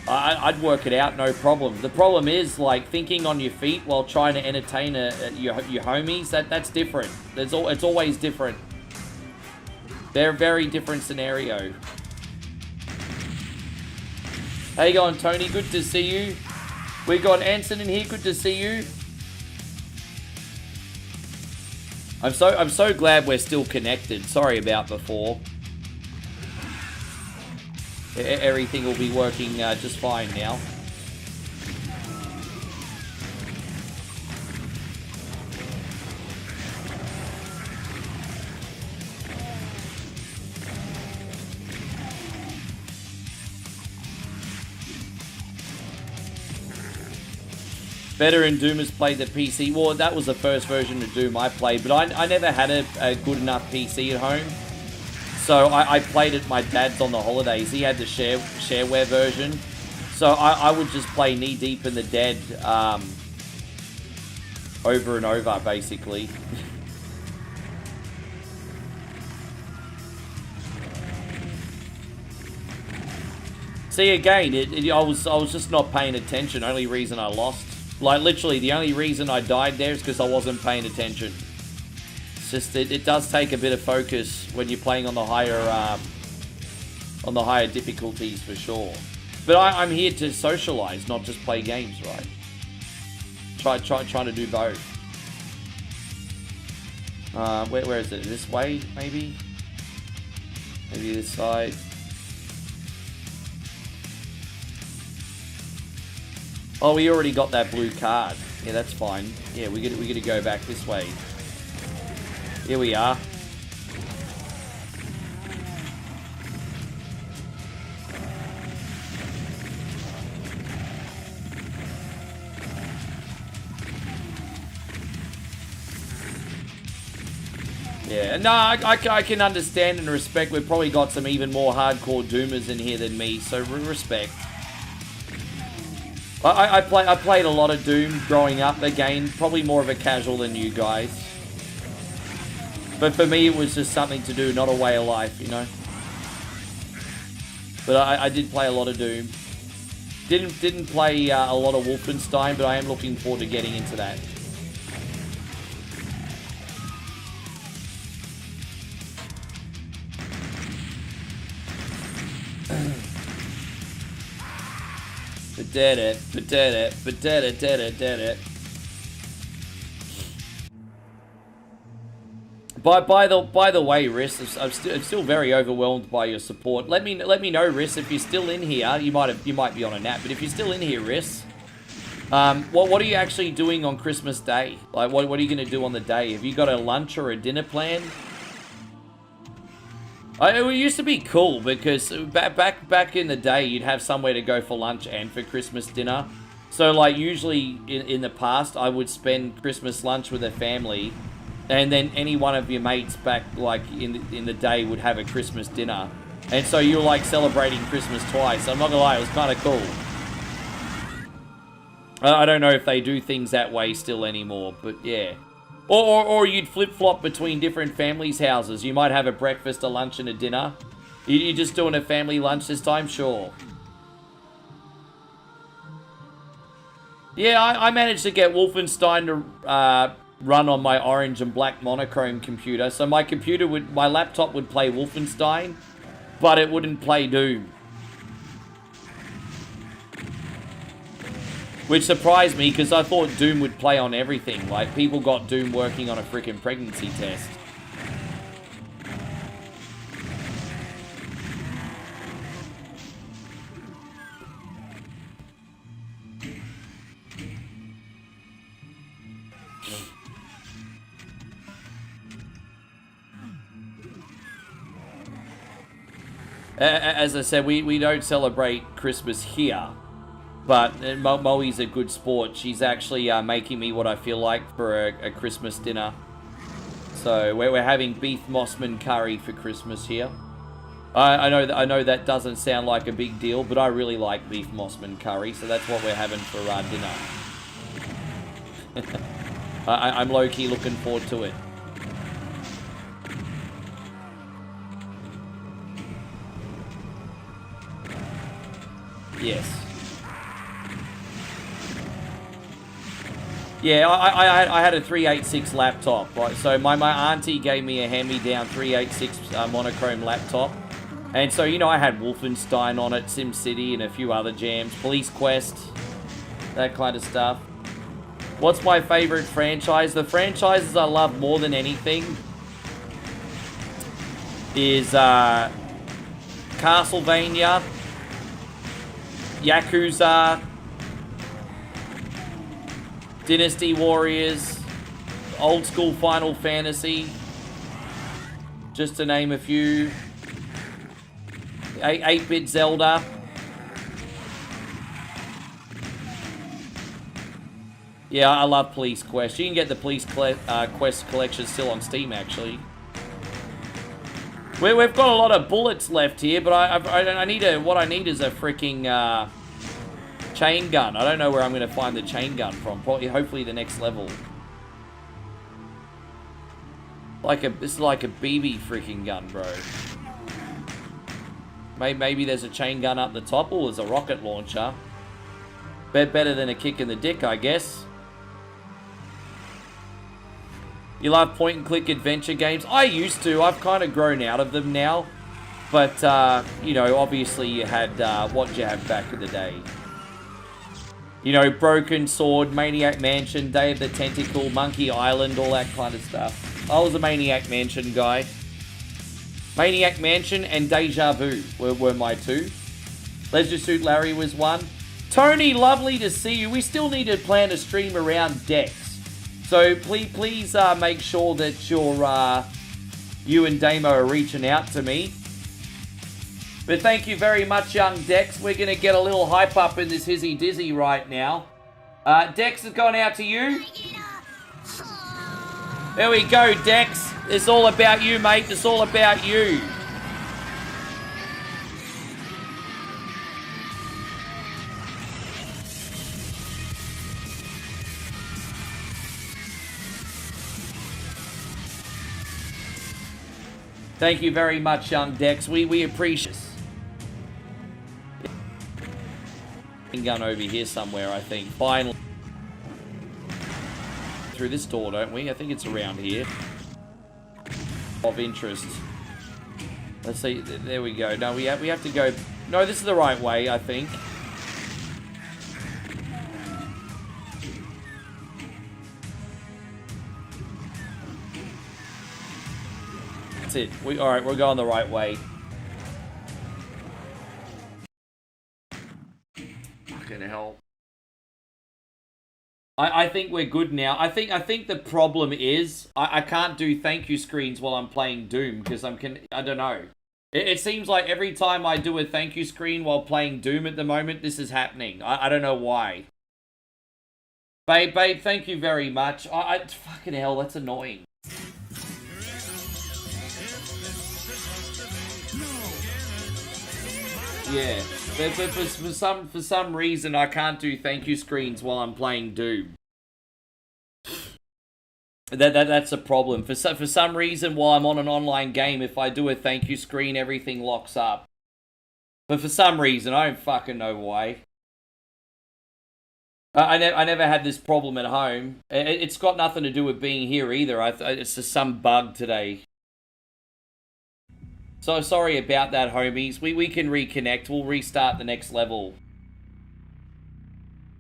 I'd work it out, no problem. The problem is, like, thinking on your feet while trying to entertain your homies, that's different. It's always different. They're a very different scenario. How you going, Tony? Good to see you. We got Anson in here. Good to see you. I'm so glad we're still connected. Sorry about before. Everything will be working just fine now. Veteran Doomers played the PC. Well, that was the first version of Doom I played, but I never had a good enough PC at home. So I played at my dad's on the holidays. He had the shareware version. So I would just play Knee Deep in the Dead over and over, basically. See, again, I was just not paying attention. Only reason I lost. Like, literally, the only reason I died there is because I wasn't paying attention. It's just, it does take a bit of focus when you're playing on the higher difficulties, for sure. But I'm here to socialize, not just play games, right? Trying to do both. Where is it? This way, maybe? Maybe this side. Oh, we already got that blue card. Yeah, that's fine. Yeah, we got to go back this way. Here we are. Yeah, no, I can understand and respect. We've probably got some even more hardcore Doomers in here than me, so respect. I played a lot of Doom growing up. Again, probably more of a casual than you guys. But for me, it was just something to do, not a way of life, you know. But I did play a lot of Doom. Didn't play a lot of Wolfenstein, but I am looking forward to getting into that. Did it. By the way, Riss, I'm still very overwhelmed by your support. Let me know, Riss, if you're still in here. You might be on a nap, but if you're still in here, Riss, what are you actually doing on Christmas Day? Like, what are you going to do on the day? Have you got a lunch or a dinner planned? It used to be cool because back in the day, you'd have somewhere to go for lunch and for Christmas dinner. So, like, usually in the past, I would spend Christmas lunch with a family, and then any one of your mates back, like, in the day would have a Christmas dinner. And so you're, like, celebrating Christmas twice. I'm not gonna lie, it was kind of cool. I don't know if they do things that way still anymore, but yeah. Or you'd flip-flop between different families' houses. You might have a breakfast, a lunch, and a dinner. You're just doing a family lunch this time? Sure. Yeah, I managed to get Wolfenstein to run on my orange and black monochrome computer. So my laptop would play Wolfenstein, but it wouldn't play Doom. Which surprised me, because I thought Doom would play on everything. Like, people got Doom working on a freaking pregnancy test. As I said, we don't celebrate Christmas here. But Moe's a good sport. She's actually making me what I feel like for a Christmas dinner. So we're having beef Mossman curry for Christmas here. I know that doesn't sound like a big deal, but I really like beef Mossman curry, so that's what we're having for dinner. I'm low-key looking forward to it. Yes. Yeah, I had a 386 laptop, right? So my auntie gave me a hand-me-down 386 monochrome laptop. And so, you know, I had Wolfenstein on it, SimCity, and a few other jams. Police Quest, that kind of stuff. What's my favorite franchise? The franchises I love more than anything is Castlevania, Yakuza, Dynasty Warriors, old school Final Fantasy, just to name a few. 8-bit Zelda. Yeah, I love Police Quest. You can get the Police Quest collection still on Steam, actually. We've got a lot of bullets left here, but I need what I need is a freaking chain gun. I don't know where I'm going to find the chain gun from. Probably, hopefully, the next level. This is like a BB freaking gun, bro. Maybe there's a chain gun up the top, or there's a rocket launcher. Better than a kick in the dick, I guess. You love point-and-click adventure games? I used to. I've kind of grown out of them now. But, you know, obviously you had what you had back in the day. You know, Broken Sword, Maniac Mansion, Day of the Tentacle, Monkey Island, all that kind of stuff. I was a Maniac Mansion guy. Maniac Mansion and Deja Vu were my two. Leisure Suit Larry was one. Tony, lovely to see you. We still need to plan a stream around Dex. So please make sure that you and Damo are reaching out to me. But thank you very much, young Dex. We're going to get a little hype up in this hizzy dizzy right now. Dex has gone out to you. There we go, Dex. It's all about you, mate. It's all about you. Thank you very much, young Dex. We appreciate it. Gun over here somewhere, I think. Finally. Through this door, don't we? I think it's around here. Of interest. Let's see. There we go. No, we have to go. No, this is the right way, I think. That's it. All right, we're going the right way. Fucking hell. I think we're good now. I think the problem is I can't do thank you screens while I'm playing Doom because I don't know. It seems like every time I do a thank you screen while playing Doom at the moment, this is happening. I don't know why. Babe, thank you very much. Fucking hell, that's annoying. Yeah, for some reason I can't do thank you screens while I'm playing Doom. That's a problem. For some reason while I'm on an online game, if I do a thank you screen, everything locks up. But for some reason, I don't fucking know why. I never had this problem at home. It's got nothing to do with being here either. It's just some bug today. So sorry about that, homies. We can reconnect. We'll restart the next level.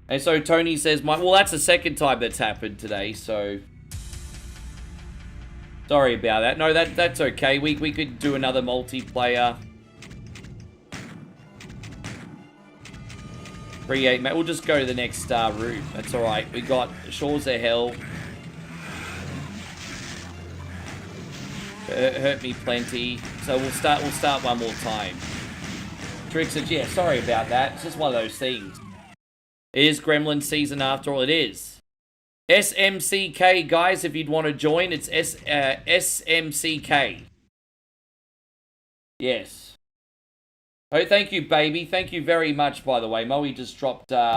And so Tony says, well, that's the second time that's happened today, so... Sorry about that. No, that's okay. We could do another multiplayer. Create, mate. We'll just go to the next room. That's alright. We got Shores of Hell. Hurt me plenty. So we'll start one more time. Trick says, yeah, sorry about that. It's just one of those things. It is Gremlin season after all. It is. SMCK, guys, if you'd want to join, it's SMCK. Yes. Oh, thank you, baby. Thank you very much, by the way. Moe just dropped